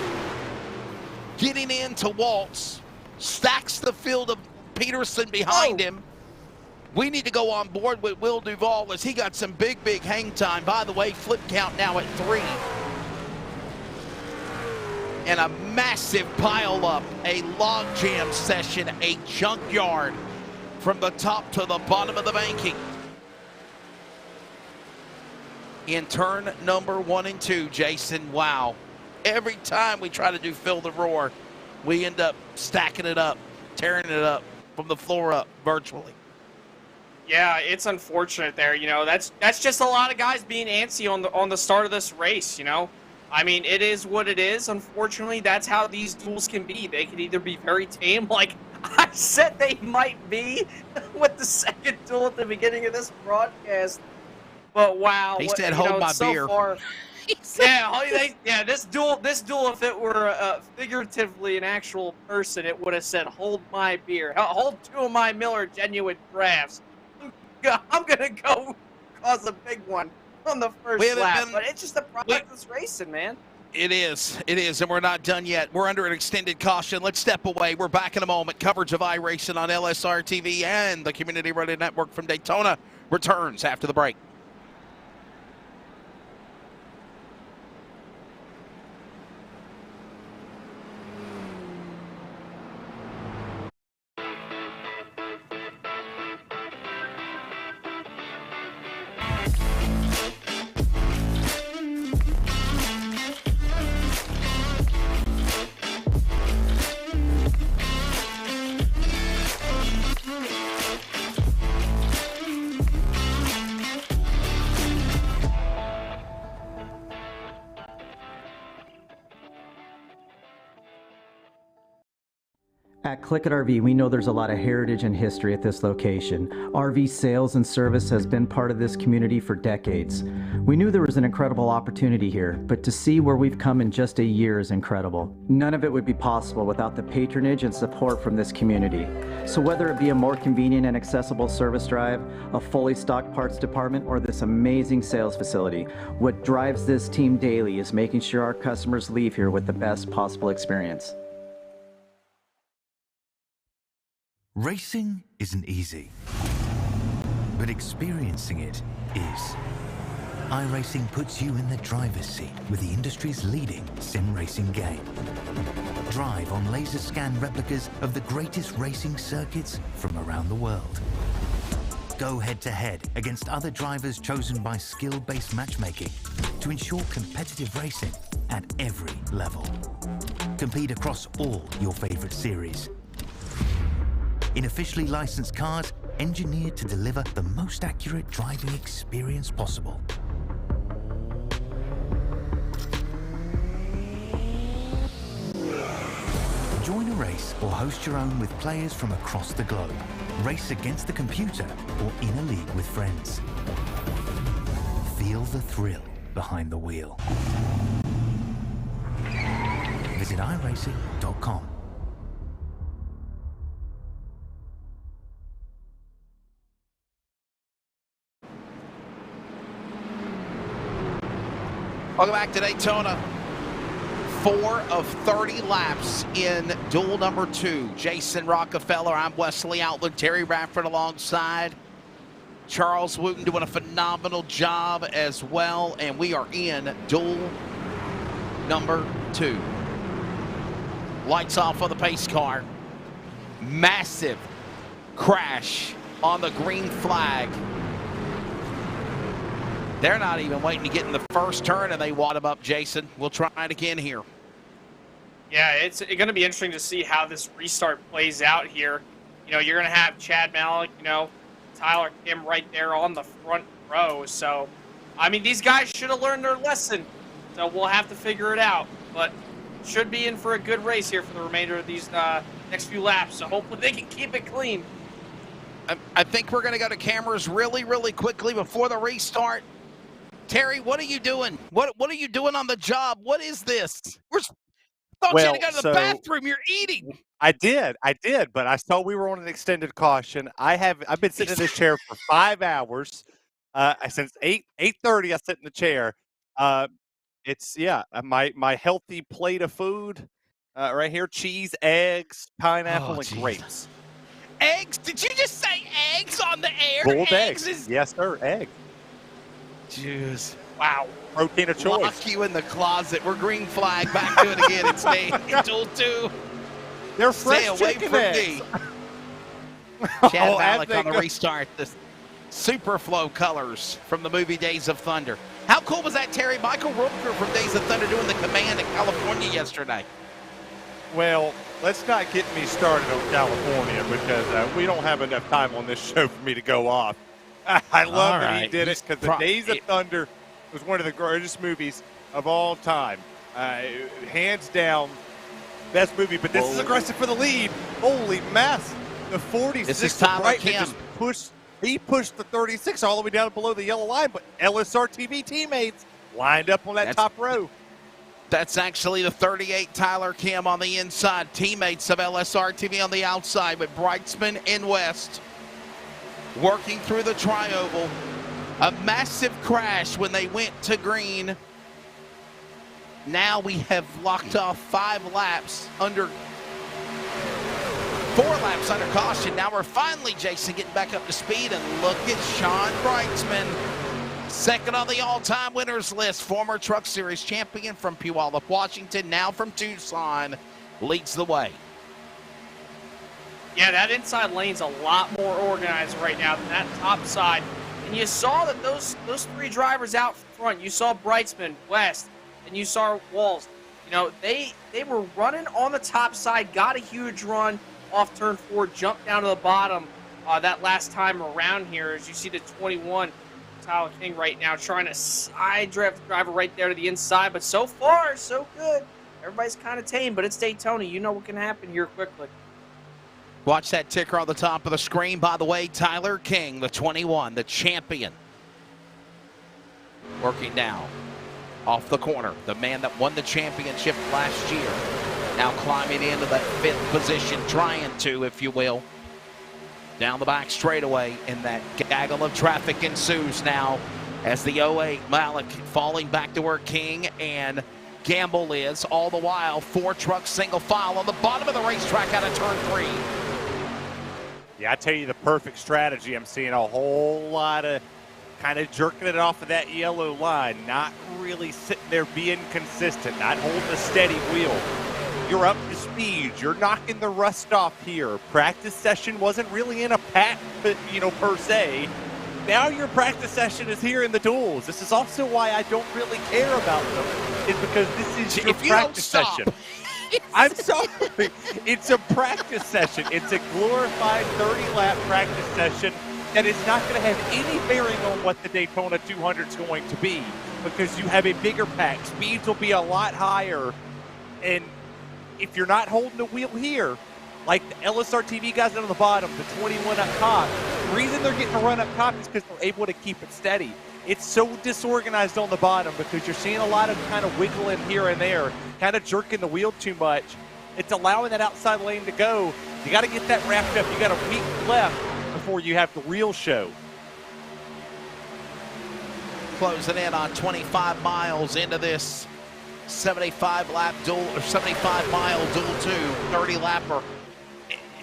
getting in to waltz, stacks the field of Peterson behind him. We need to go on board with Will Duvall as he got some big hang time. By the way, flip count now at 3. And a massive pile up, a log jam session, a junkyard from the top to the bottom of the banking. In turn number 1 and 2, Jason, wow. Every time we try to do Feel the Roar, we end up stacking it up, tearing it up from the floor up virtually. Yeah, it's unfortunate there. You know, that's just a lot of guys being antsy on the start of this race, you know. I mean, it is what it is. Unfortunately, that's how these duels can be. They can either be very tame, like I said they might be with the second duel at the beginning of this broadcast. But wow, He said, "Hold my beer." Far, this duel, if it were figuratively an actual person, it would have said, "Hold my beer. Hold 2 of my Miller Genuine Drafts." I'm gonna go cause a big one on the first lap, but it's just a product that's racing, man. It is, and we're not done yet. We're under an extended caution. Let's step away. We're back in a moment. Coverage of iRacing on LSRTV and the Community Radio Network from Daytona returns after the break. At CLICKIT RV, we know there's a lot of heritage and history at this location. RV sales and service has been part of this community for decades. We knew there was an incredible opportunity here, but to see where we've come in just a year is incredible. None of it would be possible without the patronage and support from this community. So whether it be a more convenient and accessible service drive, a fully stocked parts department, or this amazing sales facility, what drives this team daily is making sure our customers leave here with the best possible experience. Racing isn't easy, but experiencing it is. iRacing puts you in the driver's seat with the industry's leading sim racing game. Drive on laser scan replicas of the greatest racing circuits from around the world. Go head to head against other drivers chosen by skill-based matchmaking to ensure competitive racing at every level. Compete across all your favorite series. In officially licensed cars, engineered to deliver the most accurate driving experience possible. Join a race or host your own with players from across the globe. Race against the computer or in a league with friends. Feel the thrill behind the wheel. Visit iRacing.com. Welcome back to Daytona. 4 of 30 laps in duel number 2. Jason Rockefeller, I'm Wesley Outland, Terry Radford alongside. Charles Wooten doing a phenomenal job as well. And we are in duel number 2. Lights off on the pace car. Massive crash on the green flag. They're not even waiting to get in the first turn, and they wad him up, Jason. We'll try it again here. Yeah, it's going to be interesting to see how this restart plays out here. You know, you're going to have Chad Malik, you know, Tyler Kim right there on the front row. So, I mean, these guys should have learned their lesson. So we'll have to figure it out. But should be in for a good race here for the remainder of these next few laps. So hopefully they can keep it clean. I think we're going to go to cameras really, really quickly before the restart. Terry, what are you doing? What are you doing on the job? What is this? Thought you had to go to the bathroom. You're eating. I did, but I saw we were on an extended caution. I've been sitting in this chair for 5 hours. Since 8:30, I sit in the chair. It's my healthy plate of food right here: cheese, eggs, pineapple, and grapes. Eggs? Did you just say eggs on the air? Boiled eggs. Yes, sir. Egg. Jeez. Wow. Protein of choice. Lock you in the closet. We're green flag. Back to it again. It's day duel 2. They're fresh Stay away chicken from eggs. me. Chad Malik on the restart. The super flow colors from the movie Days of Thunder. How cool was that, Terry? Michael Rooker from Days of Thunder doing the command in California yesterday. Well, let's not get me started on California because we don't have enough time on this show for me to go off. I love that he did it because the Days of Thunder was one of the greatest movies of all time. Hands down, best movie. But this is aggressive for the lead. Holy mess. The 46. This is Tyler Kim. He pushed the 36 all the way down below the yellow line, but LSRTV teammates lined up on that top row. That's actually the 38 Tyler Kim on the inside. Teammates of LSRTV on the outside with Brightsman and West working through the tri-oval. A massive crash when they went to green. Now we have locked off 5 laps under 4 laps under caution. Now we're finally, Jason, getting back up to speed, and look at Sean Brightsman. Second on the all-time winners list, former Truck Series champion from Puyallup, Washington, now from Tucson, leads the way. Yeah, that inside lane's a lot more organized right now than that top side. And you saw that those 3 drivers out front, you saw Brightsman, West, and you saw Walls. You know, they were running on the top side, got a huge run off turn 4, jumped down to the bottom that last time around here. As you see the 21, Tyler King right now trying to side drive the driver right there to the inside. But so far, so good. Everybody's kind of tame, but it's Daytona. You know what can happen here quickly. Watch that ticker on the top of the screen. By the way, Tyler King, the 21, the champion. Working now off the corner. The man that won the championship last year. Now climbing into that 5th position, trying to, if you will. Down the back straightaway, and that gaggle of traffic ensues now as the 08 Malik falling back to where King and Gamble is. All the while, 4 trucks single file on the bottom of the racetrack out of turn 3. Yeah, I tell you, the perfect strategy. I'm seeing a whole lot of kind of jerking it off of that yellow line, not really sitting there being consistent, not holding a steady wheel. You're up to speed. You're knocking the rust off here. Practice session wasn't really in a pack, per se. Now your practice session is here in the duels. This is also why I don't really care about them, is because this is your practice session. I'm sorry. It's a practice session. It's a glorified 30-lap practice session that is not going to have any bearing on what the Daytona 200 is going to be, because you have a bigger pack. Speeds will be a lot higher, and if you're not holding the wheel here, like the LSRTV guys on the bottom, the 21 up top, the reason they're getting a run up top is because they're able to keep it steady. It's so disorganized on the bottom because you're seeing a lot of kind of wiggling here and there, kind of jerking the wheel too much. It's allowing that outside lane to go. You got to get that wrapped up. You got a week left before you have the real show. Closing in on 25 miles into this 75-lap duel, or 75-mile duel 2, 30-lapper.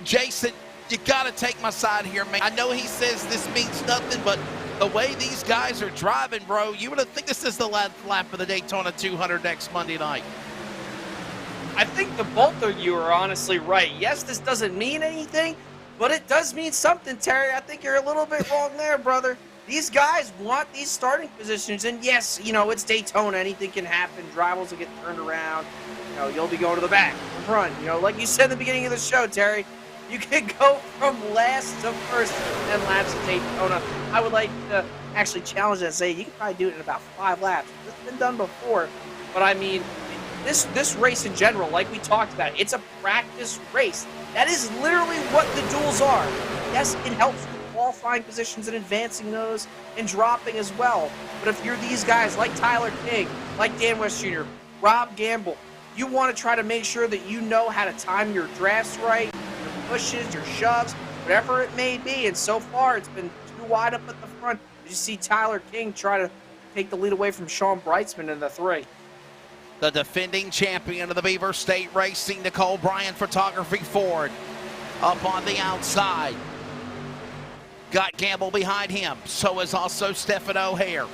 Jason, you got to take my side here, man. I know he says this means nothing, but the way these guys are driving, bro, you would think this is the last lap of the Daytona 200 next Monday night. I think the both of you are honestly right. Yes, this doesn't mean anything, but it does mean something, Terry. I think you're a little bit wrong there, brother. These guys want these starting positions, and yes, it's Daytona. Anything can happen. Drivers will get turned around. You'll be going to the back, the front. Like you said at the beginning of the show, Terry, you can go from last to first in 10 laps at Daytona. I would like to actually challenge that and say you can probably do it in about 5 laps. It's been done before, but I mean, this race in general, like we talked about, it's a practice race. That is literally what the duels are. Yes, it helps with qualifying positions and advancing those and dropping as well. But if you're these guys like Tyler King, like Dan West Jr., Rob Gamble, you want to try to make sure that you know how to time your drafts right, your pushes, your shoves, whatever it may be. And so far, it's been too wide up at the front. You see Tyler King try to take the lead away from Sean Brightsman in the 3. The defending champion of the Beaver State Racing, Nicole Bryan Photography Ford, up on the outside. Got Gamble behind him. So is also Stephen O'Hare.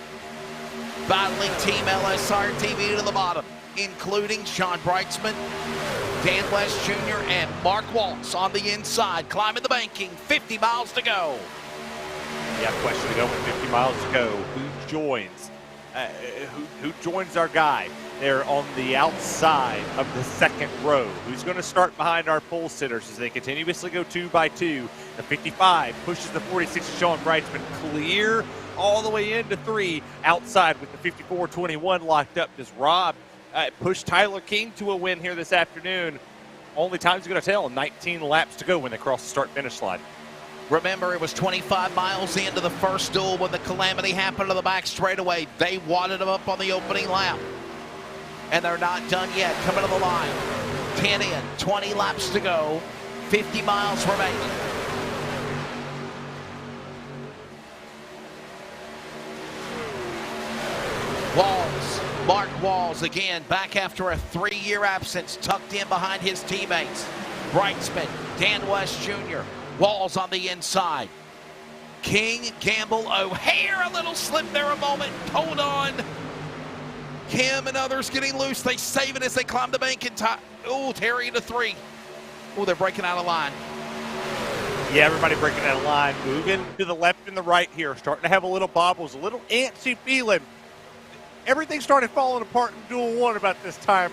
Battling Team LSRTV to the bottom, including Sean Brightsman, Dan West Jr., and Mark Waltz on the inside, climbing the banking, 50 miles to go. Yeah, question to go with 50 miles to go. Who joins? Who joins our guy? They're on the outside of the second row. Who's going to start behind our pole sitters as they continuously go 2 by 2? The 55 pushes the 46 Sean Brightsman clear all the way into 3. Outside with the 54-21 locked up. Does Rob push Tyler King to a win here this afternoon? Only time's going to tell. 19 laps to go when they cross the start-finish line. Remember, it was 25 miles into the first duel when the calamity happened to the back straightaway. They wadded them up on the opening lap. And they're not done yet. Coming to the line. 10 in, 20 laps to go, 50 miles remaining. Walls, Mark Walls again, back after a 3-year absence, tucked in behind his teammates. Brightsman, Dan West Jr., Walls on the inside. King, Gamble, O'Hare, a little slip there a moment, hold on. Kim and others getting loose. They save it as they climb the bank in time. Oh, Terry into 3. Oh, they're breaking out of line. Yeah, everybody breaking out of line. Moving to the left and the right here. Starting to have a little bobbles, a little antsy feeling. Everything started falling apart in Duel 1 about this time.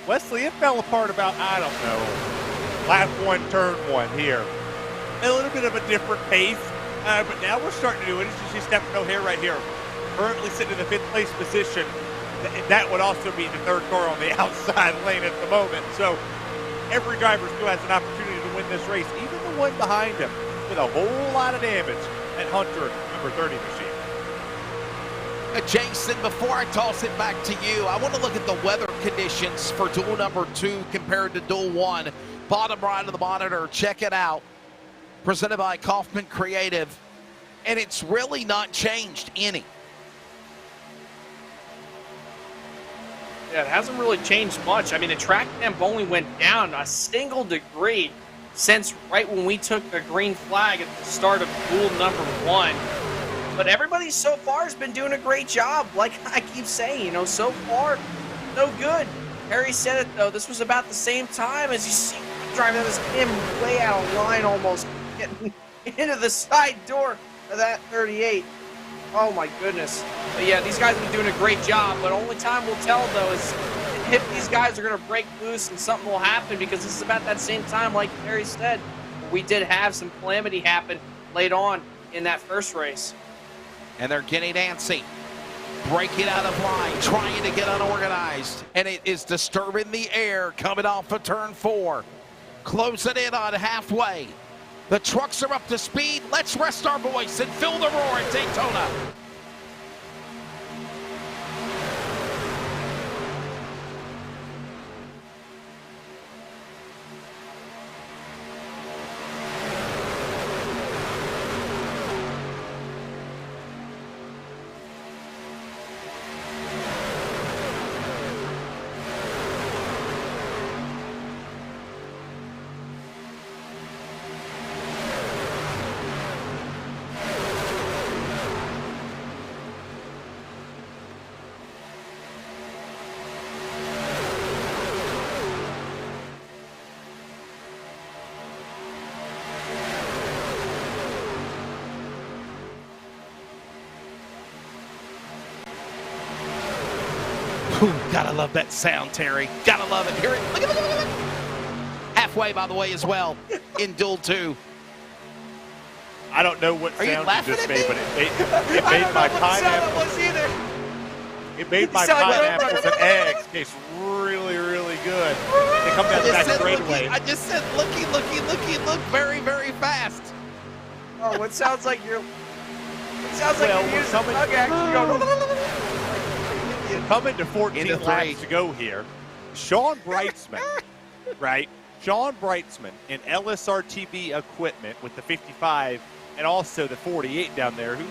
Wesley, it fell apart about, I don't know, lap 1, turn 1 here. A little bit of a different pace, but now we're starting to do it. It's just you Stephen O'Hare right here. Currently sitting in the 5th place position. That would also be the 3rd car on the outside lane at the moment. So every driver still has an opportunity to win this race. Even the one behind him with a whole lot of damage. And Hunter, number 30 machine. Jason, before I toss it back to you, I want to look at the weather conditions for duel number 2 compared to duel 1. Bottom right of the monitor, check it out. Presented by Kaufman Creative. And it's really not changed any. Yeah, it hasn't really changed much. I mean, the track temp only went down a single degree since right when we took the green flag at the start of duel number 1. But everybody so far has been doing a great job. Like I keep saying, you know, so far, no good. Harry said it, though. This was about the same time as you see driving down this him way out of line almost, getting into the side door of that 38. Oh, my goodness. But, yeah, these guys have been doing a great job. But only time will tell, though, is if these guys are going to break loose and something will happen, because this is about that same time, like Harry said, we did have some calamity happen late on in that first race. And they're getting antsy. Breaking out of line, trying to get unorganized. And it is disturbing the air coming off of turn 4. Closing in on halfway. The trucks are up to speed. Let's rest our voice and feel the roar at Daytona. Ooh, gotta love that sound, Terry. Gotta love it. Hear it. Look at it. Halfway, by the way, as well, in Duel 2. I don't know what Are you sound laughing just at made, me? but it made my pineapple. It made my pineapples and eggs taste really, really good. They come down the back straightaway. I just said looky, very, very fast. Oh, it sounds like you're. It sounds like Well, you're we're using coming- bug action going. Coming to 14 Into laps 3. to go here. Sean Brightsman, right? Sean Brightsman in LSRTV equipment with the 55 and also the 48 down there, who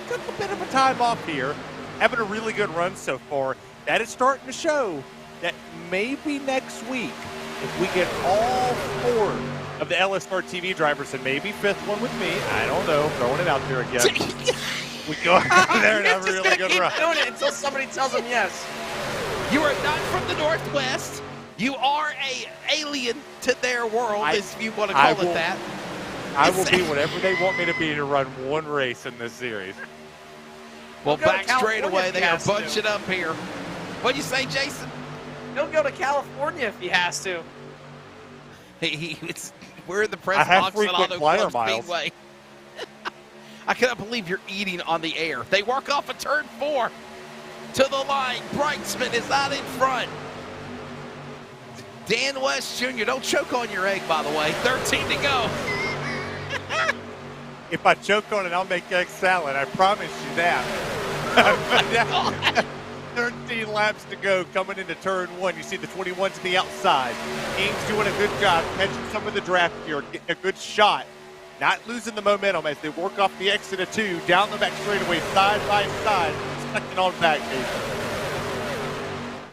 took a bit of a time off here, having a really good run so far. That is starting to show that maybe next week, if we get all 4 of the LSRTV drivers and maybe 5th one with me, I don't know, throwing it out there again. We go out there and have a really good run. Keep doing it until somebody tells them yes. You are not from the Northwest. You are a alien to their world, if you want to call it that. I will be whatever they want me to be to run one race in this series. Well, He'll go to back straight California away, if he they are has to. bunching up here. What'd you say, Jason? He'll go to California if he has to. We're in the I press have box at frequent Auto flyer Club miles. Speedway. I cannot believe you're eating on the air. They work off of turn 4 to the line. Brightsman is out in front. Dan West Jr., don't choke on your egg, by the way. 13 to go. If I choke on it, I'll make egg salad. I promise you that. 13 laps to go coming into turn 1. You see the 21 to the outside. King's doing a good job catching some of the draft here, getting a good shot. Not losing the momentum as they work off the exit of 2, down the back straightaway, side by side, second on back, Jason.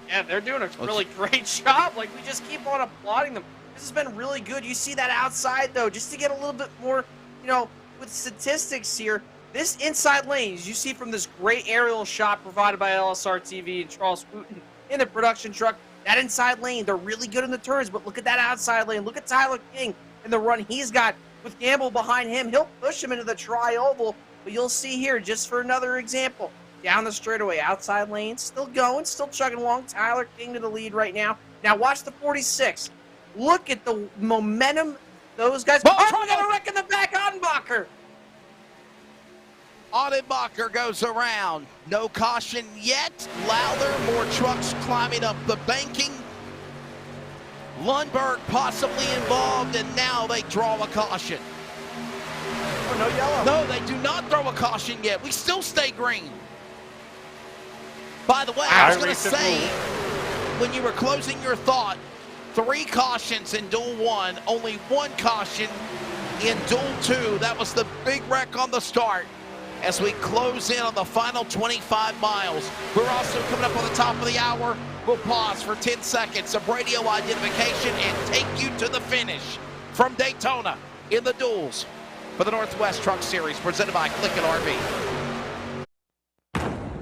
Yeah, they're doing a really great job. Like, we just keep on applauding them. This has been really good. You see that outside, though, just to get a little bit more, you know, with statistics here. This inside lane, as you see from this great aerial shot provided by LSRTV and Charles Wooten in the production truck, that inside lane, they're really good in the turns, but look at that outside lane. Look at Tyler King and the run he's got with Gamble behind him. He'll push him into the tri-oval, but you'll see here, just for another example, down the straightaway, outside lane, still going, still chugging along. Tyler King to the lead right now. Now watch the 46. Look at the momentum those guys. Oh, we got a wreck in the back, Ottenbacher. Ottenbacher goes around. No caution yet. Lowther, more trucks climbing up the banking. Lundberg possibly involved, and now they draw a caution. Oh, no yellow. No, they do not throw a caution yet. We still stay green. By the way, I was going to say, when you were closing your thought, 3 cautions in Duel 1, only 1 caution in Duel 2. That was the big wreck on the start. As we close in on the final 25 miles. We're also coming up on the top of the hour. We'll pause for 10 seconds of radio identification and take you to the finish from Daytona in the Duels for the Northwest Truck Series, presented by CLICKIT RV.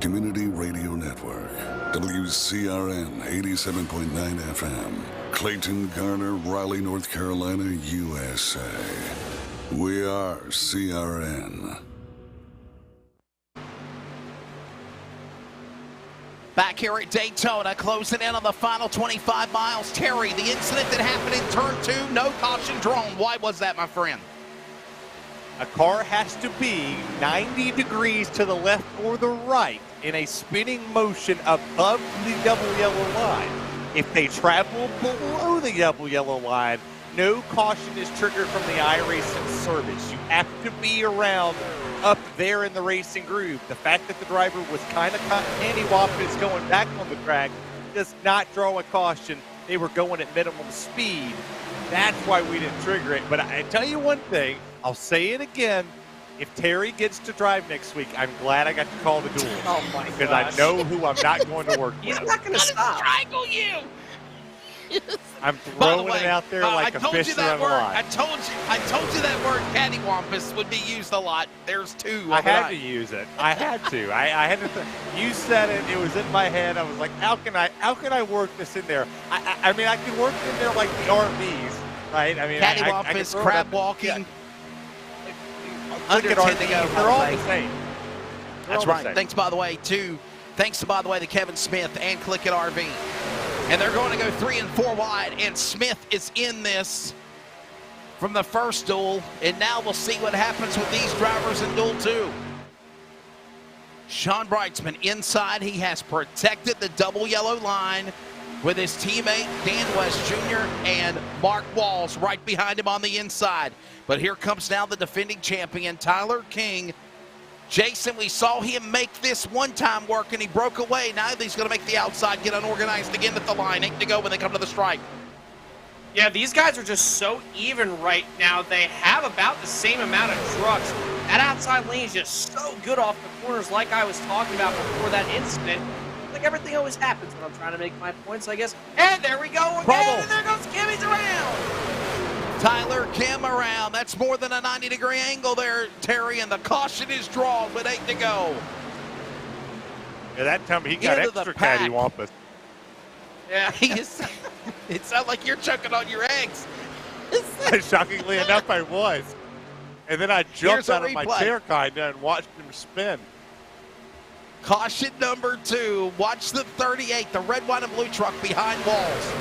Community Radio Network, WCRN 87.9 FM, Clayton, Garner, Raleigh, North Carolina, USA. We are CRN. Back here at Daytona, closing in on the final 25 miles. Terry, the incident that happened in turn 2, no caution drawn. Why was that, my friend? A car has to be 90 degrees to the left or the right in a spinning motion above the double yellow line. If they travel below the double yellow line, no caution is triggered from the iRacing service. You have to be around up there in the racing groove. The fact that the driver was kind of candy-wampus going back on the track does not draw a caution. They were going at minimum speed. That's why we didn't trigger it. But I tell you one thing, I'll say it again. If Terry gets to drive next week, I'm glad I got to call the Duels. Oh my gosh. Because I know who I'm not going to work with. He's not going to stop. Strangle you! I'm throwing it out there like a fish around the line. I told you that word cattywampus would be used a lot. There's 2. I had to use it. I had to. I had to. You said it. It was in my head. I was like, how can I work this in there? I mean, I can work in there like the RVs, right? I mean, cattywampus, crab walking. Look at RVs. They're all the same. That's right. Thanks, by the way, to Kevin Smith and CLICKIT RV. And they're going to go 3 and 4 wide, and Smith is in this from the first duel. And now we'll see what happens with these drivers in Duel 2. Sean Brightsman inside. He has protected the double yellow line with his teammate Dan West Jr. and Mark Walls right behind him on the inside. But here comes now the defending champion, Tyler King. Jason, we saw him make this one time work, and he broke away. Now he's going to make the outside, get unorganized again at the line. 8 to go when they come to the stripe. Yeah, these guys are just so even right now. They have about the same amount of trucks. That outside lane is just so good off the corners, like I was talking about before that incident. Like everything always happens when I'm trying to make my points, I guess. And there we go again, and there goes Kimmy's around. Tyler Kim around. That's more than a 90-degree angle there, Terry, and the caution is drawn with 8 to go. Yeah, that time he got extra cattywampus. Yeah. It sounds like you're choking on your eggs. Shockingly enough, I was. And then I jumped out of my chair kind of and watched him spin. Caution number 2. Watch the 38, the red, white, and blue truck behind Walls.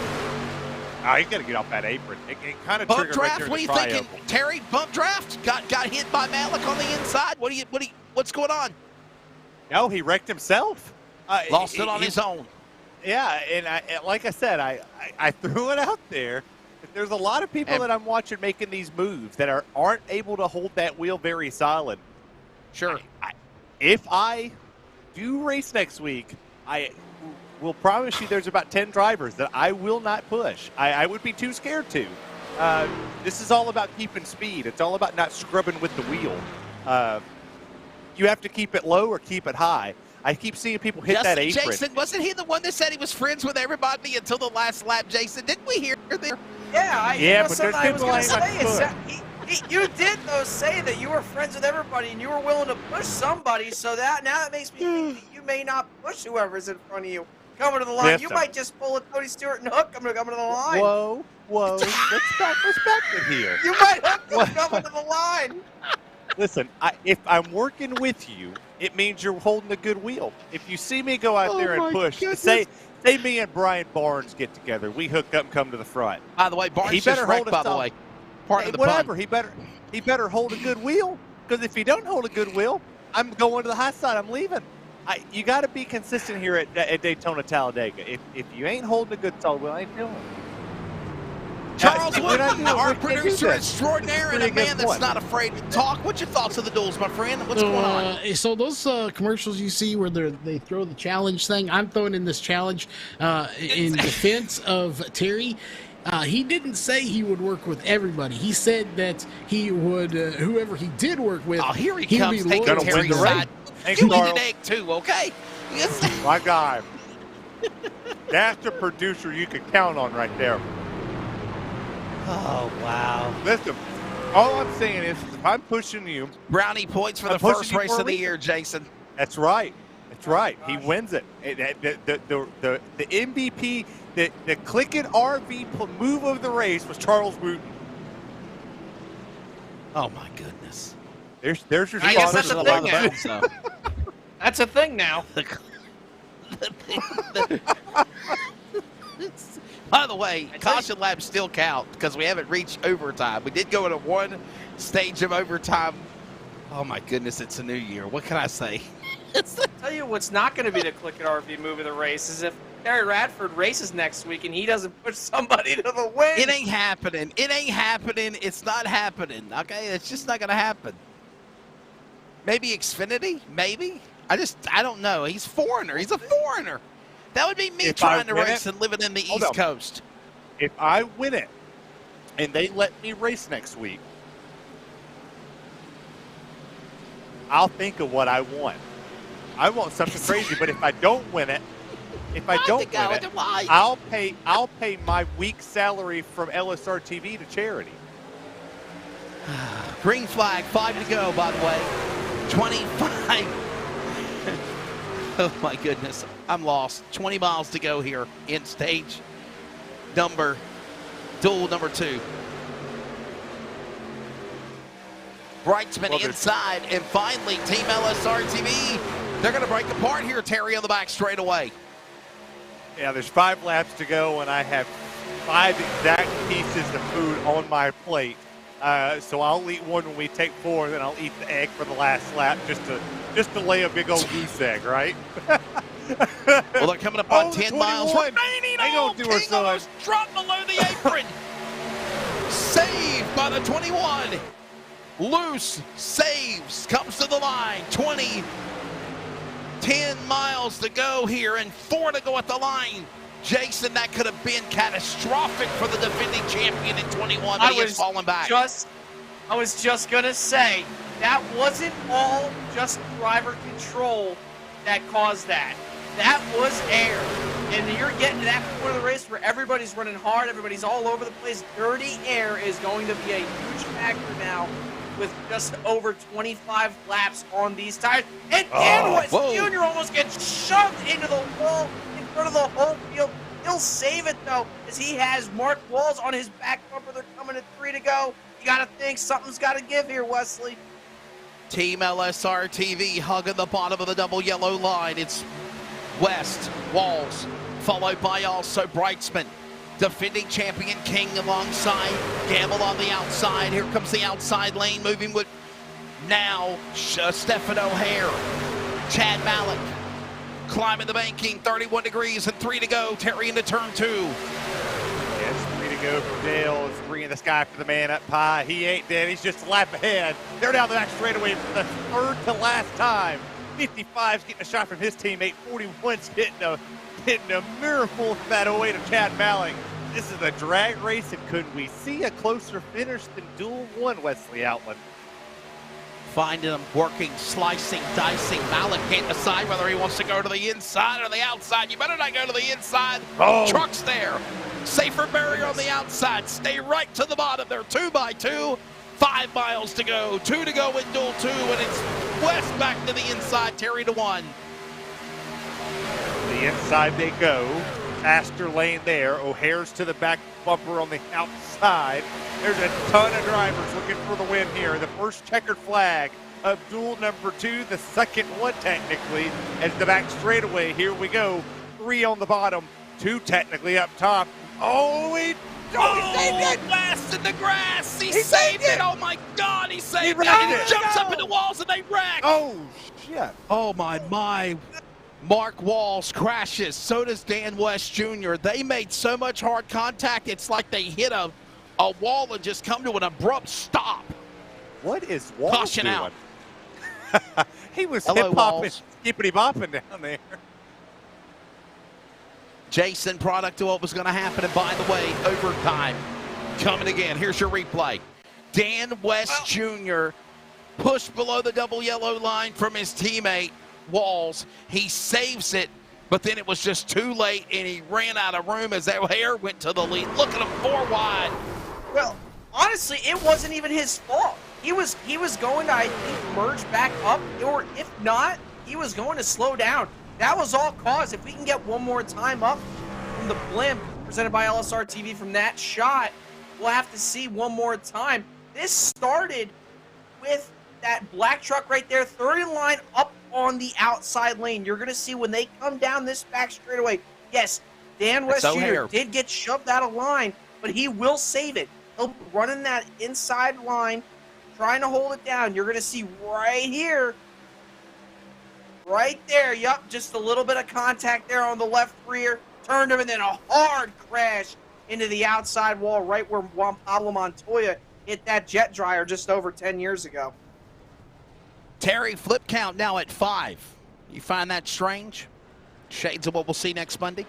Oh, he's got to get off that apron. It kind of bump triggered draft. right What are you thinking, Terry? Bump draft? Got hit by Malik on the inside. What's going on? No, he wrecked himself. Lost it on his own. Yeah, and like I said, I threw it out there. There's a lot of people that I'm watching making these moves that aren't able to hold that wheel very solid. Sure. If I do race next week, I will promise you there's about 10 drivers that I will not push. I would be too scared to. This is all about keeping speed. It's all about not scrubbing with the wheel. You have to keep it low or keep it high. I keep seeing people hit that apron. Jason, wasn't he the one that said he was friends with everybody until the last lap, Jason? Didn't we hear there? Yeah, but there's people I say you did, though, say that you were friends with everybody and you were willing to push somebody, so that now it makes me think that you may not push whoever's in front of you. Coming to the line, you might just pull a Tony Stewart and hook coming to the line. Whoa, let's back it here. You might hook them coming to the line. Listen, if I'm working with you, it means you're holding a good wheel. If you see me go out there and push, say me and Brian Barnes get together, we hook up and come to the front. By the way, Barnes he better just wrecked, by the way. Whatever, he better hold a good wheel, because if he don't hold a good wheel, I'm going to the high side. I'm leaving. You got to be consistent here at Daytona, Talladega. If you ain't holding a good solid wheel, I ain't doing it. Charles We're not Woodman, doing- our we can't do producer this. extraordinaire and a 3 against man that's 1. not afraid to talk. What's your thoughts of the duels, my friend? What's going on? So those commercials you see where they throw the challenge thing, I'm throwing in this challenge in defense of Terry. He didn't say he would work with everybody. He said that he would, whoever he did work with. Oh, here he he'd comes be taking loyal to Terry's him. side. Thanks, You eat Carl. an egg too, okay? Yes. My guy. That's the producer you can count on right there. Oh, wow. Listen, all I'm saying is if I'm pushing you. Brownie points for I'm the pushing first you race for a of the reason. year, Jason. That's right. That's right. He wins it. The MVP, the CLICKIT RV move of the race was Charles Wooten. Oh, my goodness. There's your I guess sponsor. that's a thing now. That's a thing now. By the way, caution laps still count because we haven't reached overtime. We did go into one stage of overtime. Oh my goodness, it's a new year. What can I say? Tell you what's not going to be the CLICKIT RV move of the race is if Terry Radford races next week and he doesn't push somebody to the win. It ain't happening. It ain't happening. It's not happening. Okay, it's just not going to happen. Maybe Xfinity? Maybe. I don't know. He's foreigner. He's a foreigner. That would be me If trying I to win race it- and living in the Hold East on. Coast. If I win it and they let me race next week, I'll think of what I want. I want something crazy, but if I don't win it, I'll pay my week's salary from LSRTV to charity. Green flag, 5 to go, by the way. 25. Oh, my goodness. I'm lost. 20 miles to go here in stage duel number 2. Brightsman inside, and finally, Team LSRTV. They're going to break apart here, Terry, on the back straightaway. Yeah, there's 5 laps to go, and I have 5 exact pieces of food on my plate. So I'll eat one when we take 4, and then I'll eat the egg for the last lap just to lay a big old goose egg, right? Well, they're coming up on 10 miles remaining. They don't do her King son. almost dropped below the apron. Saved by the 21. Loose, saves, comes to the line. 20, 10 miles to go here and 4 to go at the line. Jason, that could have been catastrophic for the defending champion in 21, but he has fallen back. I was just going to say, that wasn't all just driver control that caused that. That was air. And you're getting to that point of the race where everybody's running hard, everybody's all over the place. Dirty air is going to be a huge factor now with just over 25 laps on these tires. And Dan West Jr. almost gets shoved into the wall in front of the whole field. He'll save it, though, as he has Mark Walls on his back bumper. They're coming at 3 to go. You got to think something's got to give here, Wesley. Team LSRTV hugging the bottom of the double yellow line. It's West, Walls, followed by also Brightsman. Defending champion King alongside Gamble on the outside. Here comes the outside lane, moving with now Stephen O'Hare, Chad Malik, climbing the banking, 31 degrees and 3 to go. Terry into turn 2. Yes, 3 to go for Dale. It's 3 in the sky for the man up high. He ain't dead. He's just a lap ahead. They're down the back straightaway for the 3rd to last time. 55's getting a shot from his teammate. 41's hitting a miracle from that 08 of Chad Malik. This is a drag race, and could we see a closer finish than Duel 1, Wesley Outland? Finding him working, slicing, dicing. Malik can't decide whether he wants to go to the inside or the outside. You better not go to the inside. Oh. Truck's there. Safer barrier on the outside. Stay right to the bottom. They're 2 by 2. 5 miles to go. 2 to go in Duel 2, and it's West back to the inside. Terry to 1. The inside they go. Faster lane there. O'Hare's to the back bumper on the outside. There's a ton of drivers looking for the win here. The first checkered flag of Duel number 2, the second one technically, as the back straightaway. Here we go. 3 on the bottom, 2 technically up top. Oh, he saved it! Last in the grass. He saved it. Oh my God, he saved it. wrecked He it. jumps up in the walls and they wreck. Oh, shit. Oh my. Mark Walls crashes. So does Dan West Jr. They made so much hard contact. It's like they hit a a wall and just come to an abrupt stop. What is Walls Caution doing? out. He was Hello, hip-hopping, Walls. skippity-bopping down there. Jason, product of what was going to happen. And by the way, overtime coming again. Here's your replay. Dan West Jr. pushed below the double yellow line from his teammate, Walls. He saves it, but then it was just too late, and he ran out of room as O'Hare went to the lead. Look at him, 4 wide. Well, honestly, it wasn't even his fault. He was going to, I think, merge back up, or if not, he was going to slow down. That was all cause. If we can get one more time up from the blimp presented by LSRTV from that shot, we'll have to see one more time. This started with that black truck right there, 30 line up on the outside lane. You're going to see when they come down this back straightaway. Yes, Dan West Jr. did get shoved out of line, but he will save it. He'll be running that inside line, trying to hold it down. You're going to see right here, right there, yup, just a little bit of contact there on the left rear. Turned him, and then a hard crash into the outside wall right where Juan Pablo Montoya hit that jet dryer just over 10 years ago. Terry, flip count now at 5. You find that strange? Shades of what we'll see next Monday?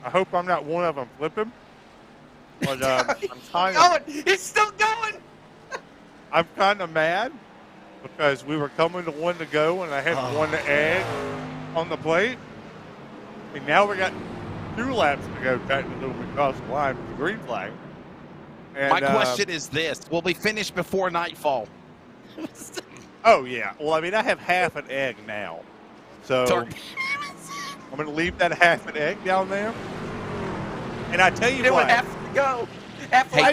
I hope I'm not one of them flipping. But I'm It's still going. I'm kind of mad because we were coming to 1 to go and I had 1 to add on the plate. And now we got 2 laps to go technically when we cross the line with the green flag. And, my question is this. Will we finish before nightfall? Oh, yeah. Well, I mean, I have half an egg now. So I'm going to leave that half an egg down there. And I tell you what. Have to go. Hey,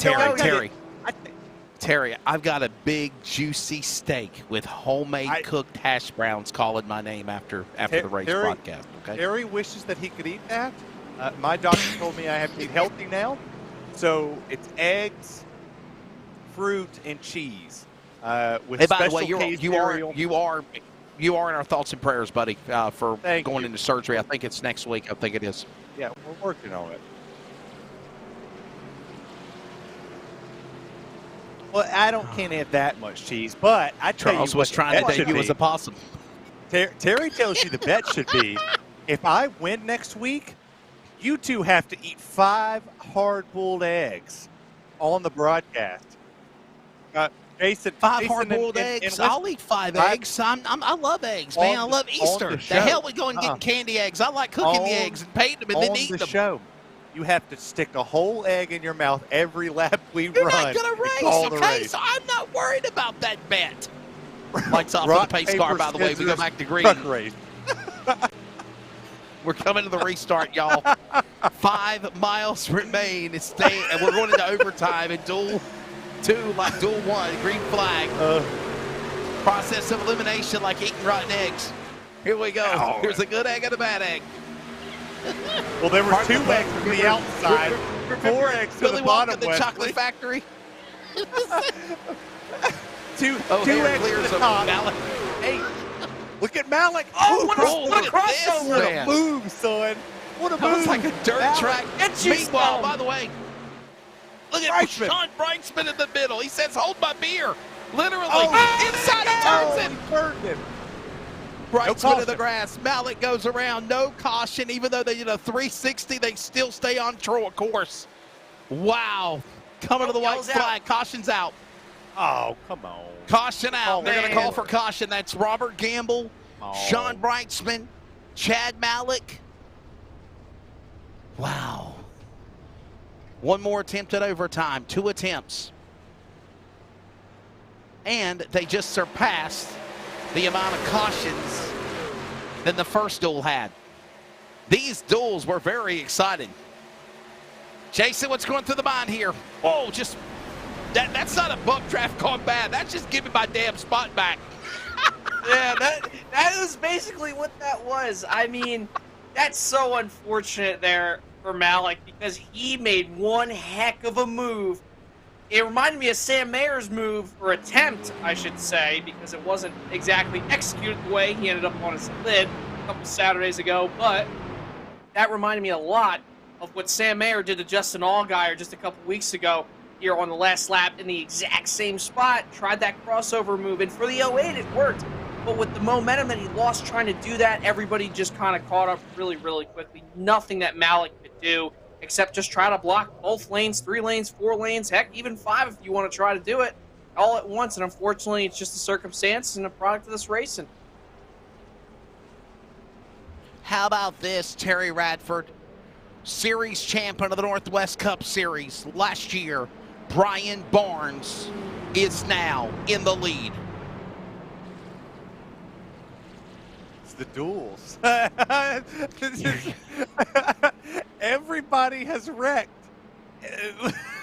Terry, I've got a big, juicy steak with homemade cooked hash browns calling my name after the race broadcast. Okay. Terry wishes that he could eat that. My doctor told me I have to eat healthy now. So it's eggs, fruit, and cheese. With hey, by the special way, you are in our thoughts and prayers, buddy, for going into surgery. I think it's next week. I think it is. Yeah, we're working on it. Well, I can't have that much cheese, but I tell Charles you was what trying to debut as a possum. Terry tells you the bet should be, if I win next week, you two have to eat 5 hard-boiled eggs on the broadcast. Jason, 5 hard-boiled eggs. I'll eat 5 eggs. I love eggs, man. I love Easter. The hell we going getting candy eggs? I like cooking the eggs and painting them and then eating them. Show. You have to stick a whole egg in your mouth every lap we You're run. not going to race, okay? So I'm not worried about that bet. Lights off for the pace car, by the way. We go back to green. Race. We're coming to the restart, y'all. 5 miles remain. And we're going into overtime in Duel 2, like Duel 1, green flag. Process of elimination like eating rotten eggs. Here we go. Here's a good egg and a bad egg. Well, there were 2 eggs from the outside, 4 eggs to the bottom. The chocolate factory. 2 eggs to the top. Malik. Hey, look at Malik. What a crossover. What a move, son. What a move. That was like a dirt track. Meanwhile, by the way, look at Brinksman. Sean Brinksman in the middle. He says, hold my beer. Literally. Inside he turns it. Brinksman to the grass. Malik goes around. No caution. Even though they did a 360, they still stay on course. Wow. Coming to the white flag. Caution's out. Oh, come on. Caution out. They're going to call for caution. That's Robert Gamble, Sean Brinksman, Chad Malik. Wow. One more attempt at overtime. 2 attempts. And they just surpassed the amount of cautions than the first duel had. These duels were very exciting. Jason, what's going through the mind here? Oh, just that's not a bump draft gone bad. That's just giving my damn spot back. Yeah, that was basically what that was. I mean, that's so unfortunate there for Malik because he made one heck of a move. It reminded me of Sam Mayer's move, or attempt, I should say, because it wasn't exactly executed the way he ended up on his lid a couple Saturdays ago, but that reminded me a lot of what Sam Mayer did to Justin Allgaier just a couple weeks ago here on the last lap in the exact same spot. Tried that crossover move, and for the 08 it worked. But with the momentum that he lost trying to do that, everybody just kind of caught up really, really quickly. Nothing that Malik could do except just try to block both lanes, 3 lanes, 4 lanes, heck, even 5 if you want to try to do it all at once. And unfortunately, it's just a circumstance and a product of this racing. How about this, Terry Radford, series champion of the Northwest Cup Series last year, Brian Barnes is now in the lead. It's the Duels. Everybody has wrecked.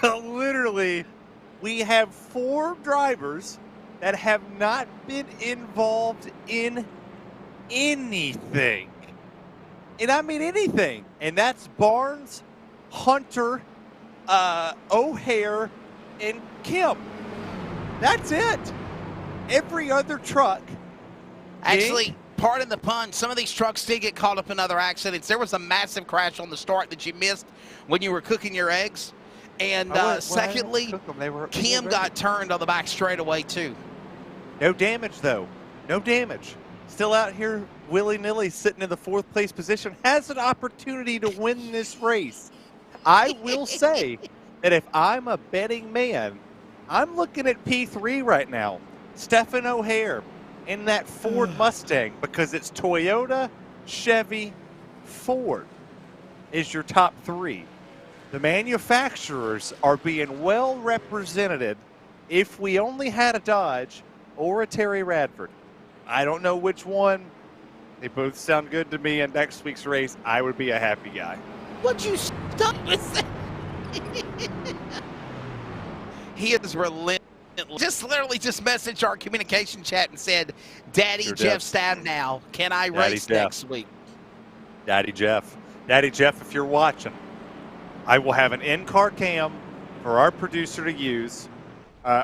Literally, we have 4 drivers that have not been involved in anything. And I mean anything. And that's Barnes, Hunter, O'Hare, and Kim. That's it. Every other truck. Actually, pardon the pun, some of these trucks did get caught up in other accidents. There was a massive crash on the start that you missed when you were cooking your eggs. And secondly, Kim got turned on the back straightaway too. No damage, though. No damage. Still out here willy-nilly sitting in the 4th place position. Has an opportunity to win this race. I will say that if I'm a betting man, I'm looking at P3 right now. Stephen O'Hare in that Ford Mustang, because it's Toyota, Chevy, Ford is your top 3. The manufacturers are being well represented. If we only had a Dodge or a Terry Radford, I don't know which one. They both sound good to me. In next week's race, I would be a happy guy. Would you stop with that? He is relentless. Just literally just messaged our communication chat and said, Daddy Jeff Stabnow, can I race next week? Daddy Jeff. Daddy Jeff, if you're watching, I will have an in-car cam for our producer to use.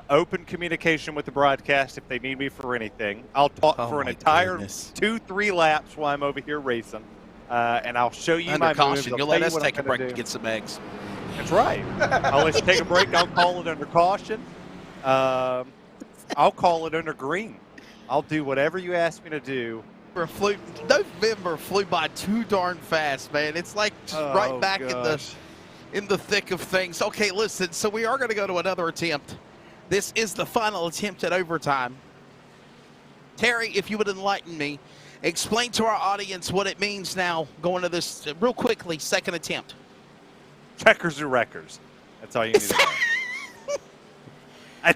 Open communication with the broadcast if they need me for anything. I'll talk for an entire 2-3 laps while I'm over here racing. And I'll show you my moves. You'll let us take a break to get some eggs. That's right. I'll let you take a break. I'll call it under caution. I'll call it under green. I'll do whatever you ask me to do. November flew by too darn fast, man. It's like just right back in the thick of things. Okay, listen, so we are going to go to another attempt. This is the final attempt at overtime. Terry, if you would enlighten me, explain to our audience what it means now going to this, real quickly, second attempt. Checkers or wreckers. That's all you need to know.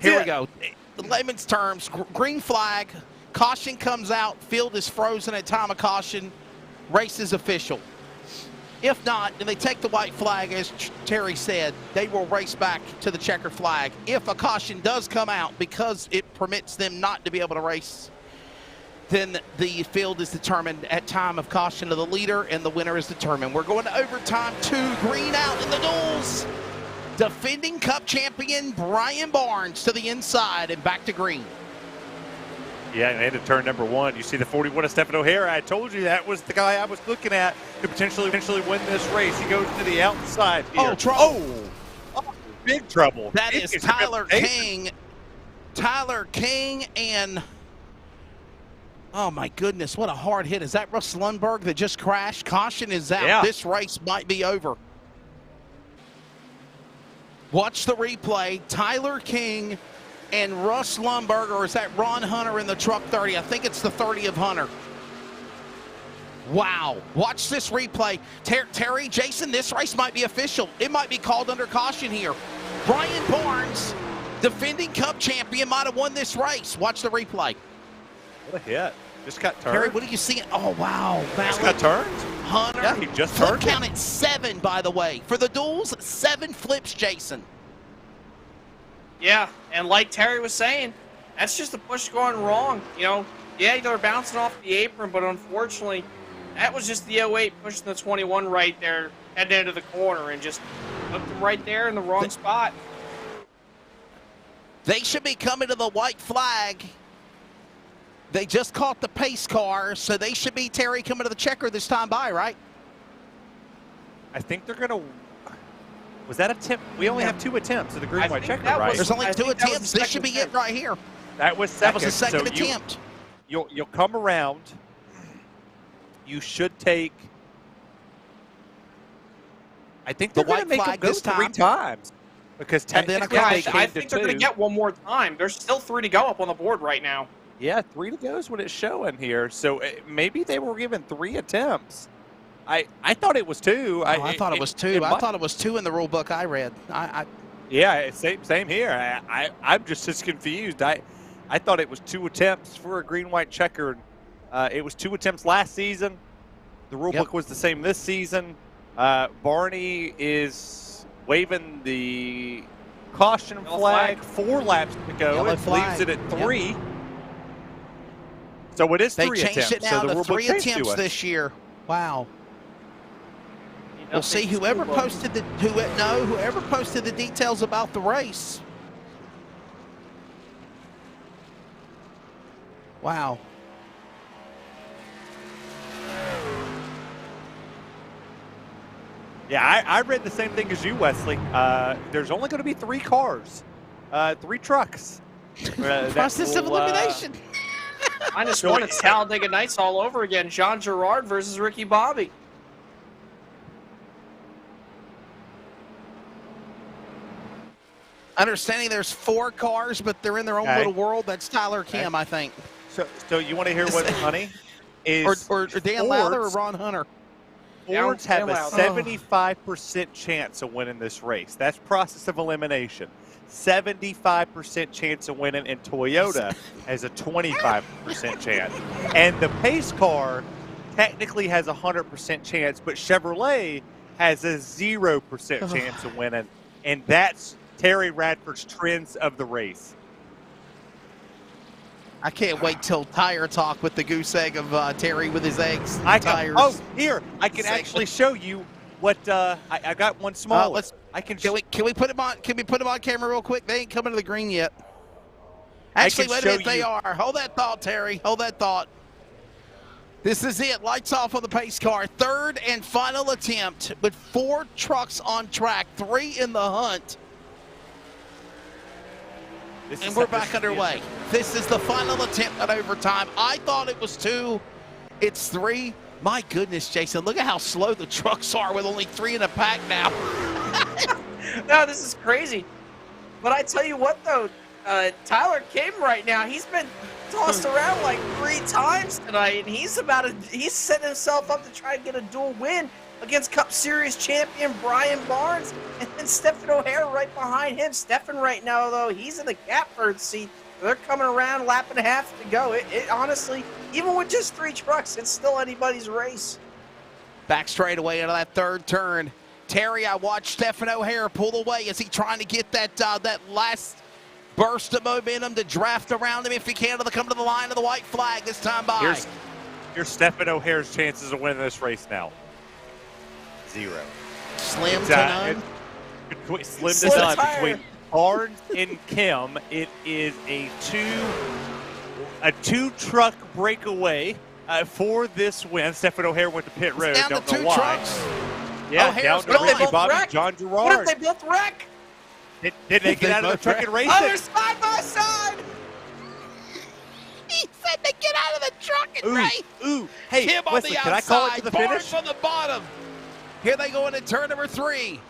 Here we go. In layman's terms, green flag, caution comes out, field is frozen at time of caution, race is official. If not, and they take the white flag, as Terry said, they will race back to the checker flag. If a caution does come out because it permits them not to be able to race, then the field is determined at time of caution to the leader, and the winner is determined. We're going to overtime 2, green out in the duels. Defending Cup champion Brian Barnes to the inside and back to green. Yeah, and into turn number 1. You see the 41 of Stephen O'Hare. I told you that was the guy I was looking at to potentially win this race. He goes to the outside here. Oh, trouble. Oh, big trouble. That is Tyler King. Tyler King and, oh my goodness, what a hard hit. Is that Russ Lundberg that just crashed? Caution is out. Yeah. This race might be over. Watch the replay. Tyler King and Russ Lundberg, or is that Ron Hunter in the truck 30? I think it's the 30 of Hunter. Wow. Watch this replay. Terry, Jason, this race might be official. It might be called under caution here. Brian Barnes, defending Cup champion, might have won this race. Watch the replay. What a hit. Just got turned. Terry, what are you seeing? Oh, wow. Just got turned? Hunter. Yeah, he just flip turned. Count at 7, by the way. For the duels, 7 flips, Jason. Yeah, and like Terry was saying, that's just the push going wrong. You know, yeah, they're bouncing off the apron, but unfortunately, that was just the 08 pushing the 21 right there, heading into the corner, and just hooked them right there in the wrong spot. They should be coming to the white flag. They just caught the pace car, so they should be, Terry, coming to the checker this time by, right? I think they're going to. Was that attempt? We only have 2 attempts at the green white checker, right? There's only 2 attempts. This should be it right here. That was second. That was the second attempt. You'll come around. You should take. I think they're going to make them go 3 times because technically I think they're going to get one more time. There's still 3 to go up on the board right now. Yeah, 3 to go is what it's showing here. So maybe they were given 3 attempts. I thought it was 2. I thought it was 2. I thought it was 2 in the rule book I read. Yeah, same here. I'm just as confused. I thought it was 2 attempts for a green-white checker. It was 2 attempts last season. The rule book was the same this season. Barney is waving the caution flag. 4 laps to go. It leaves it at 3. Yep. So it is 3 attempts. They changed it now to 3 attempts attempts this year. Wow. We'll see whoever posted the details about the race. Wow. Yeah, I read the same thing as you, Wesley. There's only going to be 3 cars, 3 trucks. Process of elimination. -1, it's Talladega Nights all over again. Jean Girard versus Ricky Bobby. Understanding there's 4 cars, but they're in their own little world. That's Tyler Kim, I think. So you want to hear what's funny? Is or Dan Lowther or Ron Hunter? Fords have a 75% chance of winning this race. That's process of elimination. 75% chance of winning, and Toyota has a 25% chance. And the pace car technically has a 100% chance, but Chevrolet has a 0% chance of winning, and that's Terry Radford's trends of the race. I can't wait till tire talk with the goose egg of Terry with his eggs. Here, I can actually show you what I got one small. Can we put him on? Can we put him on camera real quick? They ain't coming to the green yet. Actually, wait a minute. They are. Hold that thought, Terry. Hold that thought. This is it. Lights off on the pace car. 3rd and final attempt with 4 trucks on track, 3 in the hunt. And we're back underway. This is the final attempt at overtime. I thought it was 2. It's 3. My goodness, Jason, look at how slow the trucks are with only 3 in a pack now. No, this is crazy. But I tell you what, though, Tyler Kim right now, he's been tossed around like 3 times tonight, and he's setting himself up to try and get a dual win against Cup Series champion Brian Barnes, and then Stephen O'Hare right behind him. Stephen right now, though, he's in the catbird seat. They're coming around, lap and a half to go. It honestly, even with just 3 trucks, it's still anybody's race. Back straight away into that 3rd turn. Terry, I watched Stephen O'Hare pull away. Is he trying to get that last burst of momentum to draft around him if he can to come to the line of the white flag this time by? Here's Stephen O'Hare's chances of winning this race now. 0. Slim to none. Slim to none between Barnes and Kim. It is a 2-truck breakaway for this win. Stephen O'Hare went to pit road. Don't know why. Trucks. Yeah, O'Hare's down to Ricky Bobby, wreck? John Girard. What if they both wreck? Did they get out of the truck and race Oh, it? they're side by side. He said to get out of the truck and race. Hey, Kim on Wesley, the can outside, I call it to the Barnes finish? on the bottom. Here they go into turn number 3.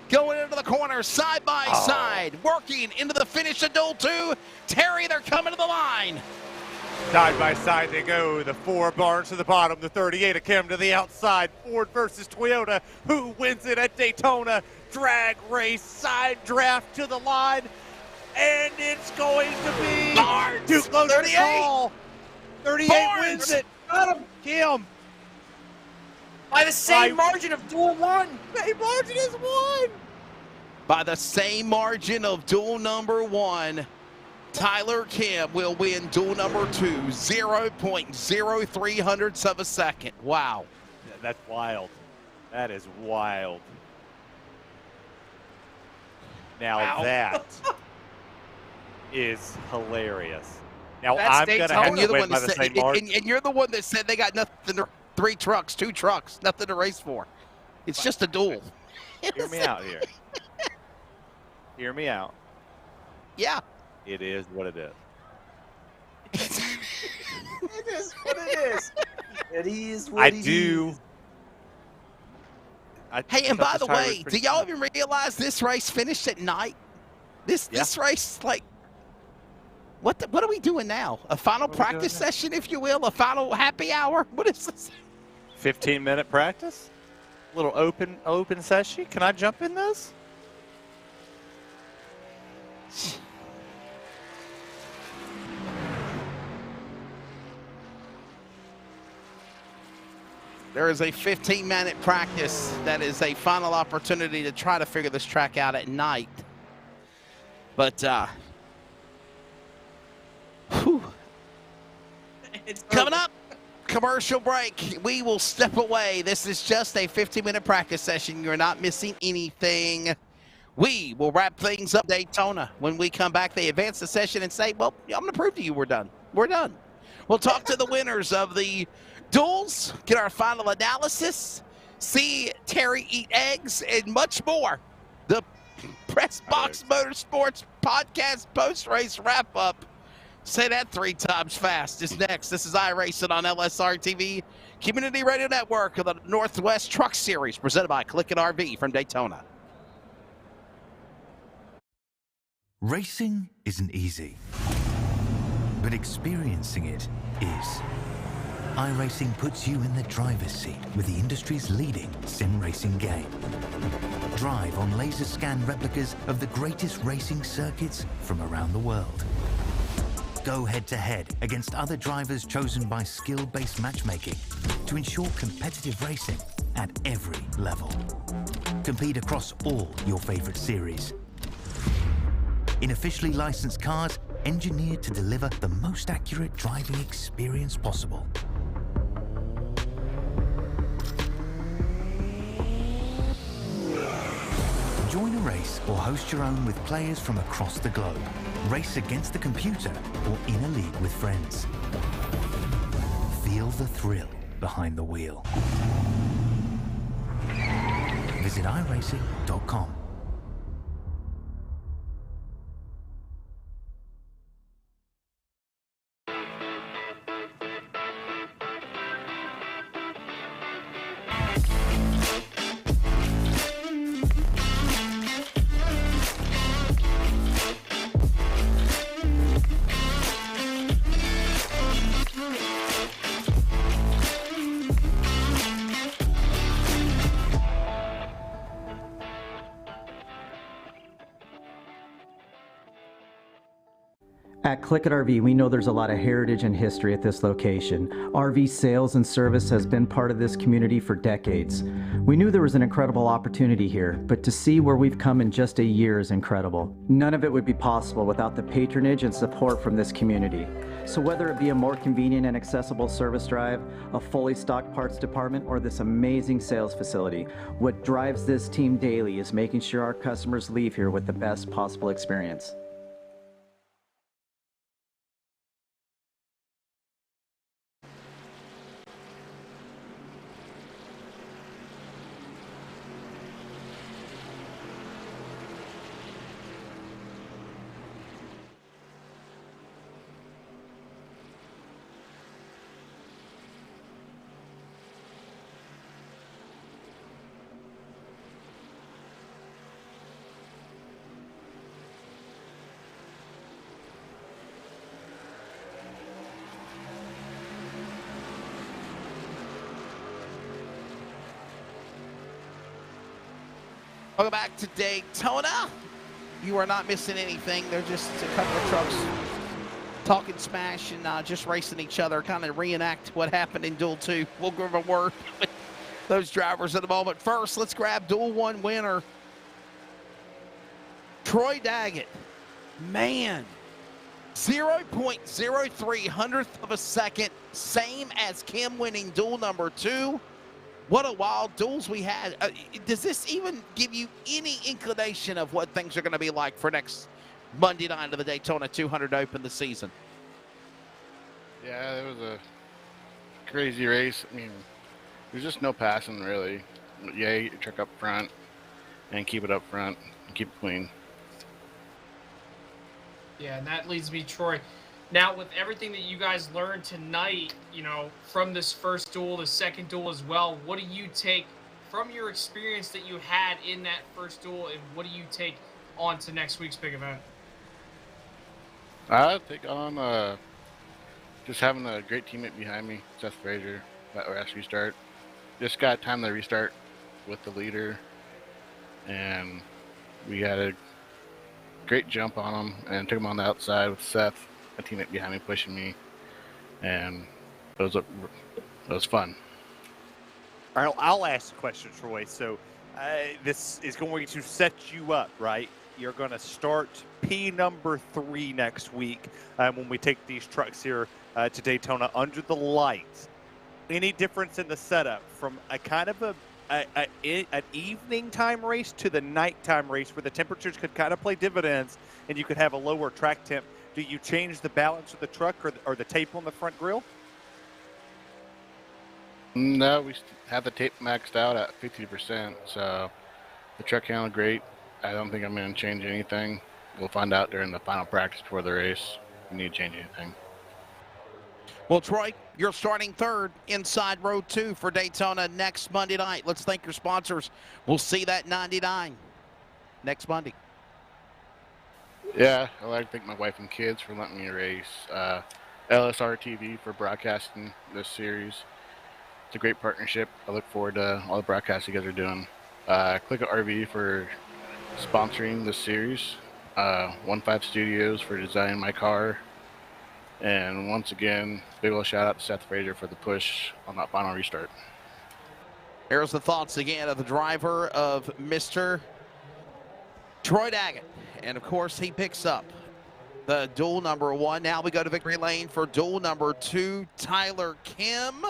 Going into the corner, side by side, working into the finish of Duel 2. Terry, they're coming to the line. Side by side they go. The 4 Barnes to the bottom, the 38 of Kim to the outside. Ford versus Toyota. Who wins it at Daytona? Drag race, side draft to the line. And it's going to be Barnes. too close to call. 38 Barnes wins it. Got him. Kim. By the same margin of Duel 1. Same margin is 1. By the same margin of duel number 1, Tyler Kim will win duel number 2, 0.03 hundredths of a second. Wow. That's wild. That is wild. Now that is hilarious. Now I'm going to have to win by the same margin. And you're the one that said they got nothing to 3 trucks, 2 trucks, nothing to race for. It's just a duel. Hear me out here. Hear me out. Yeah. It is what it is. It is what it is. It is what I it do. is. Hey, and by the way, do y'all even realize this race finished at night? This race, like, what are we doing now? A final practice session, if you will? A final happy hour? What is this? 15-minute practice? A little open session. Can I jump in this? There is a 15-minute practice that is a final opportunity to try to figure this track out at night. But, It's coming up, commercial break. We will step away. This is just a 15-minute practice session. You're not missing anything. We will wrap things up Daytona. When we come back, they advance the session and say, well, I'm going to prove to you we're done. We're done. We'll talk to the winners of the duels, get our final analysis, see Terry eat eggs, and much more. The Press Box Motorsports podcast post-race wrap-up. Say that 3 times fast. Is next. This is iRacing on LSRTV, Community Radio Network of the Northwest Truck Series, presented by CLICKIT RV from Daytona. Racing isn't easy, but experiencing it is. iRacing puts you in the driver's seat with the industry's leading sim racing game. Drive on laser scan replicas of the greatest racing circuits from around the world. Go head-to-head against other drivers chosen by skill-based matchmaking to ensure competitive racing at every level. Compete across all your favorite series. In officially licensed cars, engineered to deliver the most accurate driving experience possible. Join a race or host your own with players from across the globe. Race against the computer or in a league with friends. Feel the thrill behind the wheel. Visit iRacing.com. At CLICKIT RV, we know there's a lot of heritage and history at this location. RV sales and service has been part of this community for decades. We knew there was an incredible opportunity here, but to see where we've come in just a year is incredible. None of it would be possible without the patronage and support from this community. So whether it be a more convenient and accessible service drive, a fully stocked parts department, or this amazing sales facility, what drives this team daily is making sure our customers leave here with the best possible experience. Welcome back to Daytona. You are not missing anything. They're just a couple of trucks talking smash and just racing each other, kind of reenact what happened in Duel 2. We'll give a word with those drivers in a moment. First, let's grab Duel 1 winner, Troy Daggett. Man, 0.03 hundredth of a second, same as Kim winning Duel number 2. What a wild duels we had. Does this even give you any inclination of what things are going to be like for next Monday night of the Daytona 200 to open the season? Yeah, it was a crazy race. I mean, there's just no passing, really. Yeah, get your truck up front and keep it up front and keep it clean. Yeah, and that leads me, Troy. Now, with everything that you guys learned tonight, you know, from this first duel, the second duel as well, what do you take from your experience that you had in that first duel, and what do you take on to next week's big event? I think on just having a great teammate behind me, Seth Frazier, that last restart. Just got time to restart with the leader, and we had a great jump on him and took him on the outside with Seth, a teammate behind me pushing me, and it was fun. All right, I'll ask the question, Troy. So this is going to set you up, right? You're going to start P number 3 next week when we take these trucks here to Daytona under the lights. Any difference in the setup from a kind of an evening time race to the nighttime race where the temperatures could kind of play dividends and you could have a lower track temp? Do you change the balance of the truck or the tape on the front grille? No, we have the tape maxed out at 50%, so the truck handled great. I don't think I'm going to change anything. We'll find out during the final practice before the race if we need to change anything. Well, Troy, you're starting third inside row 2 for Daytona next Monday night. Let's thank your sponsors. We'll see that 99 next Monday. Yeah, I'd like to thank my wife and kids for letting me race. LSRTV for broadcasting this series. It's a great partnership. I look forward to all the broadcasts you guys are doing. CLICKIT RV for sponsoring this series. 15 Studios for designing my car. And once again, big ol' shout out to Seth Frazier for the push on that final restart. Here's the thoughts again of the driver of Mr. Troy Daggett. And of course, he picks up the duel number 1. Now we go to victory lane for duel number 2. Tyler Kim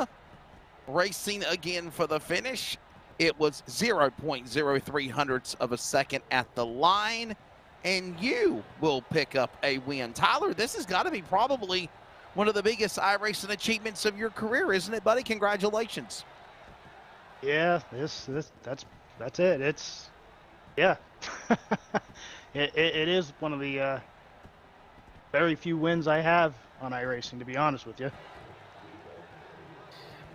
racing again for the finish. It was 0.03 hundredths of a second at the line. And you will pick up a win. Tyler, this has got to be probably one of the biggest iRacing achievements of your career, isn't it, buddy? Congratulations. Yeah, that's it. It's, yeah. it is one of the very few wins I have on iRacing, to be honest with you.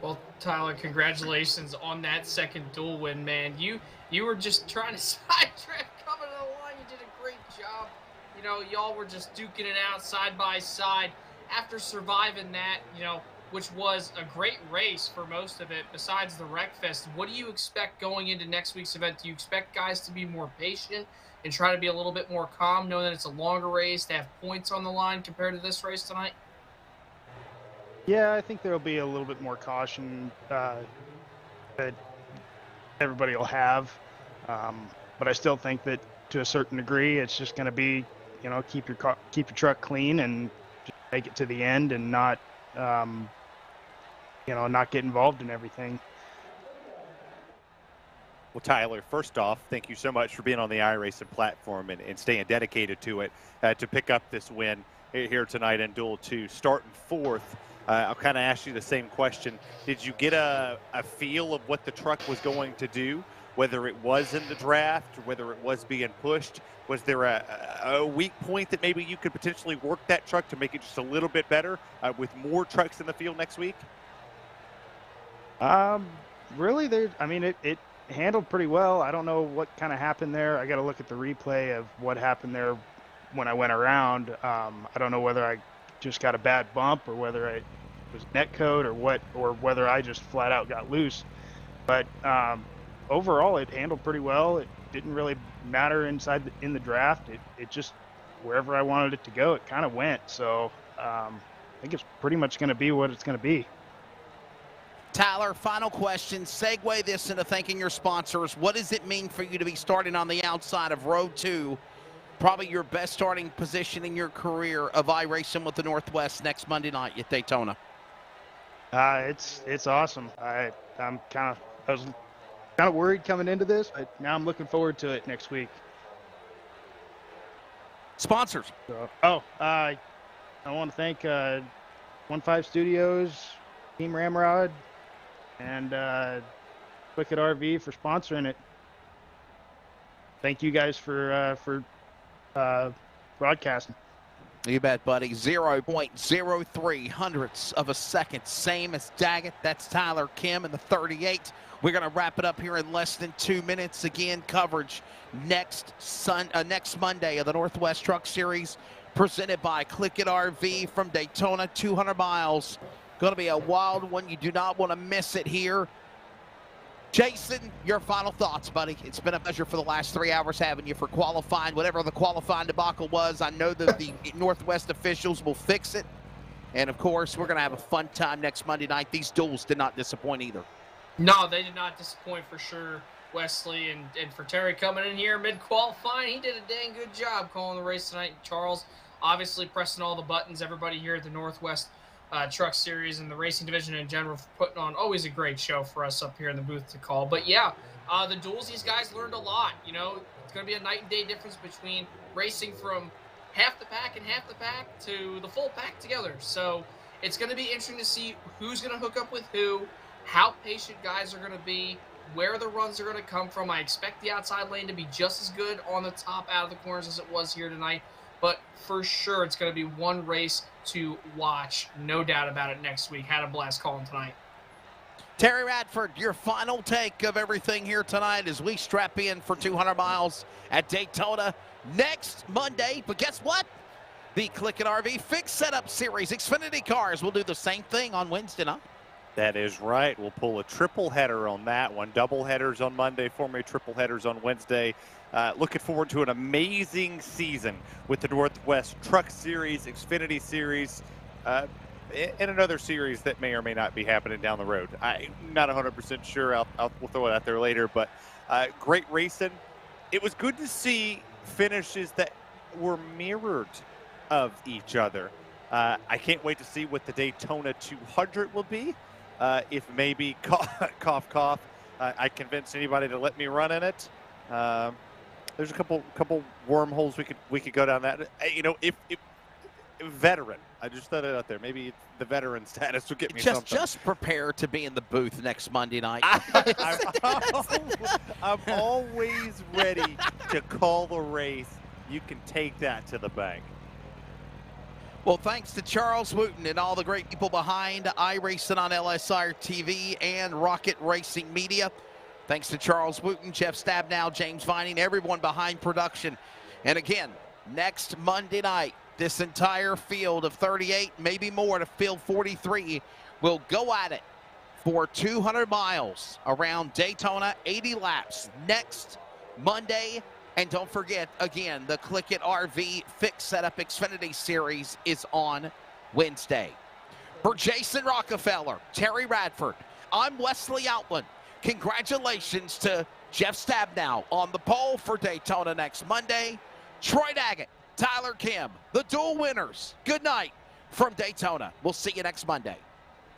Well, Tyler, congratulations on that second duel win, man. You were just trying to sidetrack coming to the line. You did a great job. You know, y'all were just duking it out side by side. After surviving that, you know, which was a great race for most of it, besides the Wreckfest, what do you expect going into next week's event? Do you expect guys to be more patient and try to be a little bit more calm, knowing that it's a longer race, to have points on the line compared to this race tonight? Yeah, I think there'll be a little bit more caution that everybody will have. But I still think that to a certain degree, it's just going to be, you know, keep your truck clean and just make it to the end and not, you know, not get involved in everything. Well, Tyler, first off, thank you so much for being on the iRacing platform and staying dedicated to it to pick up this win here tonight in Duel 2, starting 4th. I'll kind of ask you the same question. Did you get a feel of what the truck was going to do, whether it was in the draft or whether it was being pushed? Was there a weak point that maybe you could potentially work that truck to make it just a little bit better with more trucks in the field next week? Really, I mean, it handled pretty well. I don't know what kind of happened there. I got to look at the replay of what happened there when I went around. I don't know whether I just got a bad bump or whether it was net code or whether I just flat out got loose. But overall, it handled pretty well. It didn't really matter in the draft. It just, wherever I wanted it to go, it kind of went. So I think it's pretty much going to be what it's going to be. Tyler, final question. Segue this into thanking your sponsors. What does it mean for you to be starting on the outside of row 2? Probably your best starting position in your career of iRacing with the Northwest next Monday night at Daytona. It's awesome. I was kind of worried coming into this, but now I'm looking forward to it next week. Sponsors. I want to thank 15 Studios, Team Ramrod, and CLICKIT RV for sponsoring it. Thank you guys for broadcasting. You bet, buddy. 0.03 hundredths of a second, same as Daggett. That's Tyler Kim in the 38. We're going to wrap it up here in less than 2 minutes. Again, coverage next Monday of the Northwest Truck Series, presented by CLICKIT RV from Daytona, 200 miles. Going to be a wild one. You do not want to miss it here. Jason, your final thoughts, buddy. It's been a pleasure for the last 3 hours having you for qualifying. Whatever the qualifying debacle was, I know that the Northwest officials will fix it. And, of course, we're going to have a fun time next Monday night. These duels did not disappoint either. No, they did not disappoint for sure, Wesley. And for Terry coming in here mid-qualifying, he did a dang good job calling the race tonight. Charles obviously pressing all the buttons. Everybody here at the Northwest Truck Series and the racing division in general for putting on always a great show for us up here in the booth to call. But yeah, the duels, these guys learned a lot. You know, it's going to be a night and day difference between racing from half the pack and half the pack to the full pack together. So it's going to be interesting to see who's going to hook up with who, how patient guys are going to be, where the runs are going to come from. I expect the outside lane to be just as good on the top out of the corners as it was here tonight. But for sure, it's going to be one race to watch. No doubt about it next week. Had a blast calling tonight. Terry Radford, your final take of everything here tonight as we strap in for 200 miles at Daytona next Monday. But guess what? The CLICKIT RV Fixed Setup Series Xfinity cars will do the same thing on Wednesday night. That is right. We'll pull a triple header on that one. Double headers on Monday, triple headers on Wednesday. Looking forward to an amazing season with the Northwest Truck Series, Xfinity Series, and another series that may or may not be happening down the road. I'm not 100% sure. We'll throw it out there later, but great racing. It was good to see finishes that were mirrored of each other. I can't wait to see what the Daytona 200 will be. If maybe, cough, cough, I convince anybody to let me run in it. There's a couple wormholes we could go down that. You know, if veteran, I just thought it out there. Maybe the veteran status will get me something. Just prepare to be in the booth next Monday night. I'm always ready to call the race. You can take that to the bank. Well, thanks to Charles Wooten and all the great people behind iRacing on LSRTV and Rocket Racing Media. Thanks to Charles Wooten, Jeff Stabnow, James Vining, everyone behind production. And again, next Monday night, this entire field of 38, maybe more to field 43, will go at it for 200 miles around Daytona, 80 laps next Monday. And don't forget, again, the CLICKIT RV Fixed Setup Xfinity Series is on Wednesday. For Jason Rockefeller, Terry Radford, I'm Wesley Outland. Congratulations to Jeff Stabnow on the pole for Daytona next Monday. Troy Daggett, Tyler Kim, the dual winners. Good night from Daytona. We'll see you next Monday.